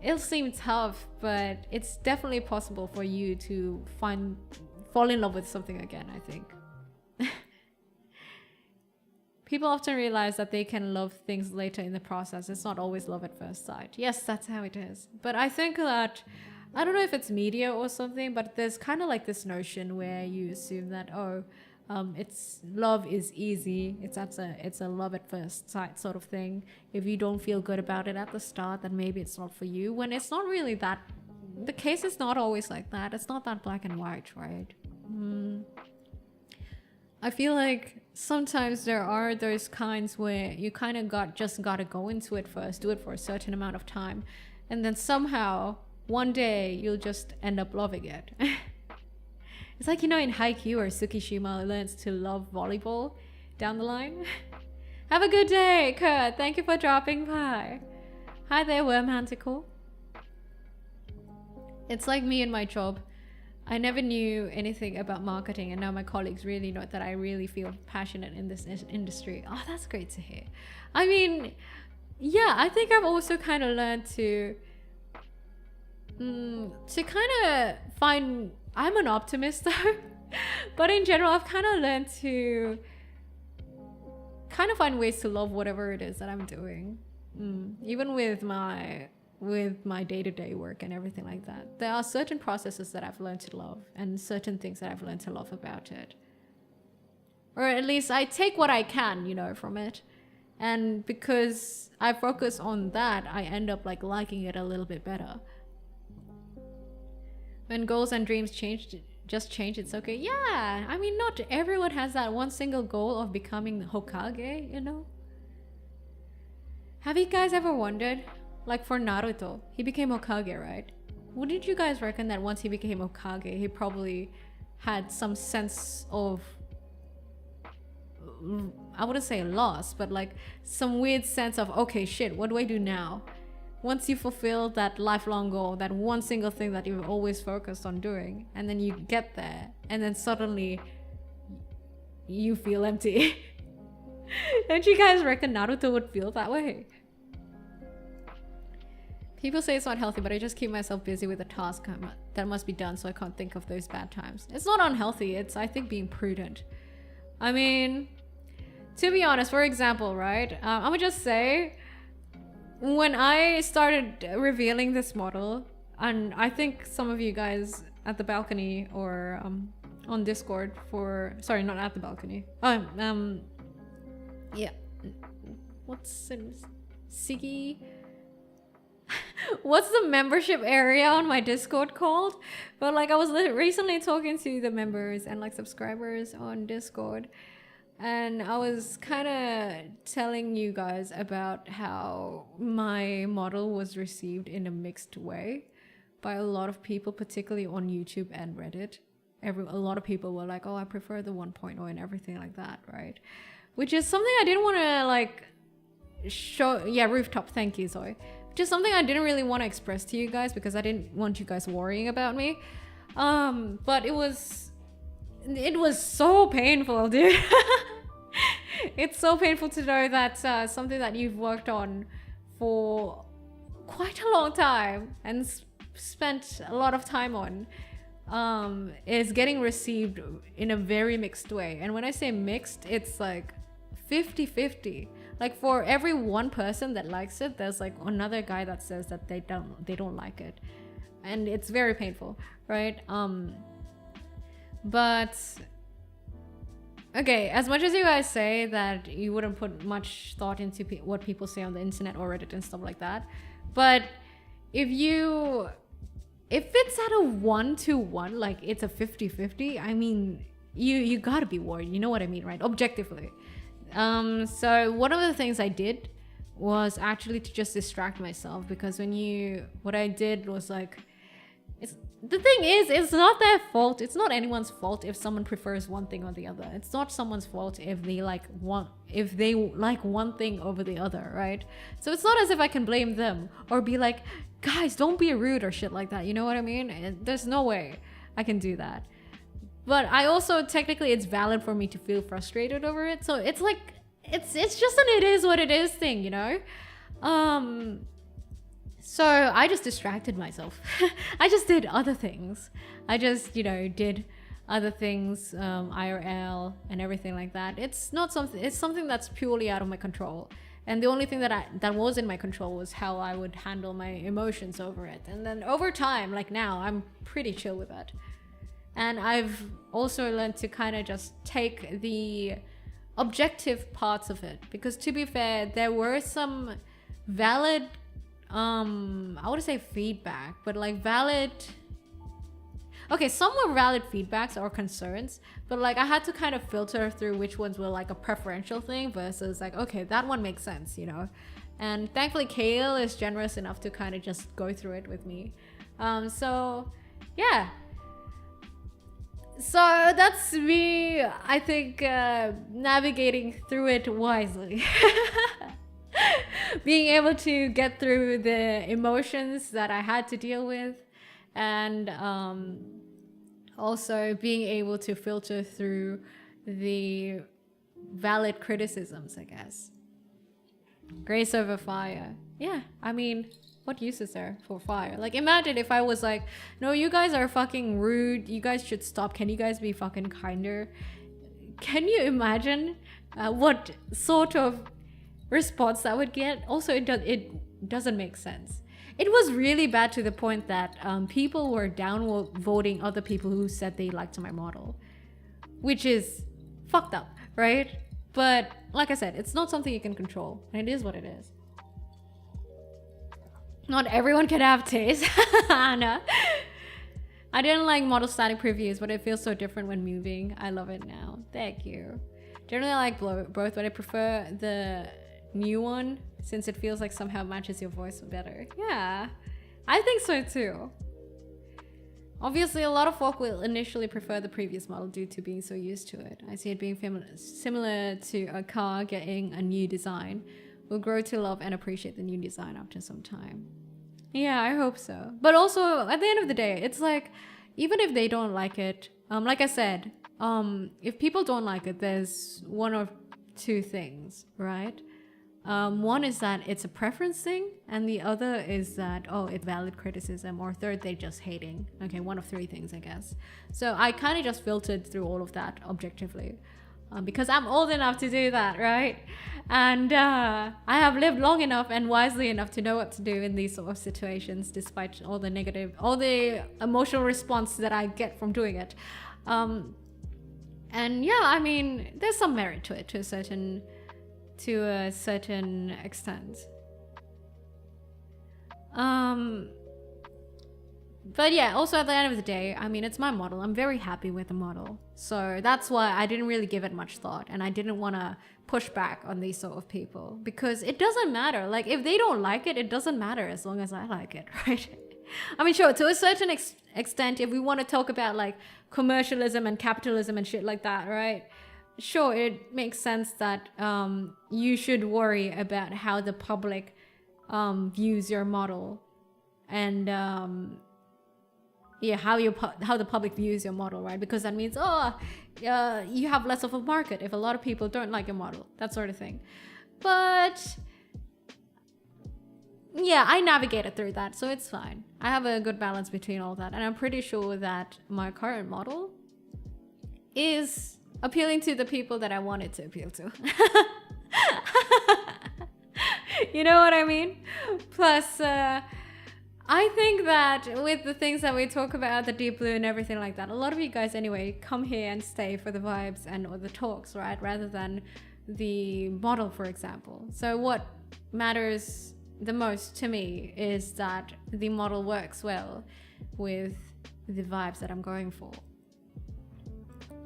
It'll seem tough, but it's definitely possible for you to fall in love with something again, I think. People often realize that they can love things later in the process. It's not always love at first sight. Yes, that's how it is. But I think that, I don't know if it's media or something, but there's kind of like this notion where you assume that, it's love is easy. It's a love at first sight sort of thing. If you don't feel good about it at the start, then maybe it's not for you. When it's not really that, the case is not always like that. It's not that black and white, right? I feel like sometimes there are those kinds where you kind of just gotta go into it first, do it for a certain amount of time, and then somehow one day you'll just end up loving it. It's like, in Haikyuu or Tsukishima learns to love volleyball down the line. Have a good day, Kurt. Thank you for dropping by. Hi there, Wormhanticle. It's like me and my job. I never knew anything about marketing, and now my colleagues really know that I really feel passionate in this industry. Oh, that's great to hear. I mean, yeah, I think I've also kind of learned to kind of find... I'm an optimist though, but in general, I've kind of learned to kind of find ways to love whatever it is that I'm doing. Even with my day-to-day work and everything like that. There are certain processes that I've learned to love and certain things that I've learned to love about it. Or at least I take what I can, from it. And because I focus on that, I end up like liking it a little bit better. When goals and dreams change, it's okay. Yeah, I mean, not everyone has that one single goal of becoming Hokage, Have you guys ever wondered? Like for Naruto, he became Hokage, right? Wouldn't you guys reckon that once he became Hokage, he probably had some sense of, I wouldn't say loss, but like some weird sense of, okay, shit, what do I do now? Once you fulfill that lifelong goal, that one single thing that you've always focused on doing, and then you get there, and then suddenly you feel empty. Don't you guys reckon Naruto would feel that way? People say it's not healthy, but I just keep myself busy with a task that must be done, so I can't think of those bad times. It's not unhealthy, it's, I think, being prudent. I mean, to be honest, for example, right? I'm gonna just say, when I started revealing this model, and I think some of you guys at the balcony or on Discord sorry, not at the balcony. Yeah. What's it? Siggy? What's the membership area on my Discord called? But like, I was recently talking to the members and like subscribers on Discord, and I was kind of telling you guys about how my model was received in a mixed way by a lot of people, particularly on YouTube and Reddit. A lot of people were like, oh, I prefer the 1.0 and everything like that, right? Which is something I didn't want to like show. Yeah, Rooftop, thank you, Zoe. Just something I didn't really want to express to you guys because I didn't want you guys worrying about me. But it was so painful, dude. It's so painful to know that something that you've worked on for quite a long time and spent a lot of time on is getting received in a very mixed way. And when I say mixed, it's like 50-50. Like for every one person that likes it, there's like another guy that says that they don't like it, and it's very painful, right? But okay, as much as you guys say that you wouldn't put much thought into what people say on the internet or Reddit and stuff like that, but if it's at a 1-to-1, like it's a 50-50, I mean, you gotta be worried, you know what I mean, right? Objectively. So one of the things I did was actually to just distract myself, because what I did was like, the thing is, it's not their fault. It's not anyone's fault if someone prefers one thing or the other. It's not someone's fault if they like one thing over the other, right? So it's not as if I can blame them or be like, guys, don't be rude or shit like that. You know what I mean? There's no way I can do that. But I also, technically, it's valid for me to feel frustrated over it. So it's like, it's just an it is what it is thing, you know? So I just distracted myself. I just did other things. I just, you know, did other things, IRL and everything like that. It's not something, it's something that's purely out of my control. And the only thing that was in my control was how I would handle my emotions over it. And then over time, like now, I'm pretty chill with it. And I've also learned to kind of just take the objective parts of it. Because to be fair, there were some valid, I wouldn't say feedback, but like valid... Okay, some were valid feedbacks or concerns, but like I had to kind of filter through which ones were like a preferential thing versus like, okay, that one makes sense, you know? And thankfully Kale is generous enough to kind of just go through it with me. So yeah. So that's me, I think, navigating through it wisely. Being able to get through the emotions that I had to deal with, and also being able to filter through the valid criticisms, I guess. Grace over fire. Yeah, I mean, what use is there for fire? Like, imagine if I was like, no, you guys are fucking rude, you guys should stop, can you guys be fucking kinder? Can you imagine what sort of response that would get? Also, it doesn't make sense. It was really bad to the point that people were downvoting other people who said they liked my model, which is fucked up, right? But like I said, it's not something you can control, and it is what it is. Not everyone can have taste. No. I didn't like model static previews, but it feels so different when moving. I love it now. Thank you. Generally I like both, but I prefer the new one since it feels like somehow matches your voice better. Yeah, I think so too. Obviously, a lot of folk will initially prefer the previous model due to being so used to it. I see it being similar to a car getting a new design. We'll grow to love and appreciate the new design after some time. Yeah, I hope so. But also, at the end of the day, it's like, even if they don't like it, like I said, if people don't like it, there's one or two things, right? One is that it's a preference thing, and the other is that, oh, it's valid criticism, or third, they're just hating. Okay, one of three things, I guess. So I kind of just filtered through all of that objectively, because I'm old enough to do that, right? And I have lived long enough and wisely enough to know what to do in these sort of situations, despite all the emotional response that I get from doing it. And yeah, I mean, there's some merit to it to a certain extent. But yeah, also at the end of the day, I mean, it's my model. I'm very happy with the model. So that's why I didn't really give it much thought, and I didn't want to push back on these sort of people, because it doesn't matter. Like, if they don't like it, it doesn't matter as long as I like it, right? I mean, sure, to a certain extent, if we want to talk about like commercialism and capitalism and shit like that, right? Sure, it makes sense that you should worry about how the public views your model, and yeah, how the public views your model, right? Because that means, you have less of a market if a lot of people don't like your model, that sort of thing. But yeah, I navigated through that, so it's fine. I have a good balance between all that, and I'm pretty sure that my current model is appealing to the people that I want it to appeal to. You know what I mean? Plus, I think that with the things that we talk about, the deep blue and everything like that, a lot of you guys anyway come here and stay for the vibes and or the talks, right? Rather than the model, for example. So what matters the most to me is that the model works well with the vibes that I'm going for.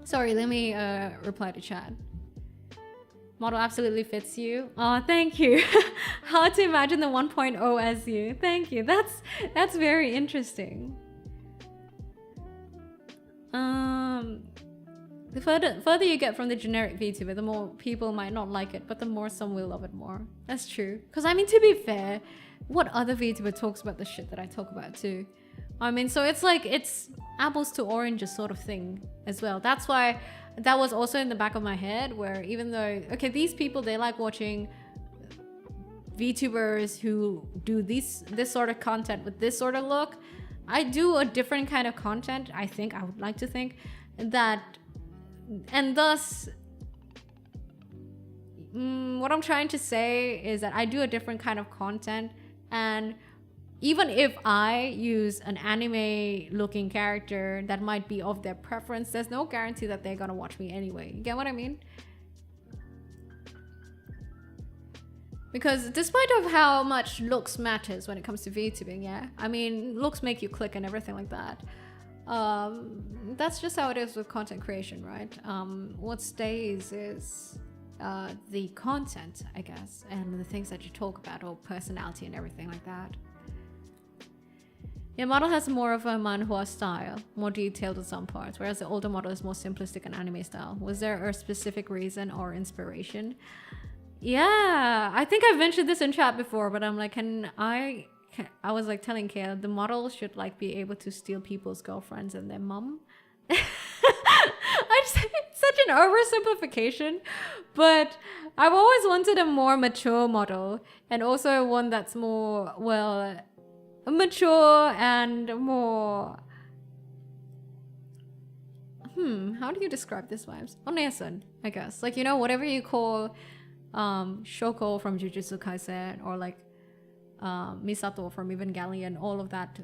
Sorry, let me reply to chat. Model absolutely fits you. Oh, thank you. Hard to imagine the 1.0 as you. Thank you. That's very interesting. The further you get from the generic VTuber, the more people might not like it, but the more some will love it more. That's true. Because I mean, to be fair, what other VTuber talks about the shit that I talk about too? I mean, so it's like, it's apples to oranges sort of thing as well. That's why that was also in the back of my head, where even though, okay, these people, they like watching VTubers who do this sort of content with this sort of look. I do a different kind of content, I would like to think that, and thus what I'm trying to say is that I do a different kind of content, and even if I use an anime looking character that might be of their preference, there's no guarantee that they're gonna watch me anyway. You get what I mean? Because despite of how much looks matters when it comes to VTubing, yeah, I mean, looks make you click and everything like that. That's just how it is with content creation, right? What stays is the content, I guess, and the things that you talk about, or personality and everything like that. Your model has more of a manhwa style, more detailed in some parts, whereas the older model is more simplistic and anime style. Was there a specific reason or inspiration? Yeah, I think I've mentioned this in chat before, but I'm like, I was like telling Kale, the model should like be able to steal people's girlfriends and their mum. It's such an oversimplification, but I've always wanted a more mature model, and also one that's more, well, mature and more, how do you describe this vibes? Oneesan, I guess. Like, you know, whatever you call Shoko from Jujutsu Kaisen, or like Misato from Evangelion, all of that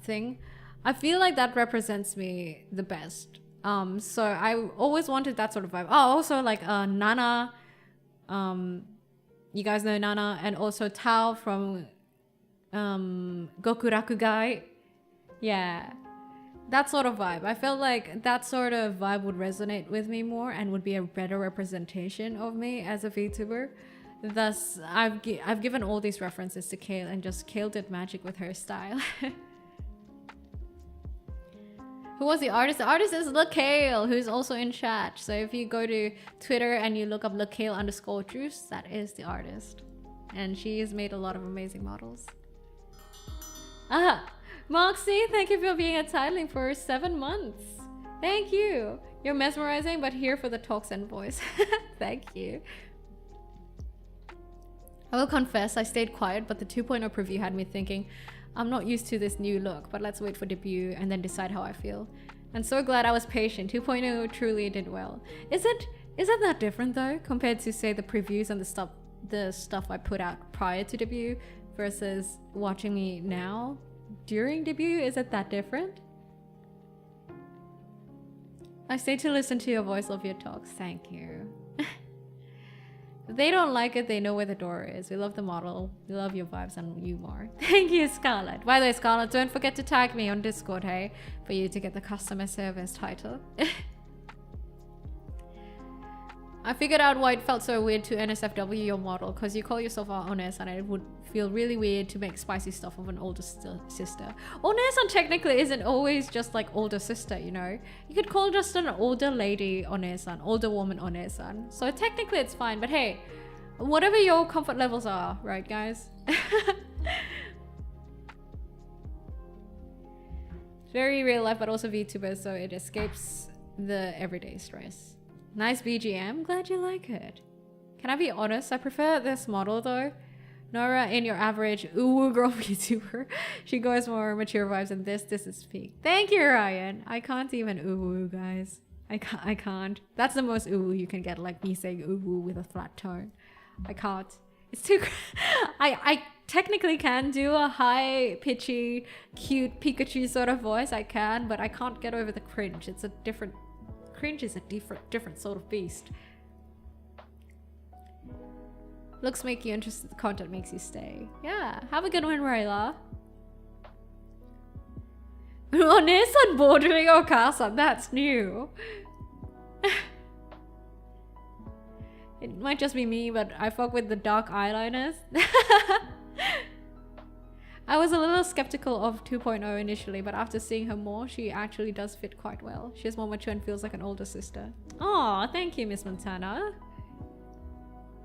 thing. I feel like that represents me the best. So I always wanted that sort of vibe. Oh, also like Nana, you guys know Nana, and also Tao from Goku Rakugai. Yeah, that sort of vibe. I felt like that sort of vibe would resonate with me more and would be a better representation of me as a VTuber. Thus, I've given all these references to Kale, and just Kale did magic with her style. Who was the artist? The artist is LaKale, who's also in chat. So if you go to Twitter and you look up LaKale_juice, that is the artist. And she has made a lot of amazing models. Moxie, thank you for being a titling for 7 months. Thank you. You're mesmerizing, but here for the talks and voice. Thank you. I will confess, I stayed quiet, but the 2.0 preview had me thinking, I'm not used to this new look, but let's wait for debut and then decide how I feel. I'm so glad I was patient. 2.0 truly did well. Isn't that different though, compared to say the previews and the stuff I put out prior to debut versus watching me now during debut? Is it that different? I stay to listen to your voice, love your talks. Thank you. If they don't like it, they know where the door is. We love the model. We love your vibes and you more. Thank you, Scarlett. By the way, Scarlett, don't forget to tag me on Discord, hey, for you to get the customer service title. I figured out why it felt so weird to NSFW your model, because you call yourself our Oneesan, and it would feel really weird to make spicy stuff of an older sister. Oneesan technically isn't always just like older sister, you know? You could call just an older lady Oneesan, older woman Oneesan. So technically it's fine, but hey, whatever your comfort levels are, right guys? Very real life, but also VTuber, so it escapes the everyday stress. Nice BGM, glad you like it. Can I be honest? I prefer this model though. Noira in your average ooh girl VTuber. She goes more mature vibes than this. This is peak. Thank you, Ryan. I can't even ooh guys. I can't. That's the most ooh you can get, like me saying ooh with a flat tone. I can't. It's too. I technically can do a high pitchy, cute Pikachu sort of voice. I can, but I can't get over the cringe. It's a different. Cringe is a different sort of beast. Looks make you interested, the content makes you stay. Yeah, have a good one, Rayla. Oneesan bordering Okasa, that's new. It might just be me, but I fuck with the dark eyeliners. I was a little skeptical of 2.0 initially, but after seeing her more, she actually does fit quite well. She's more mature and feels like an older sister. Aw, thank you, Miss Montana.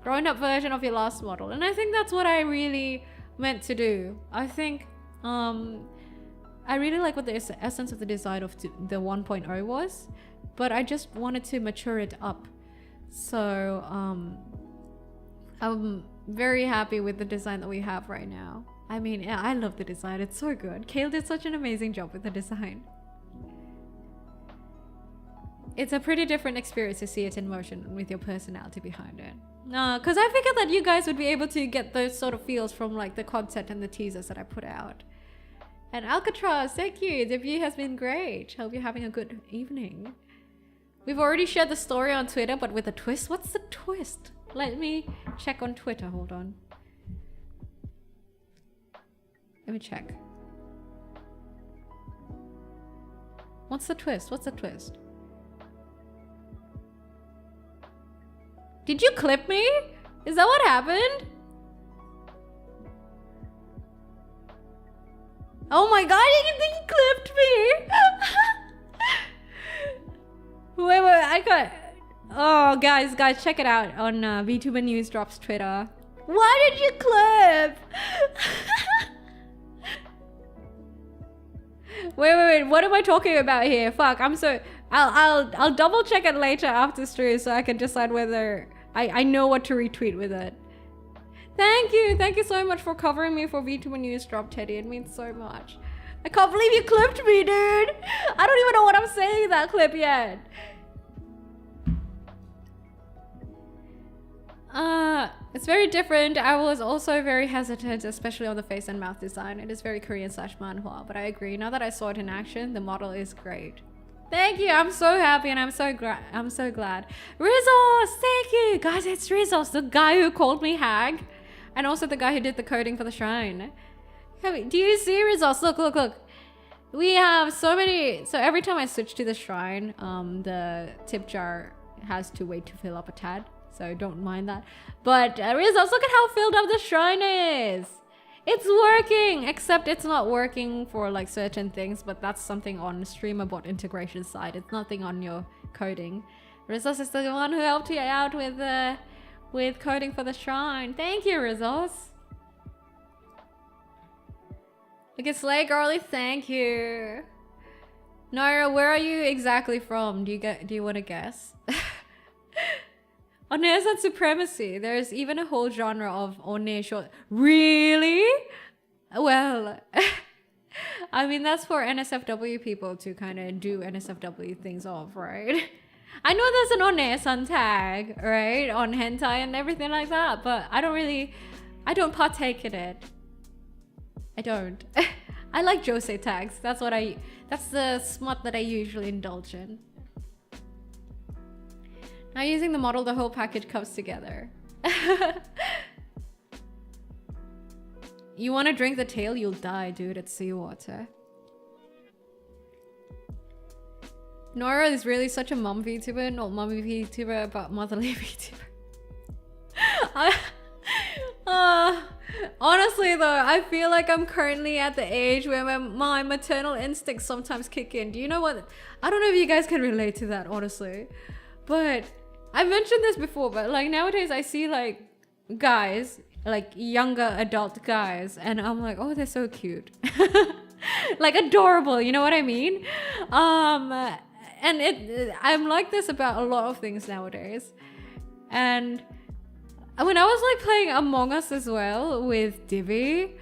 Grown-up version of your last model. And I think that's what I really meant to do. I think, I really like what the essence of the design of the 1.0 was, but I just wanted to mature it up. So I'm very happy with the design that we have right now. I mean, yeah, I love the design. It's so good. Kale did such an amazing job with the design. It's a pretty different experience to see it in motion with your personality behind it. Because I figured that you guys would be able to get those sort of feels from like the content and the teasers that I put out. And Alcatraz, thank you. The view has been great. Hope you're having a good evening. We've already shared the story on Twitter, but with a twist. What's the twist? Let me check on Twitter. Hold on. Let me check. What's the twist? What's the twist? Did you clip me? Is that what happened? Oh my god, you clipped me! Wait, I got... Oh, guys, check it out on vtuber News Drops Twitter. Why did you clip? Wait, what am I talking about here? Fuck, I'm so... I'll double check it later after stream so I can decide whether I know what to retweet with it. Thank you so much for covering me for VTuber News Drop, Teddy. It means so much. I can't believe you clipped me, dude. I don't even know what I'm saying in that clip yet. It's very different. I was also very hesitant, especially on the face and mouth design. It is very Korean / manhwa, but I agree. Now that I saw it in action, the model is great. Thank you. I'm so happy and I'm so glad. Rizos, thank you. Guys, it's Rizos, the guy who called me hag. And also the guy who did the coding for the shrine. Do you see Rizos? Look. We have so many. So every time I switch to the shrine, the tip jar has to wait to fill up a tad. So don't mind that. But Rizos, look at how filled up the shrine is. It's working, except it's not working for like certain things, but that's something on StreamerBot integration side. It's nothing on your coding. Rizos is the one who helped you out with coding for the shrine. Thank you, Rizos. Look at Slay Girly, thank you. Noira, where are you exactly from? Do you want to guess? Oneesan supremacy. There's even a whole genre of one short. Really? Well, I mean, that's for NSFW people to kind of do NSFW things off, right? I know there's an oneesan tag, right? On hentai and everything like that, but I don't partake in it. I don't. I like josei tags. That's the smut that I usually indulge in. Now using the model, the whole package comes together. You want to drink the tail, you'll die, dude. It's seawater. Noira is really such a mum VTuber, not mummy VTuber, but motherly VTuber. Honestly though, I feel like I'm currently at the age where my maternal instincts sometimes kick in. Do you know what? I don't know if you guys can relate to that, honestly. But I mentioned this before, but like nowadays I see like guys, like younger adult guys, and I'm like, oh, they're so cute. Like adorable, you know what I mean? And I'm like this about a lot of things nowadays. And when I was like playing Among Us as well with Divi,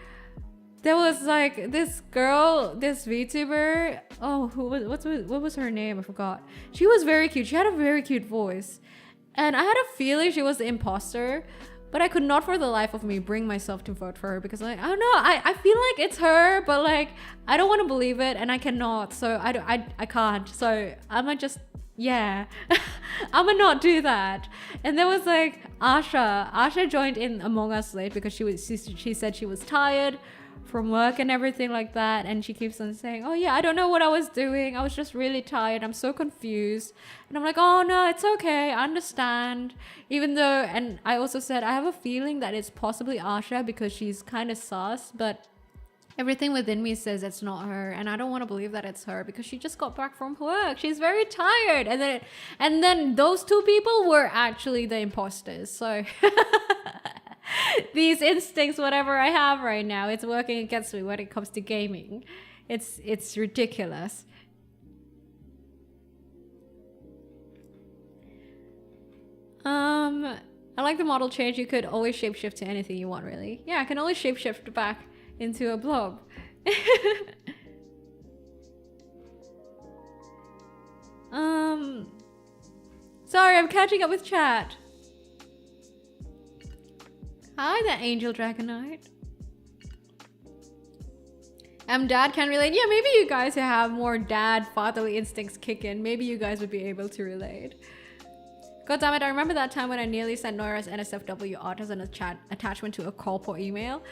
there was like this girl, this VTuber. Oh, what was her name? I forgot. She was very cute. She had a very cute voice. And I had a feeling she was the imposter, but I could not for the life of me bring myself to vote for her because like, I don't know, I feel like it's her, but like, I don't want to believe it and I cannot, so I can't. So I'ma just, yeah, I'ma not do that. And there was like Asha joined in Among Us late because she said she was tired from work and everything like that, and she keeps on saying, oh yeah, I don't know what I was doing, I was just really tired, I'm so confused. And I'm like, oh no, it's okay, I understand. Even though, and I also said I have a feeling that it's possibly Asha because she's kind of sus, but everything within me says it's not her, and I don't want to believe that it's her because she just got back from work, she's very tired. And then those two people were actually the imposters. So these instincts, whatever I have right now, it's working against me when it comes to gaming. It's ridiculous. I like the model change. You could always shapeshift to anything you want, really. Yeah, I can always shapeshift back into a blob. Sorry, I'm catching up with chat. Hi there, Angel Dragonite. Dad can relate. Yeah, maybe you guys who have more dad fatherly instincts kick in. Maybe you guys would be able to relate. God damn it, I remember that time when I nearly sent Noira's NSFW art as an attachment to a corpo email.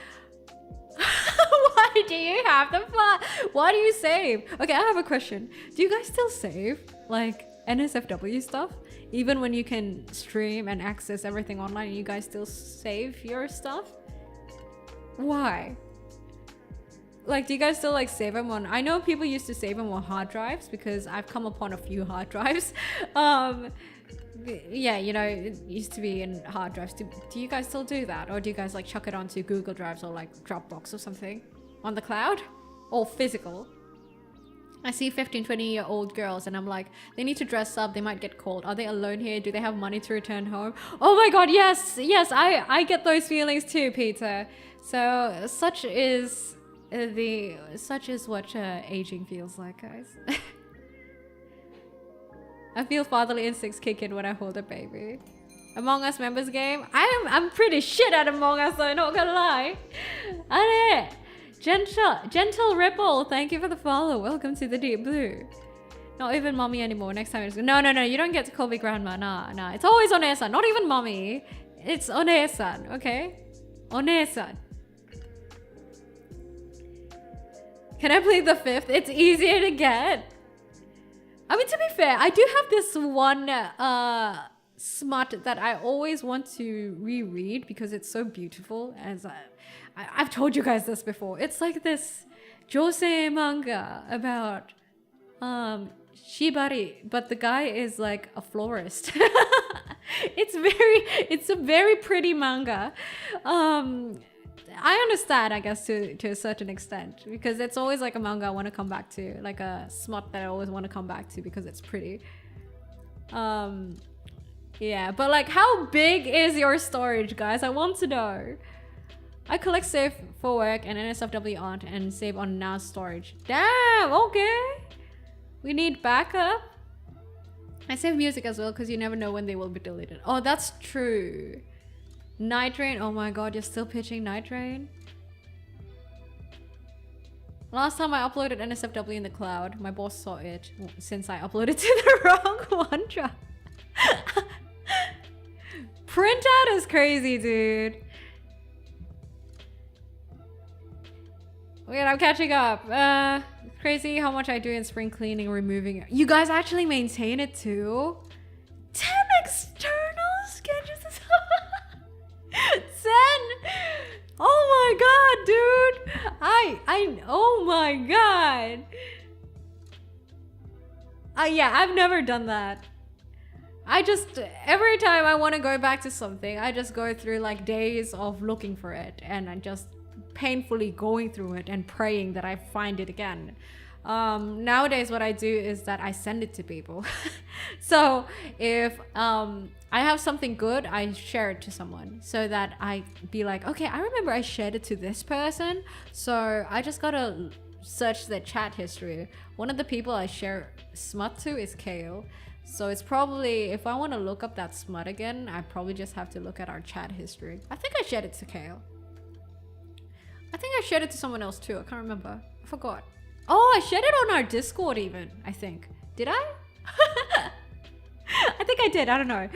Why do you have the fun? Why do you save? Okay, I have a question. Do you guys still save like NSFW stuff? Even when you can stream and access everything online, you guys still save your stuff? Why? Like, do you guys still like save them on? I know people used to save them on hard drives because I've come upon a few hard drives. Yeah, you know, it used to be in hard drives. Do you guys still do that? Or do you guys like chuck it onto Google Drives or like Dropbox or something? On the cloud? Or physical? I see 15, 20-year-old girls and I'm like, they need to dress up, they might get cold. Are they alone here? Do they have money to return home? Oh my god, yes, I get those feelings too, Peter. So such is what aging feels like, guys. I feel fatherly instincts kick in when I hold a baby. Among Us members game? I'm pretty shit at Among Us, though, not gonna lie. Alright. Gentle Ripple, thank you for the follow. Welcome to the Deep Blue. Not even mommy anymore. Next time it's no, you don't get to call me grandma. Nah. It's always oneesan, not even mommy. It's oneesan, okay? Oneesan. Can I plead the fifth? It's easier to get. I mean, to be fair, I do have this one smut that I always want to reread because it's so beautiful. As I've told you guys this before. It's like this josei manga about shibari, but the guy is like a florist. It's a very pretty manga. I understand, I guess, to a certain extent, because it's always like a manga I want to come back to, like a smut that I always want to come back to because it's pretty. Yeah, but like, how big is your storage, guys? I want to know. I collect save for work and NSFW art and save on now storage. Damn, okay. We need backup. I save music as well because you never know when they will be deleted. Oh, that's true. Night Rain, oh my god, you're still pitching Night Rain? Last time I uploaded NSFW in the cloud, my boss saw it since I uploaded to the wrong OneDrive. Printout is crazy, dude. Wait, I'm catching up. Crazy how much I do in spring cleaning, removing it. You guys actually maintain it too? 10 externals? Can't you just... 10? Oh my god, dude. Oh my god. Yeah, I've never done that. I just, every time I want to go back to something, I just go through like days of looking for it and I just painfully going through it and praying that I find it again. Nowadays what I do is that I send it to people. So if I have something good, I share it to someone so that I be like, okay, I remember I shared it to this person, so I just gotta search the chat history. One of the people I share smut to is Kale, so it's probably, if I want to look up that smut again, I probably just have to look at our chat history. I think I shared it to Kale. I think I shared it to someone else too. I can't remember. I forgot. Oh, I shared it on our Discord even, I think. Did I? I think I did. I don't know.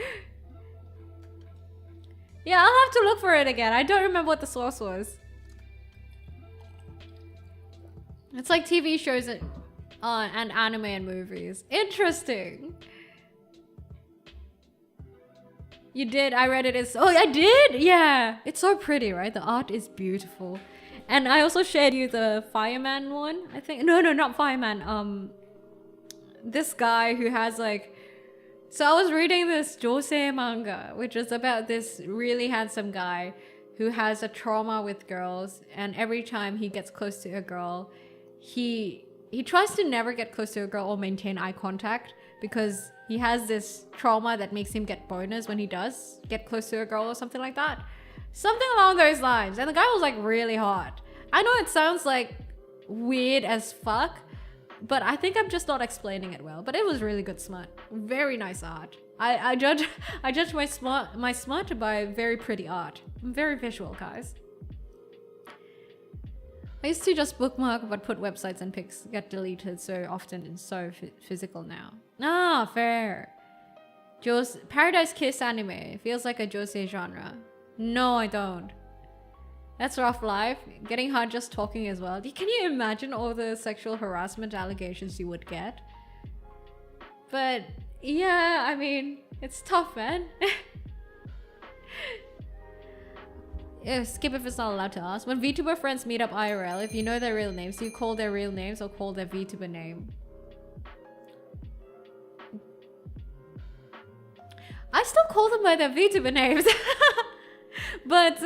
Yeah, I'll have to look for it again. I don't remember what the source was. It's like TV shows and anime and movies. Interesting. You did. I read it as... Oh, I did? Yeah. It's so pretty, right? The art is beautiful. And I also shared you the fireman one, I think. No, not fireman. This guy who has like... So I was reading this josei manga, which is about this really handsome guy who has a trauma with girls. And every time he gets close to a girl, he tries to never get close to a girl or maintain eye contact because he has this trauma that makes him get boners when he does get close to a girl or something like that. Something along those lines. And the guy was like really hot. I know it sounds like weird as fuck, but I think I'm just not explaining it well. But it was really good smut. Very nice art. I judge my smut by very pretty art. I'm very visual, guys. I used to just bookmark but put websites and pics get deleted so often and so physical now. Ah, fair. Paradise Kiss anime. Feels like a josei genre. No, I don't. That's rough life. Getting hard just talking as well. Can you imagine all the sexual harassment allegations you would get? But yeah, I mean, it's tough, man. Yeah, skip if it's not allowed to ask. When VTuber friends meet up IRL, if you know their real names, do you call their real names or call their VTuber name? I still call them by their VTuber names. But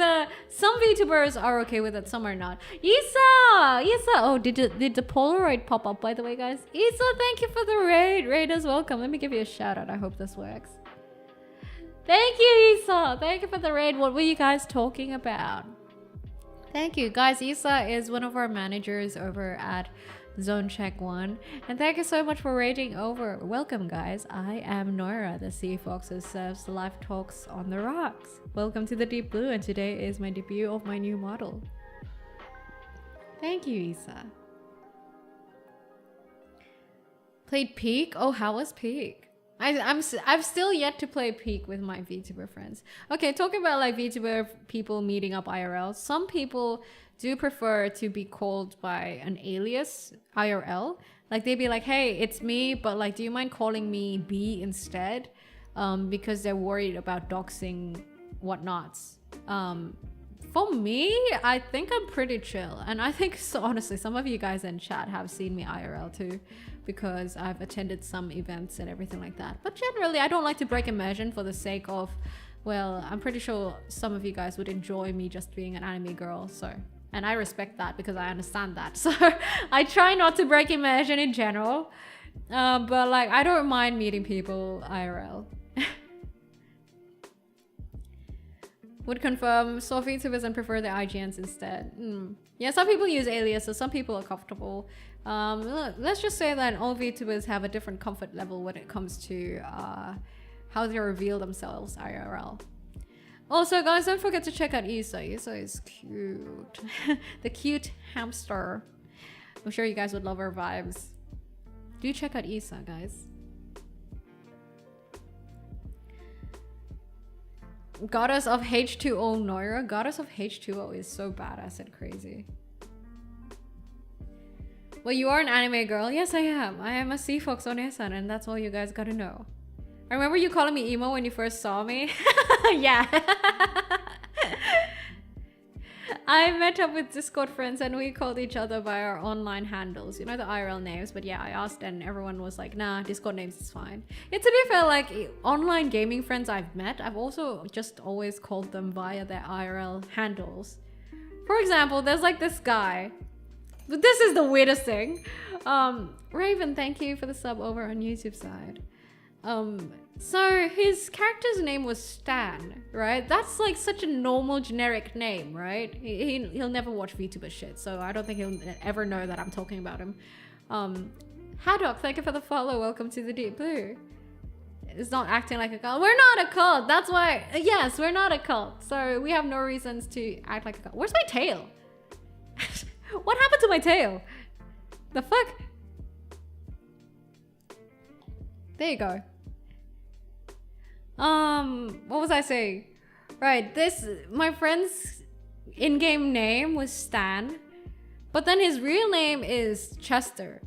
some VTubers are okay with it, some are not. Isa! Oh, did the Polaroid pop up, by the way, guys? Isa, thank you for the raid. Raiders, welcome. Let me give you a shout out. I hope this works. Thank you, Isa. Thank you for the raid. What were you guys talking about? Thank you. Guys, Isa is one of our managers over at Zone Check 1. And thank you so much for raiding over. Welcome, guys. I am Noira, the Sea Fox who serves live talks on the rocks. Welcome to the Deep Blue, and today is my debut of my new model. Thank you, Isa. Played Peak? Oh, how was Peak? I've still yet to play Peak with my VTuber friends. Okay, talking about like VTuber people meeting up IRL. Some people do prefer to be called by an alias IRL. Like they'd be like, hey, it's me, but like, do you mind calling me B instead? Because they're worried about doxing whatnots. For me, I think I'm pretty chill. And I think, so honestly, some of you guys in chat have seen me IRL too, because I've attended some events and everything like that. But generally, I don't like to break immersion for the sake of, well, I'm pretty sure some of you guys would enjoy me just being an anime girl, so. And I respect that because I understand that. So I try not to break immersion in general. But like, I don't mind meeting people IRL. Would confirm, saw VTubers and prefer the IGNs instead. Yeah, some people use aliases, some people are comfortable. Let's just say that all VTubers have a different comfort level when it comes to how they reveal themselves IRL. Also, guys, don't forget to check out Isa. Isa is cute. The cute hamster. I'm sure you guys would love her vibes. Do check out Isa, guys. Goddess of H2O Noira. Goddess of H2O is so badass and crazy. Well, you are an anime girl. Yes, I am. I am a Sea Fox oneesan, and that's all you guys gotta know. I remember you calling me emo when you first saw me. Yeah. I met up with Discord friends and we called each other by our online handles. You know, the IRL names. But yeah, I asked and everyone was like, nah, Discord names is fine. Yeah, to be fair, like online gaming friends I've met, I've also just always called them via their IRL handles. For example, there's like this guy. But this is the weirdest thing. Raven, thank you for the sub over on YouTube side. So his character's name was Stan, right? That's like such a normal generic name, right? He'll never watch VTuber shit, so I don't think he'll ever know that I'm talking about him. Haddock, thank you for the follow. Welcome to the Deep Blue. It's not acting like a cult. We're not a cult. That's why. Yes, we're not a cult. So we have no reasons to act like a cult. Where's my tail? What happened to my tail? The fuck? There you go. What was I saying? Right, my friend's in-game name was Stan, but then his real name is Chester.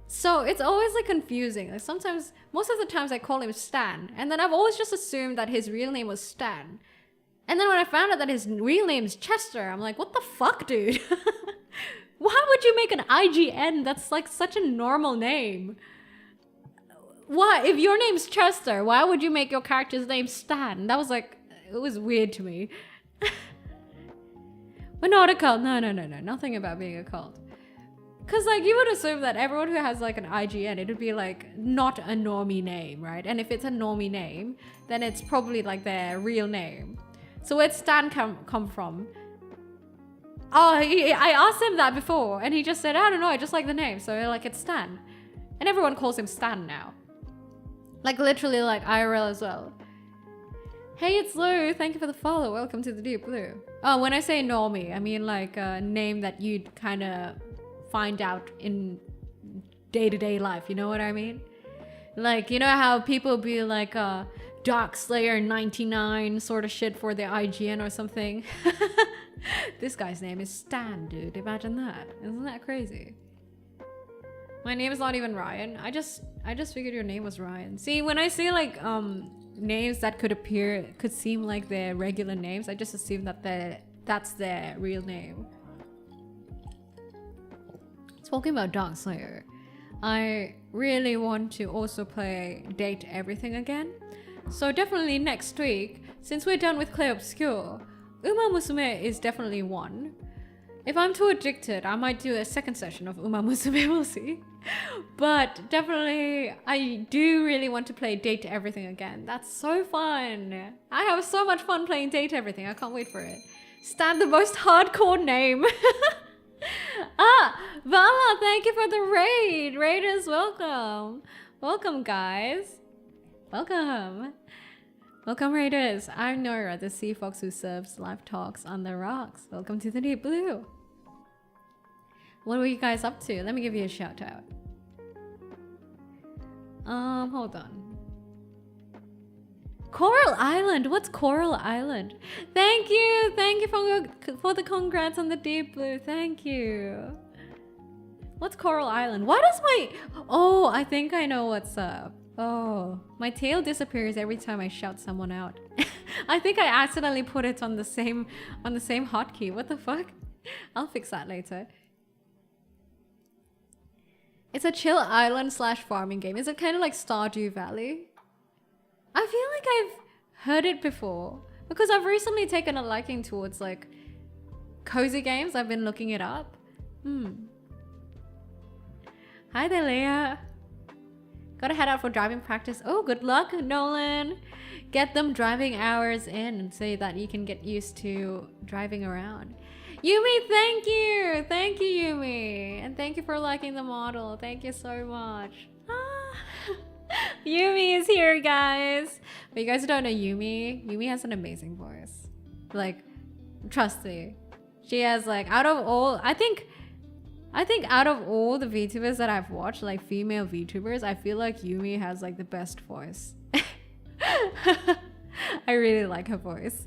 So it's always like confusing. Like sometimes, most of the times I call him Stan, and then I've always just assumed that his real name was Stan. And then when I found out that his real name is Chester, I'm like, what the fuck, dude? Why would you make an IGN that's like such a normal name? Why? If your name's Chester, why would you make your character's name Stan? That was like, it was weird to me. We're not a cult. No. Nothing about being a cult. Because like you would assume that everyone who has like an IGN, it would be like not a normie name, right? And if it's a normie name, then it's probably like their real name. So where'd Stan come from? Oh, I asked him that before and he just said, I don't know, I just like the name. So like it's Stan. And everyone calls him Stan now. Like literally like IRL as well. Hey, it's Lou. Thank you for the follow. Welcome to the Deep Blue. Oh, when I say normie, I mean like a name that you'd kind of find out in day-to-day life. You know what I mean? Like, you know how people be like Dark Slayer 99 sort of shit for their IGN or something? This guy's name is Stan, dude. Imagine that. Isn't that crazy? My name is not even Ryan. I just figured your name was Ryan. See, when I say like names that could seem like their regular names, I just assume that that's their real name. Talking about Dark Slayer, I really want to also play Date Everything again. So definitely next week, since we're done with Clay Obscure, Uma Musume is definitely one. If I'm too addicted, I might do a second session of Uma Musume, we'll see. But definitely, I do really want to play Date Everything again. That's so fun. I have so much fun playing Date Everything. I can't wait for it. Stan, the most hardcore name. Vala, thank you for the raid. Raiders, welcome. Welcome, guys. Welcome. Welcome, Raiders. I'm Noira, the sea fox who serves live talks on the rocks. Welcome to the Deep Blue. What were you guys up to? Let me give you a shout out. Hold on. Coral Island. What's Coral Island? Thank you. Thank you for the congrats on the Deep Blue. Thank you. What's Coral Island? Why does my... Oh, I think I know what's up. Oh, my tail disappears every time I shout someone out. I think I accidentally put it on the same hotkey. What the fuck? I'll fix that later. It's a chill island / farming game. Is it kind of like Stardew Valley? I feel like I've heard it before because I've recently taken a liking towards like cozy games. I've been looking it up. Hi there, Leah. Gotta head out for driving practice. Oh, good luck, Nolan. Get them driving hours in so that you can get used to driving around. Yumi, thank you. Thank you, Yumi. And thank you for liking the model. Thank you so much. Yumi is here, guys. But you guys who don't know Yumi has an amazing voice. Like, trust me. She has like, out of all, I think out of all the VTubers that I've watched, like female VTubers, I feel like Yumi has like the best voice. I really like her voice.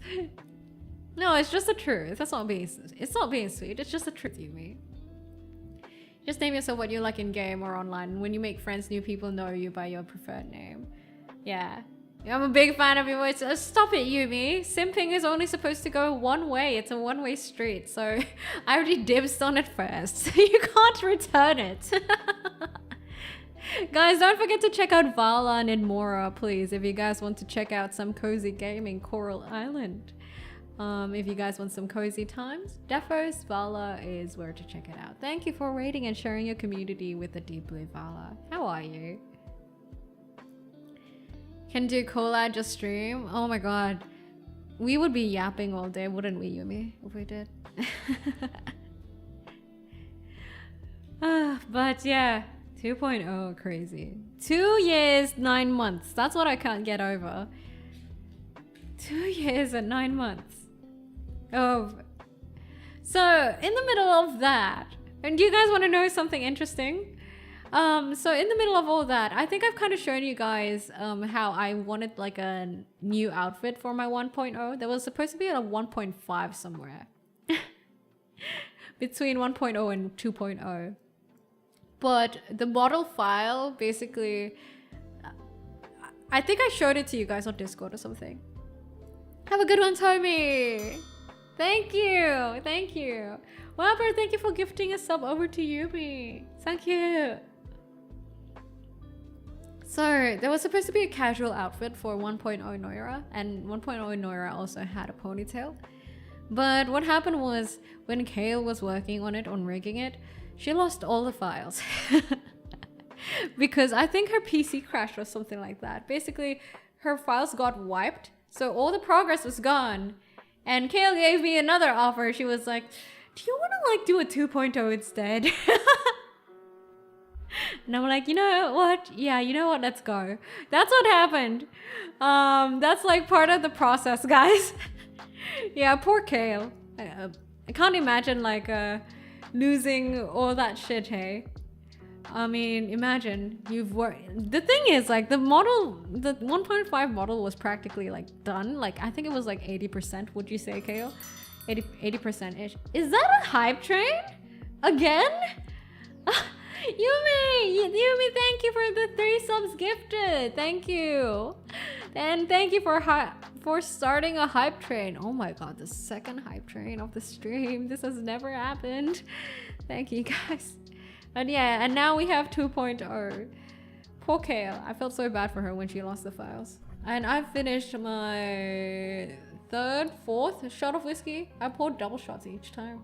No, it's just the truth. It's not being sweet. It's just the truth, Yumi. Just name yourself what you like in game or online. When you make friends, new people know you by your preferred name. Yeah. I'm a big fan of your voice. Stop it, Yumi. Simping is only supposed to go one way. It's a one-way street. So I already dibsed on it first. You can't return it. Guys, don't forget to check out Vala and Edmora, please, if you guys want to check out some cozy gaming Coral Island. If you guys want some cozy times, Defos Vala is where to check it out. Thank you for rating and sharing your community with the Deep Blue Vala. How are you? Can do collab, just stream. Oh my god. We would be yapping all day, wouldn't we, Yumi, if we did? But yeah, 2.0, crazy. 2 years, 9 months. That's what I can't get over. 2 years and 9 months. Oh. So, in the middle of that, and do you guys want to know something interesting? So in the middle of all that, I think I've kind of shown you guys how I wanted like a new outfit for my 1.0. There was supposed to be a 1.5 somewhere. Between 1.0 and 2.0. But the model file, basically, I think I showed it to you guys on Discord or something. Have a good one, Tommy! Thank you! Thank you! Wabber, thank you for gifting a sub over to Yumi. Thank you! So, there was supposed to be a casual outfit for 1.0 Noira, and 1.0 Noira also had a ponytail. But what happened was, when Kale was working on it, on rigging it, she lost all the files. Because I think her PC crashed or something like that. Basically, her files got wiped, so all the progress was gone. And Kale gave me another offer. She was like, do you want to like do a 2.0 instead? And I'm like, you know what? Yeah, you know what? Let's go. That's what happened. That's like part of the process, guys. Yeah, poor Kale. I can't imagine like losing all that shit, hey? I mean, imagine you've worked. The thing is, like, the 1.5 model was practically like done. Like, I think it was like 80%. Would you say, Kale? 80% ish. Is that a hype train? Again? Yumi, thank you for the 3 subs gifted. Thank you. And thank you for starting a hype train. Oh my god, the second hype train of the stream. This has never happened. Thank you, guys. And yeah, and now we have 2.0. Poor Kale. I felt so bad for her when she lost the files. And I finished my 3rd, 4th shot of whiskey. I poured double shots each time.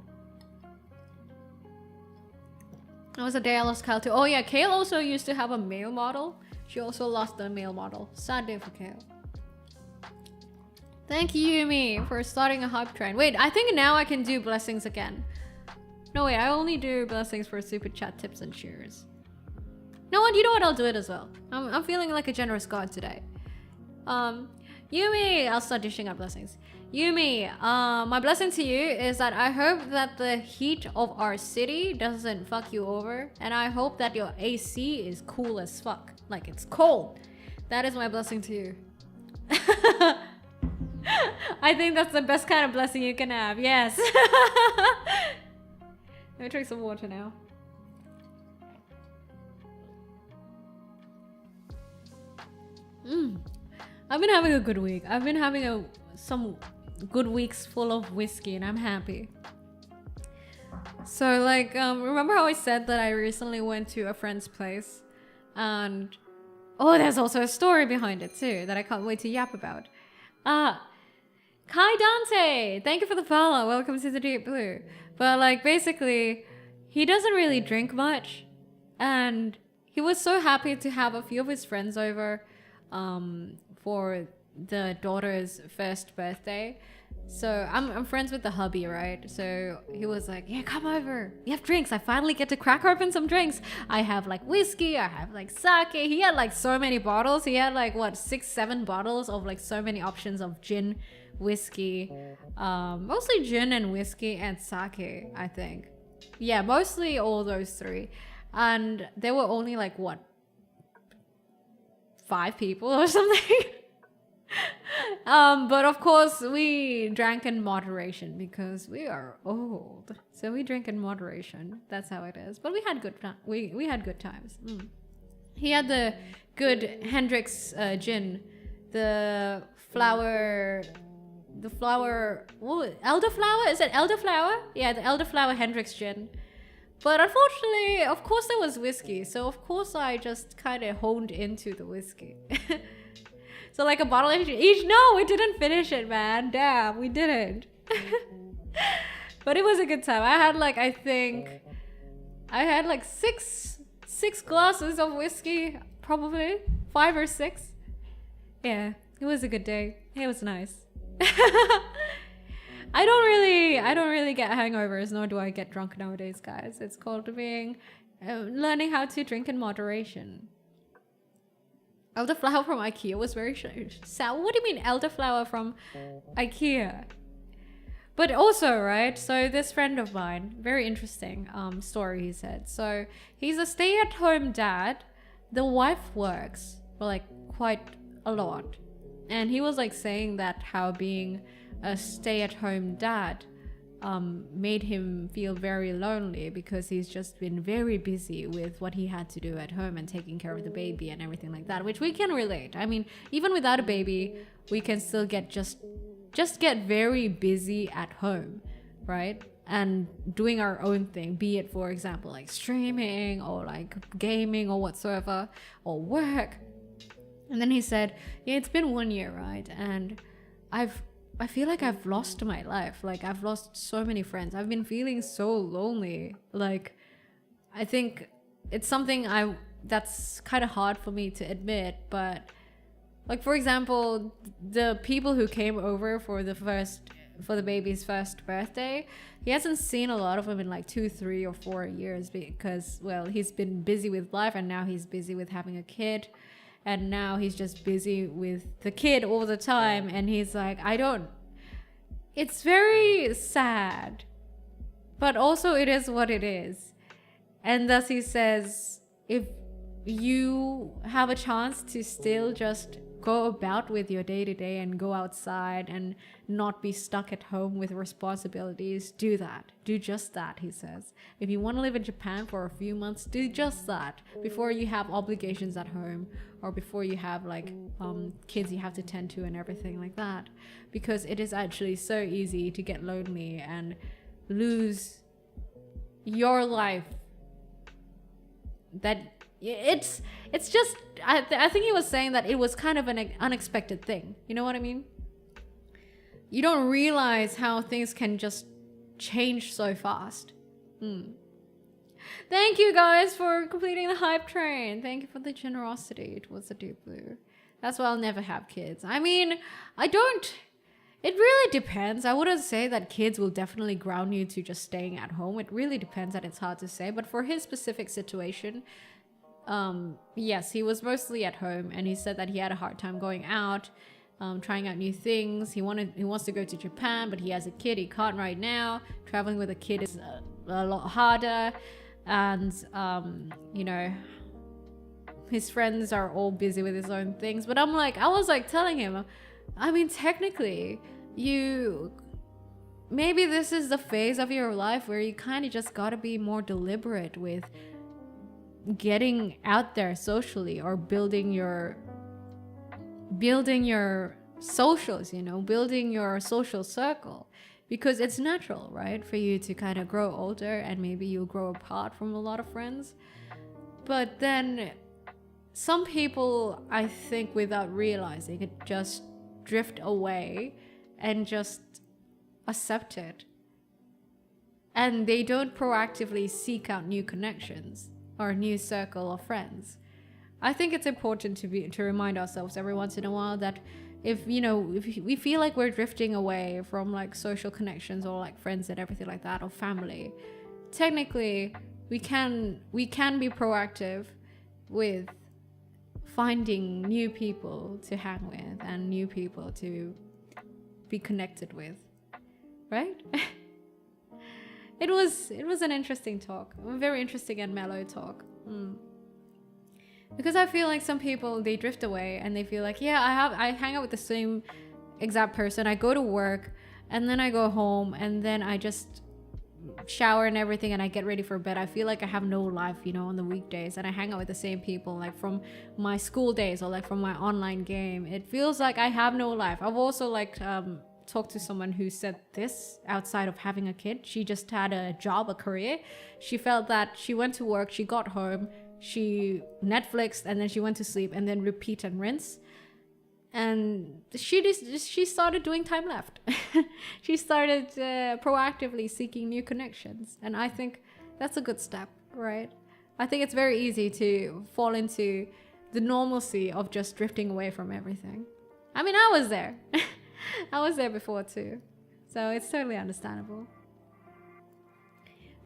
That was the day I lost Kale too. Oh yeah, Kale also used to have a male model. She also lost the male model. Sad day for Kale. Thank you, Yumi, for starting a hype train. Wait, I think now I can do blessings again. No, wait, I only do blessings for super chat tips and cheers. No, what? You know what? I'll do it as well. I'm feeling like a generous god today. Yumi, I'll start dishing out blessings. Yumi, my blessing to you is that I hope that the heat of our city doesn't fuck you over, and I hope that your AC is cool as fuck. Like, it's cold. That is my blessing to you. I think that's the best kind of blessing you can have. Yes. Let me drink some water now. I've been having a good week. I've been having some good weeks full of whiskey, and I'm happy. So like, remember how I said that I recently went to a friend's place, and oh, there's also a story behind it too that I can't wait to yap about. Kai Dante, thank you for the follow. Welcome to the Deep Blue. But like, basically, he doesn't really drink much, and he was so happy to have a few of his friends over for the daughter's first birthday. So I'm friends with the hubby, right? So he was like, yeah, come over. We have drinks. I finally get to crack open some drinks. I have like whiskey. I have like sake. He had like so many bottles. He had like what, 6-7 bottles of like so many options of gin, whiskey, mostly gin and whiskey and sake, I think. Yeah, mostly all those 3. And there were only like what, 5 people or something. But of course we drank in moderation because we are old, so we drink in moderation. That's how it is. But we had good we had good times. He had the good Hendrix gin, the flower, elderflower, is it elderflower? Yeah, the elderflower Hendrix gin. But unfortunately, of course there was whiskey, so of course I just kind of honed into the whiskey. So like a bottle each. No, we didn't finish it, man. Damn, we didn't. But it was a good time. I had like, I think I had like six glasses of whiskey, probably 5 or 6. Yeah, it was a good day. It was nice. I don't really get hangovers, nor do I get drunk nowadays, guys. It's called learning how to drink in moderation. Elderflower from IKEA was very sad. What do you mean elderflower from IKEA? But also, right, so this friend of mine, very interesting story he said. So he's a stay-at-home dad. The wife works for like quite a lot. And he was like saying that how being a stay-at-home dad made him feel very lonely because he's just been very busy with what he had to do at home and taking care of the baby and everything like that, which we can relate. I mean, even without a baby, we can still get just get very busy at home, right? And doing our own thing, be it, for example, like streaming or like gaming or whatsoever, or work. And then he said, yeah, it's been 1 year, right? And I feel like I've lost my life. Like, I've lost so many friends. I've been feeling so lonely. Like, I think it's something that's kind of hard for me to admit, but like for example, the people who came over for the baby's first birthday, he hasn't seen a lot of them in like 2, 3, or 4 years because, well, he's been busy with life, and now he's busy with having a kid, and now he's just busy with the kid all the time, and he's like, it's very sad, but also it is what it is. And thus he says, if you have a chance to still just go about with your day-to-day and go outside and not be stuck at home with responsibilities, do that. Do just that, he says. If you want to live in Japan for a few months, do just that before you have obligations at home, or before you have like kids you have to tend to and everything like that. Because it is actually so easy to get lonely and lose your life. That it's just I think he was saying that it was kind of an unexpected thing. You know what I mean? You don't realize how things can just change so fast. Thank you guys for completing the hype train. Thank you for the generosity towards the Deep Blue. That's why I'll never have kids. I mean, it really depends. I wouldn't say that kids will definitely ground you to just staying at home. It really depends, and it's hard to say. But for his specific situation, yes, he was mostly at home, and he said that he had a hard time going out, trying out new things. He wants to go to Japan, but he has a kid. He can't right now. Traveling with a kid is a lot harder, and you know, his friends are all busy with his own things. But I was telling him, I mean, technically, maybe this is the phase of your life where you kind of just gotta be more deliberate with getting out there socially, or building your socials, you know, building your social circle, because it's natural, right, for you to kind of grow older, and maybe you'll grow apart from a lot of friends. But then some people, I think, without realizing it, just drift away and just accept it, and they don't proactively seek out new connections or a new circle of friends. I think it's important to remind ourselves every once in a while that if we feel like we're drifting away from like social connections, or like friends and everything like that, or family, technically we can be proactive with finding new people to hang with and new people to be connected with, right? It was an interesting talk, a very interesting and mellow talk. Because I feel like some people, they drift away and they feel like, yeah, I hang out with the same exact person. I go to work and then I go home and then I just shower and everything and I get ready for bed. I feel like I have no life, you know, on the weekdays, and I hang out with the same people like from my school days or like from my online game. It feels like I have no life. I've also talked to someone who said this outside of having a kid. She just had a job, a career. She felt that she went to work, she got home, she Netflixed, and then she went to sleep, and then repeat and rinse. And she started doing time left. She started proactively seeking new connections, and I think that's a good step, right? I think it's very easy to fall into the normalcy of just drifting away from everything. I mean, I was there. I was there before too, so it's totally understandable.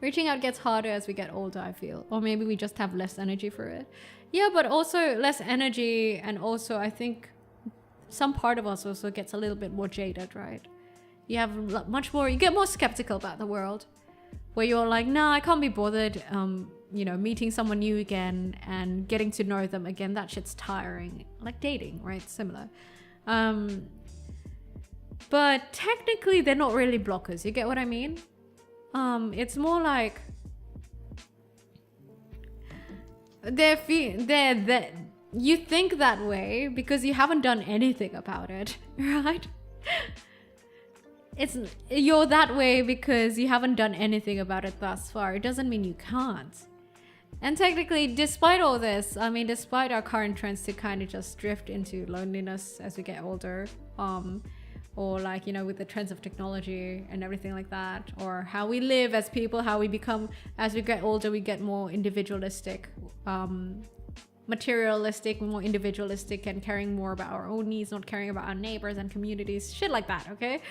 Reaching out gets harder as we get older, I feel, or maybe we just have less energy for it. Yeah, but also less energy, and also I think some part of us also gets a little bit more jaded, right? You have much more, you get more skeptical about the world, where you're like, nah, I can't be bothered, meeting someone new again and getting to know them again. That shit's tiring. Like dating, right? Similar. But technically they're not really blockers. You get what I mean? It's more like you think that way because you haven't done anything about it, right? You're that way because you haven't done anything about it thus far. It doesn't mean you can't. And technically, despite all this, I mean, despite our current trends to kind of just drift into loneliness as we get older, or like, you know, with the trends of technology and everything like that, or how we live as people, how we become, as we get older, we get more individualistic, materialistic, more individualistic, and caring more about our own needs, not caring about our neighbors and communities, shit like that. Okay,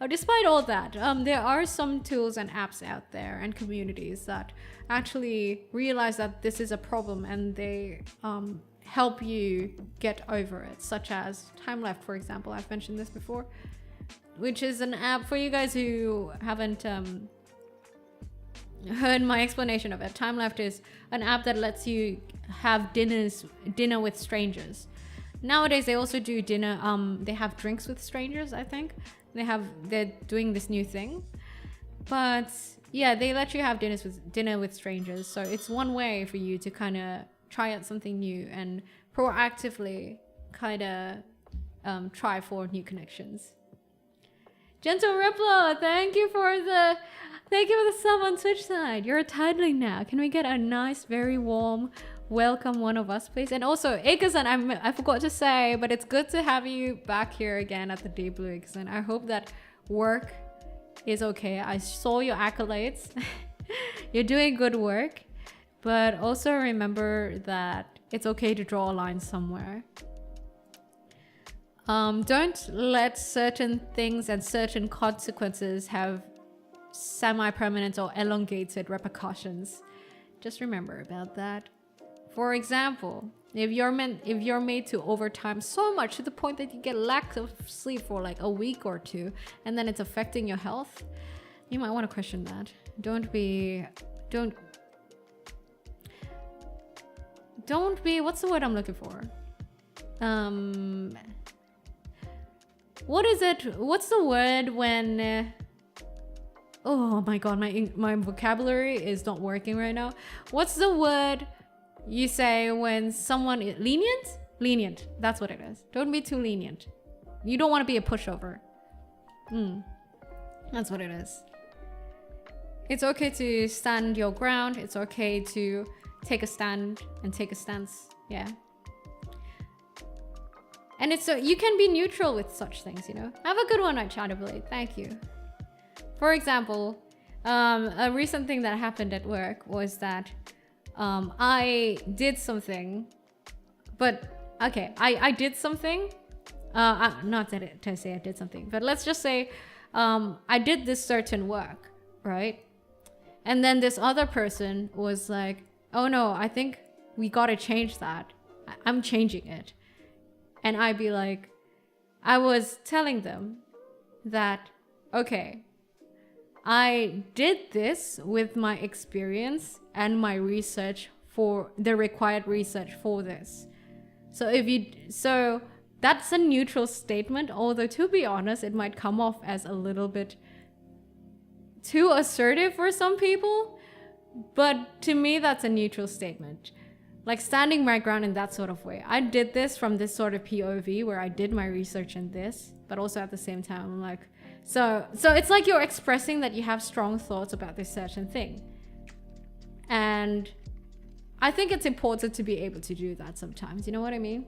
despite all that, there are some tools and apps out there and communities that actually realize that this is a problem, and they help you get over it, such as Time Left, for example. I've mentioned this before, which is an app for you guys who haven't heard my explanation of it. Time Left is an app that lets you have dinner with strangers. Nowadays they also do dinner, they have drinks with strangers. I think they're doing this new thing, but yeah, they let you have dinner with strangers. So it's one way for you to kind of try out something new and proactively kind of try for new connections. Gentle Riplo, thank you for the sub on Twitch side. You're a tideling now. Can we get a nice, very warm welcome, one of us, please? And also, Ikasan, I forgot to say, but it's good to have you back here again at the Deep Blue, Ikasan. I hope that work is okay. I saw your accolades. You're doing good work, but also remember that it's okay to draw a line somewhere. Don't let certain things and certain consequences have semi-permanent or elongated repercussions. Just remember about that. For example, if you're made to overtime so much to the point that you get lack of sleep for like a week or two, and then it's affecting your health, you might want to question that. Don't be, what's the word I'm looking for? What's the word when oh my god, my vocabulary is not working right now. What's the word you say when someone is lenient? That's what it is. Don't be too lenient. You don't want to be a pushover. That's what it is. It's okay to stand your ground. It's okay to take a stand and take a stance. Yeah. And it's so you can be neutral with such things, you know. Have a good one, night, Chatterblade. Thank you. For example, a recent thing that happened at work was that I did something, but okay, I did something. Not to say I did something, but let's just say I did this certain work, right? And then this other person was like, "Oh no, I think we gotta change that. I'm changing it." And I'd be like, I was telling them that, okay, I did this with my experience and my research for the required research for this. So that's a neutral statement, although to be honest, it might come off as a little bit too assertive for some people. But to me, that's a neutral statement. Like standing my ground in that sort of way. I did this from this sort of POV where I did my research in this, but also at the same time, I'm like, so it's like you're expressing that you have strong thoughts about this certain thing. And I think it's important to be able to do that sometimes, you know what I mean?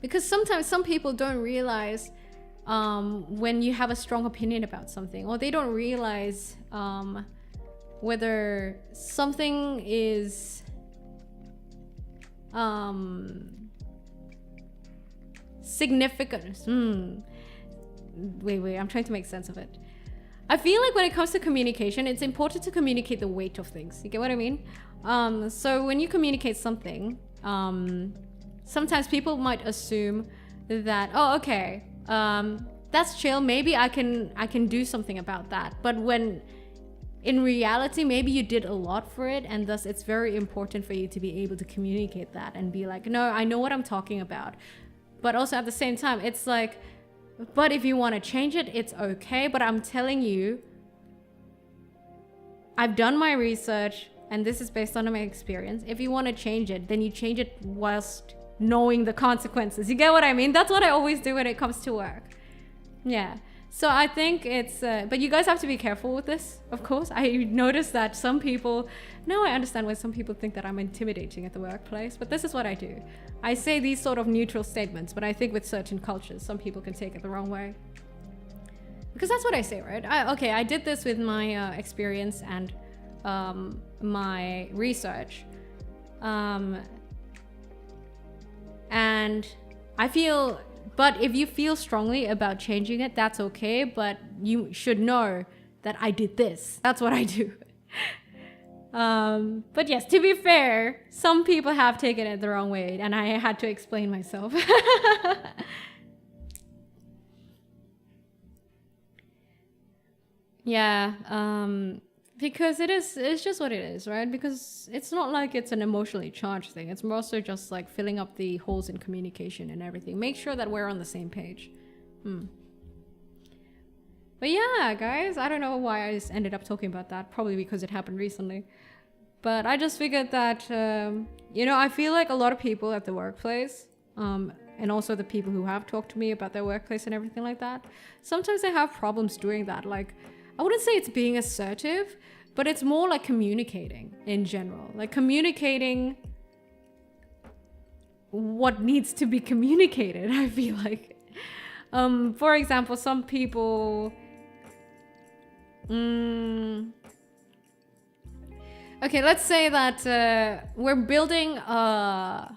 Because sometimes some people don't realize when you have a strong opinion about something, or they don't realize whether something is significant. Wait, I'm trying to make sense of it. I feel like when it comes to communication, it's important to communicate the weight of things. You get what I mean? So when you communicate something, sometimes people might assume that, oh, okay, that's chill. Maybe I can do something about that. But when in reality, maybe you did a lot for it, and thus it's very important for you to be able to communicate that and be like, no, I know what I'm talking about. But also at the same time, it's like, but if you want to change it, it's okay. But I'm telling you, I've done my research, and this is based on my experience. If you want to change it, then you change it whilst knowing the consequences. You get what I mean? That's what I always do when it comes to work. Yeah. So I think it's, but you guys have to be careful with this, of course. I noticed that some people, now I understand why some people think that I'm intimidating at the workplace, but this is what I do. I say these sort of neutral statements, but I think with certain cultures, some people can take it the wrong way. because that's what I say, right? I did this with my experience and my research. And I feel, but if you feel strongly about changing it, that's okay. But you should know that I did this. That's what I do. But yes, to be fair, some people have taken it the wrong way and I had to explain myself. Yeah, because it's just what it is, right? Because it's not like it's an emotionally charged thing. It's more so just like filling up the holes in communication and everything. Make sure that we're on the same page. But yeah, guys, I don't know why I just ended up talking about that. Probably because it happened recently. But I just figured that, you know, I feel like a lot of people at the workplace, and also the people who have talked to me about their workplace and everything like that, sometimes they have problems doing that. Like, I wouldn't say it's being assertive, but it's more like communicating in general. Like communicating what needs to be communicated, I feel like. For example, some people... Okay, let's say that we're building a...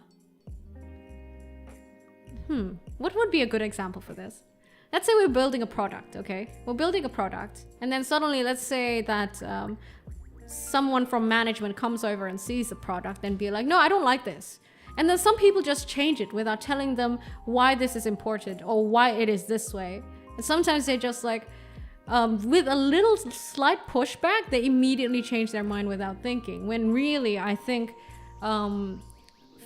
What would be a good example for this? Let's say we're building a product, okay? We're building a product, and then suddenly let's say that someone from management comes over and sees the product and be like, no, I don't like this. And then some people just change it without telling them why this is important or why it is this way. And sometimes they just like, with a little slight pushback, they immediately change their mind without thinking. When really, I think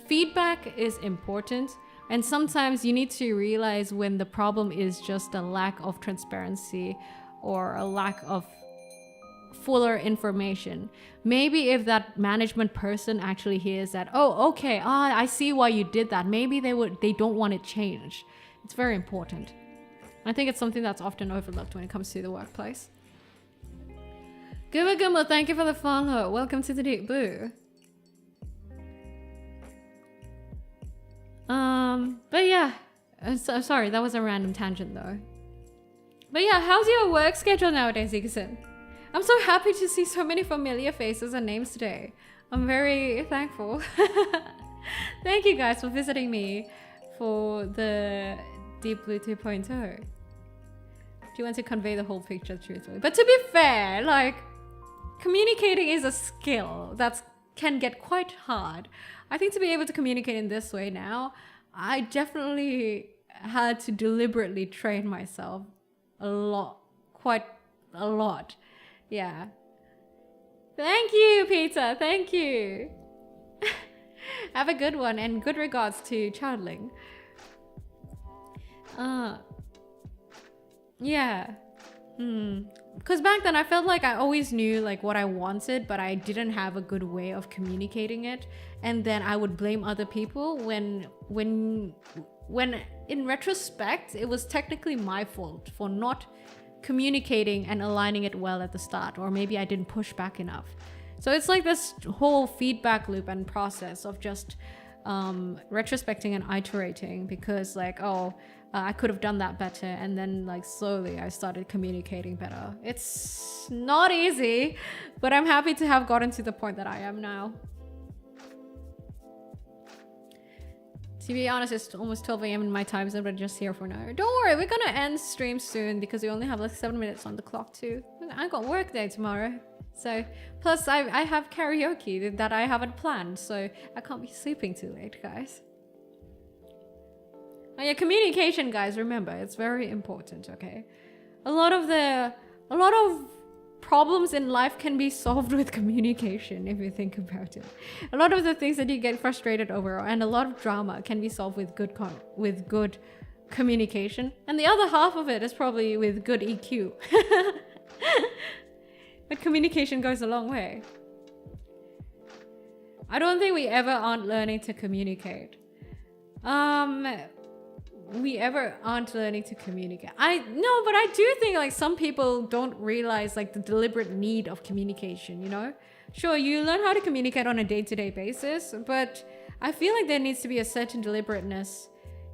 feedback is important. And sometimes you need to realize when the problem is just a lack of transparency or a lack of fuller information. Maybe if that management person actually hears that, oh, okay, I see why you did that. Maybe they don't want it changed. It's very important. I think it's something that's often overlooked when it comes to the workplace. Gummo, thank you for the follow. Welcome to the Deep Blue. But yeah, so sorry, that was a random tangent though. But yeah, how's your work schedule nowadays, Igson? I'm so happy to see so many familiar faces and names today. I'm very thankful. Thank you guys for visiting me for the Deep Blue 2.0. Do you want to convey the whole picture truthfully? But to be fair, like, communicating is a skill that can get quite hard. I think to be able to communicate in this way now, I definitely had to deliberately train myself a lot, quite a lot. Yeah. Thank you, Peter. Thank you. Have a good one and good regards to Childling. Yeah. Because back then I felt like I always knew like what I wanted, but I didn't have a good way of communicating it. And then I would blame other people when in retrospect, it was technically my fault for not communicating and aligning it well at the start, or maybe I didn't push back enough. So it's like this whole feedback loop and process of just retrospecting and iterating, because like, I could have done that better, and then like slowly I started communicating better. It's not easy, but I'm happy to have gotten to the point that I am now. To be honest, it's almost 12 a.m. in my time zone, but just here for now. Don't worry, we're gonna end stream soon because we only have like 7 minutes on the clock too. I got work day tomorrow. So, plus I have karaoke that I haven't planned, so I can't be sleeping too late, guys. Oh yeah, communication, guys, remember, it's very important, okay? A lot of problems in life can be solved with communication, if you think about it. A lot of the things that you get frustrated over and a lot of drama can be solved with good communication. And the other half of it is probably with good EQ. But communication goes a long way. I don't think we ever aren't learning to communicate. We ever aren't learning to communicate. But I do think like some people don't realize like the deliberate need of communication, you know? Sure, you learn how to communicate on a day-to-day basis, but I feel like there needs to be a certain deliberateness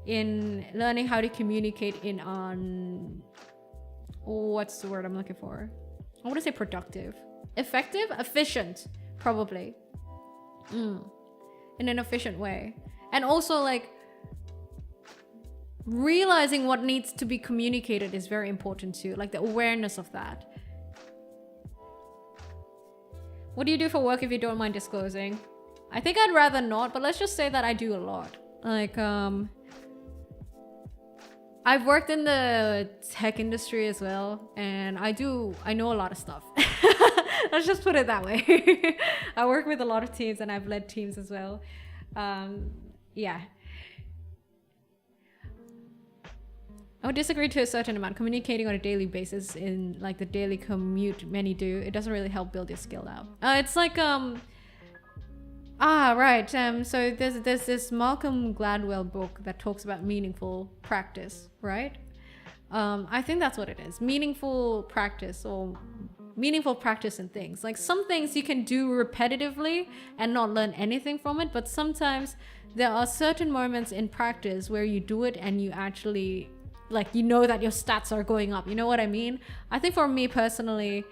in learning how to communicate in on what's the word I'm looking for? I want to say productive. Effective? Efficient, probably. In an efficient way. And also like realizing what needs to be communicated is very important too. Like the awareness of that. What do you do for work if you don't mind disclosing? I think I'd rather not, but let's just say that I do a lot. Like, I've worked in the tech industry as well, and I know a lot of stuff. Let's just put it that way. I work with a lot of teams and I've led teams as well. Yeah. I would disagree to a certain amount. Communicating on a daily basis in like the daily commute many do, it doesn't really help build your skill out. It's like, right. So there's this Malcolm Gladwell book that talks about meaningful practice, right? I think that's what it is. Meaningful practice or meaningful practice in things. Like some things you can do repetitively and not learn anything from it, but sometimes there are certain moments in practice where you do it and you actually, like, you know that your stats are going up. You know what I mean? I think for me personally,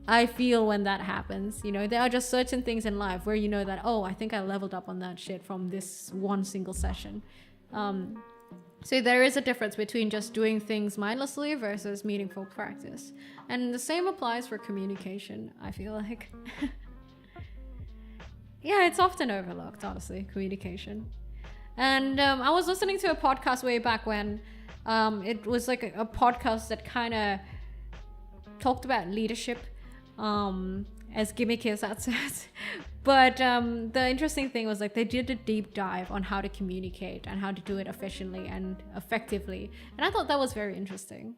I feel when that happens, you know, there are just certain things in life where you know that, oh, I think I leveled up on that shit from this one single session. So there is a difference between just doing things mindlessly versus meaningful practice. And the same applies for communication, I feel like. Yeah, it's often overlooked, honestly, communication. And I was listening to a podcast way back when it was like a podcast that kind of talked about leadership, as gimmicky as that sounds. But the interesting thing was like they did a deep dive on how to communicate and how to do it efficiently and effectively. And I thought that was very interesting.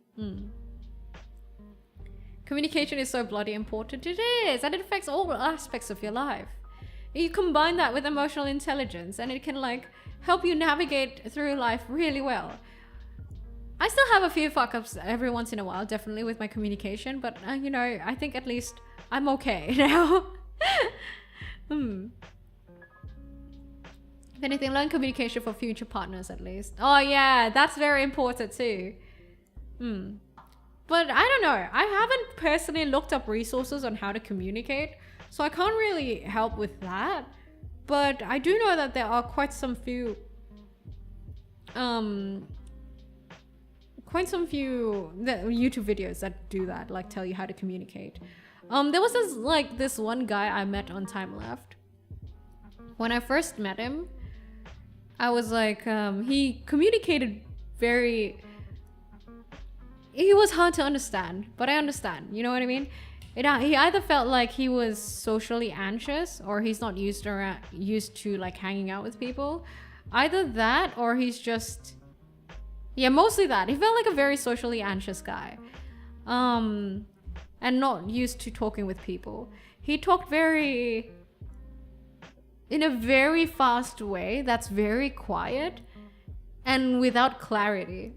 Communication is so bloody important. It is, and it affects all aspects of your life. You combine that with emotional intelligence and it can like help you navigate through life really well. I still have a few fuck-ups every once in a while, definitely with my communication, but you know, I think at least I'm okay now. If anything, learn communication for future partners at least. Oh yeah, that's very important too. But I don't know, I haven't personally looked up resources on how to communicate, so I can't really help with that. But I do know that there are quite some few YouTube videos that do that, like tell you how to communicate. There was this one guy I met on Time Left. When I first met him, I was like, he communicated he was hard to understand, but I understand, you know what I mean? He either felt like he was socially anxious or he's not used to like hanging out with people. Either that or he's just, yeah, mostly that. He felt like a very socially anxious guy. And not used to talking with people. He talked in a very fast way that's very quiet and without clarity.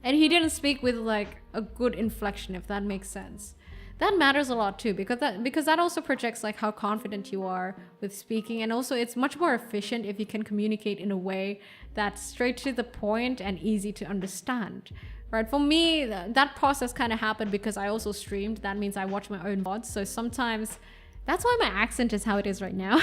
And he didn't speak with like a good inflection, if that makes sense. That matters a lot too, because that also projects like how confident you are with speaking, and also it's much more efficient if you can communicate in a way that's straight to the point and easy to understand. Right? For me, that process kind of happened because I also streamed. That means I watch my own VODs. So sometimes that's why my accent is how it is right now.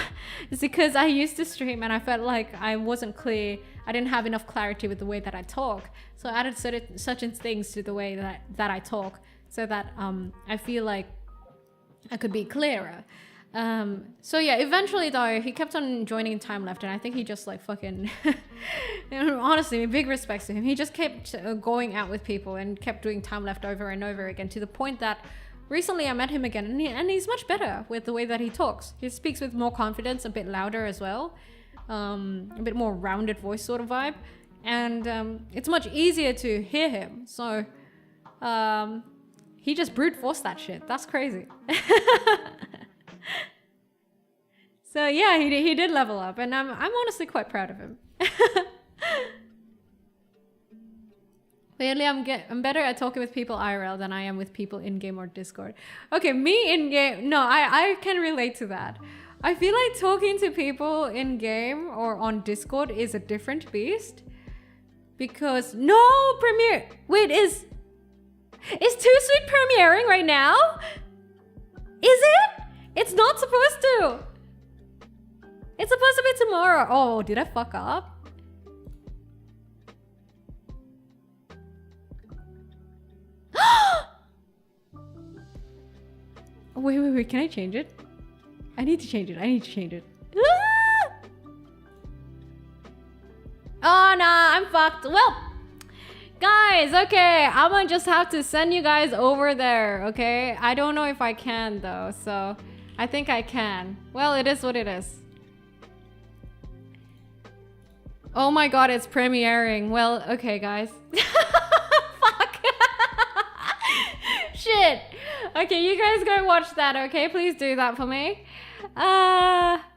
It's because I used to stream and I felt like I wasn't clear. I didn't have enough clarity with the way that I talk. So I added certain things to the way that I talk so that I feel like I could be clearer. So yeah, eventually though, he kept on joining Time Left, and I think he just like fucking, honestly, big respects to him. He just kept going out with people and kept doing Time Left over and over again, to the point that recently I met him again, and he's much better with the way that he talks. He speaks with more confidence, a bit louder as well, a bit more rounded voice sort of vibe, and it's much easier to hear him. So he just brute forced that shit. That's crazy. So yeah, he did level up, and I'm honestly quite proud of him. Clearly, I'm better at talking with people IRL than I am with people in game or Discord. Okay, me in game, no, I can relate to that. I feel like talking to people in game or on Discord is a different beast, because no Premiere. Wait, Is Too Sweet premiering right now? Is it? It's not supposed to. It's supposed to be tomorrow. Oh, did I fuck up? Wait, can I change it? I need to change it. Oh, nah, I'm fucked. Well, guys, okay, I'm gonna just have to send you guys over there, okay? I don't know if I can, though, so I think I can. Well, it is what it is. Oh my god, it's premiering. Well, okay, guys. Fuck. Shit. Okay, you guys go watch that, okay? Please do that for me.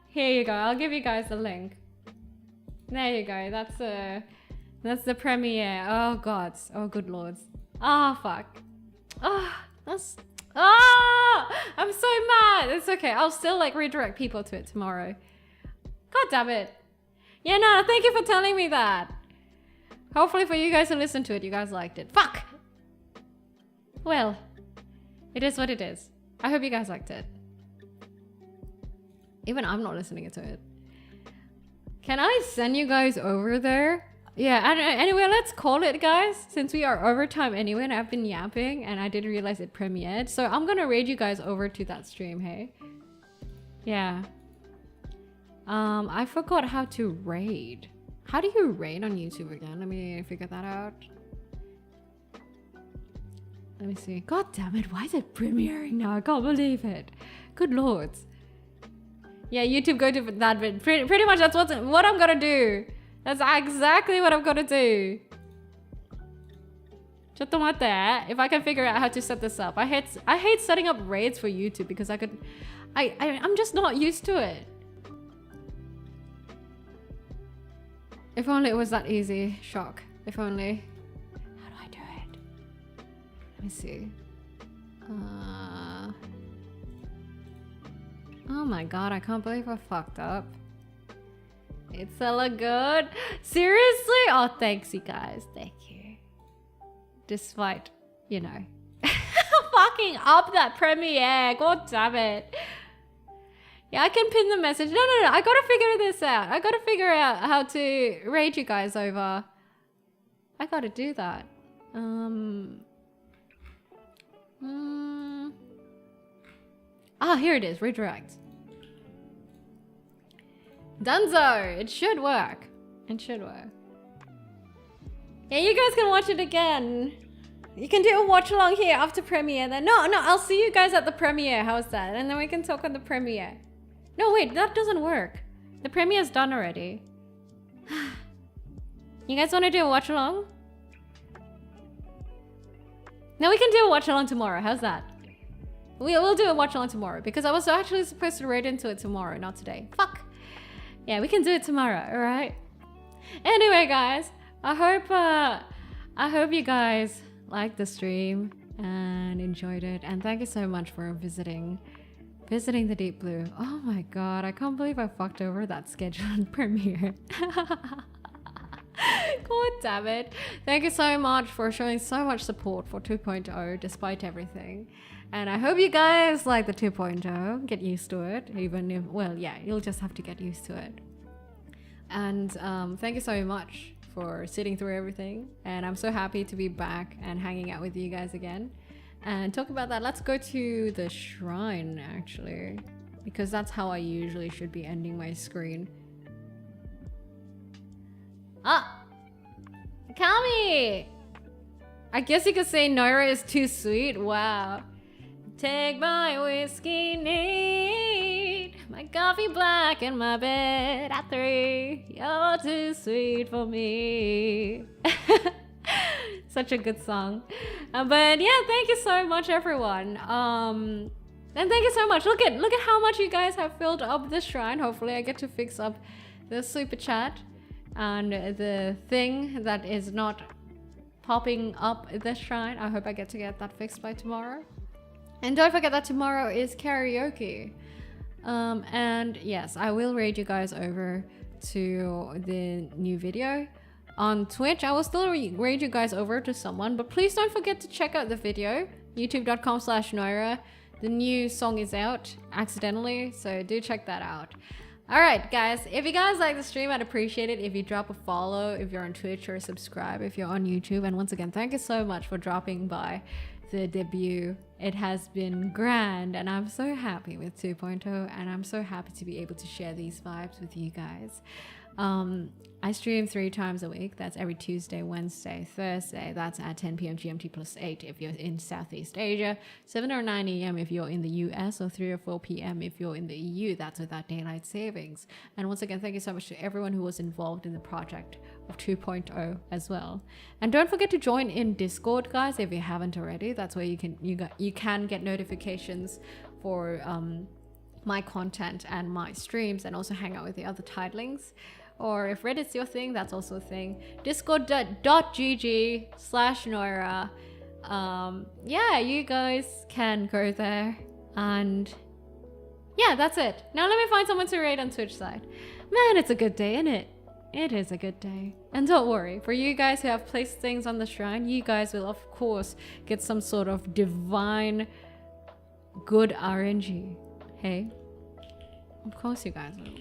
Here you go. I'll give you guys a link. There you go. That's the premiere. Oh gods. Oh good lords. Ah, fuck. I'm so mad. It's okay. I'll still like redirect people to it tomorrow. God damn it. Yeah, no, thank you for telling me that. Hopefully for you guys who listened to it, you guys liked it. Fuck! Well, it is what it is. I hope you guys liked it. Even I'm not listening to it. Can I send you guys over there? Yeah, anyway, let's call it, guys. Since we are overtime anyway, and I've been yapping, and I didn't realize it premiered. So I'm gonna raid you guys over to that stream, hey? Yeah. I forgot how to raid. How do you raid on YouTube again? Let me figure that out. Let me see. God damn it, why is it premiering now? I can't believe it. Good lords. Yeah, YouTube go to that bit. Pretty much that's what I'm gonna do. That's exactly what I'm gonna do. If I can figure out how to set this up. I hate setting up raids for YouTube because I'm just not used to it. If only it was that easy. Shock. If only. How do I do it? Let me see. Oh my god, I can't believe I fucked up. It's hella good. Seriously? Oh, thanks you guys. Thank you. Despite, you know, fucking up that premiere. God damn it. Yeah, I can pin the message. No. I gotta figure this out. I gotta figure out how to raid you guys over. I gotta do that. Ah, here it is. Redirect. Dunzo! It should work. It should work. Yeah, you guys can watch it again. You can do a watch along here after premiere then. No, I'll see you guys at the premiere. How's that? And then we can talk on the premiere. No, wait, that doesn't work. The premiere's done already. You guys want to do a watch along? No, we can do a watch along tomorrow. How's that? We'll do a watch along tomorrow because I was actually supposed to raid into it tomorrow, not today. Fuck. Yeah, we can do it tomorrow, alright? Anyway, guys, I hope you guys liked the stream and enjoyed it. And thank you so much for visiting the Deep Blue. Oh my god, I can't believe I fucked over that scheduled premiere. God damn it. Thank you so much for showing so much support for 2.0 despite everything. And I hope you guys like the 2.0, get used to it, even if, well, yeah, you'll just have to get used to it. And thank you so much for sitting through everything. And I'm so happy to be back and hanging out with you guys again. And talk about that, let's go to the shrine, actually, because that's how I usually should be ending my screen. Ah! Kami! I guess you could say Noira is too sweet. Wow. Take my whiskey neat, my coffee black, and my bed at 3. You're too sweet for me. Such a good song. But yeah, thank you so much, everyone. And thank you so much. Look at how much you guys have filled up this shrine. Hopefully I get to fix up the super chat and the thing that is not popping up this shrine. I hope I get that fixed by tomorrow. And don't forget that tomorrow is karaoke. And yes, I will raid you guys over to the new video. on Twitch. I will still raid you guys over to someone, but please don't forget to check out the video, youtube.com/Noira. The new song is out accidentally, so do check that out. Alright guys, if you guys like the stream, I'd appreciate it if you drop a follow if you're on Twitch, or subscribe if you're on YouTube. And once again, thank you so much for dropping by the debut. It has been grand, and I'm so happy with 2.0, and I'm so happy to be able to share these vibes with you guys. I stream 3 times a week. That's every Tuesday, Wednesday, Thursday. That's at 10 p.m. GMT +8 if you're in Southeast Asia, 7 or 9 a.m. if you're in the US, or 3 or 4 p.m. if you're in the EU. That's without daylight savings. And once again, thank you so much to everyone who was involved in the project of 2.0 as well. And don't forget to join in Discord, guys, if you haven't already. That's where you can get notifications for my content and my streams, and also hang out with the other titlings. Or if Reddit's your thing, that's also a thing. Discord.gg/Noira. Yeah, you guys can go there. And yeah, that's it. Now let me find someone to raid on Twitch side. Man, it's a good day, isn't it? It is a good day. And don't worry, for you guys who have placed things on the shrine, you guys will of course get some sort of divine good RNG. Hey, of course you guys will.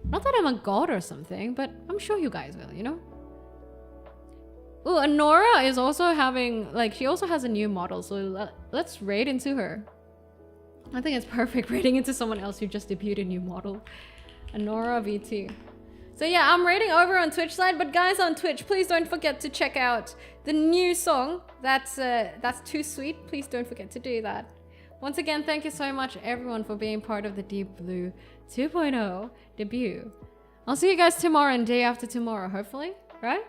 Not that I'm a god or something, but I'm sure you guys will, you know? Ooh, and Noira is also having, like, she also has a new model, so let's raid into her. I think it's perfect raiding into someone else who just debuted a new model. A Noira VT. So yeah, I'm raiding over on Twitch side, but guys on Twitch, please don't forget to check out the new song. That's Too Sweet. Please don't forget to do that. Once again, thank you so much everyone for being part of the Deep Blue 2.0 debut. I'll see you guys tomorrow and day after tomorrow, hopefully. Right?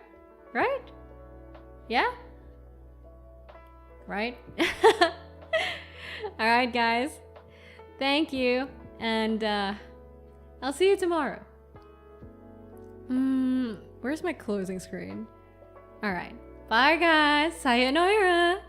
Right? Yeah? Right? Alright guys. Thank you. And I'll see you tomorrow. Where's my closing screen? Alright. Bye guys. Sayonara.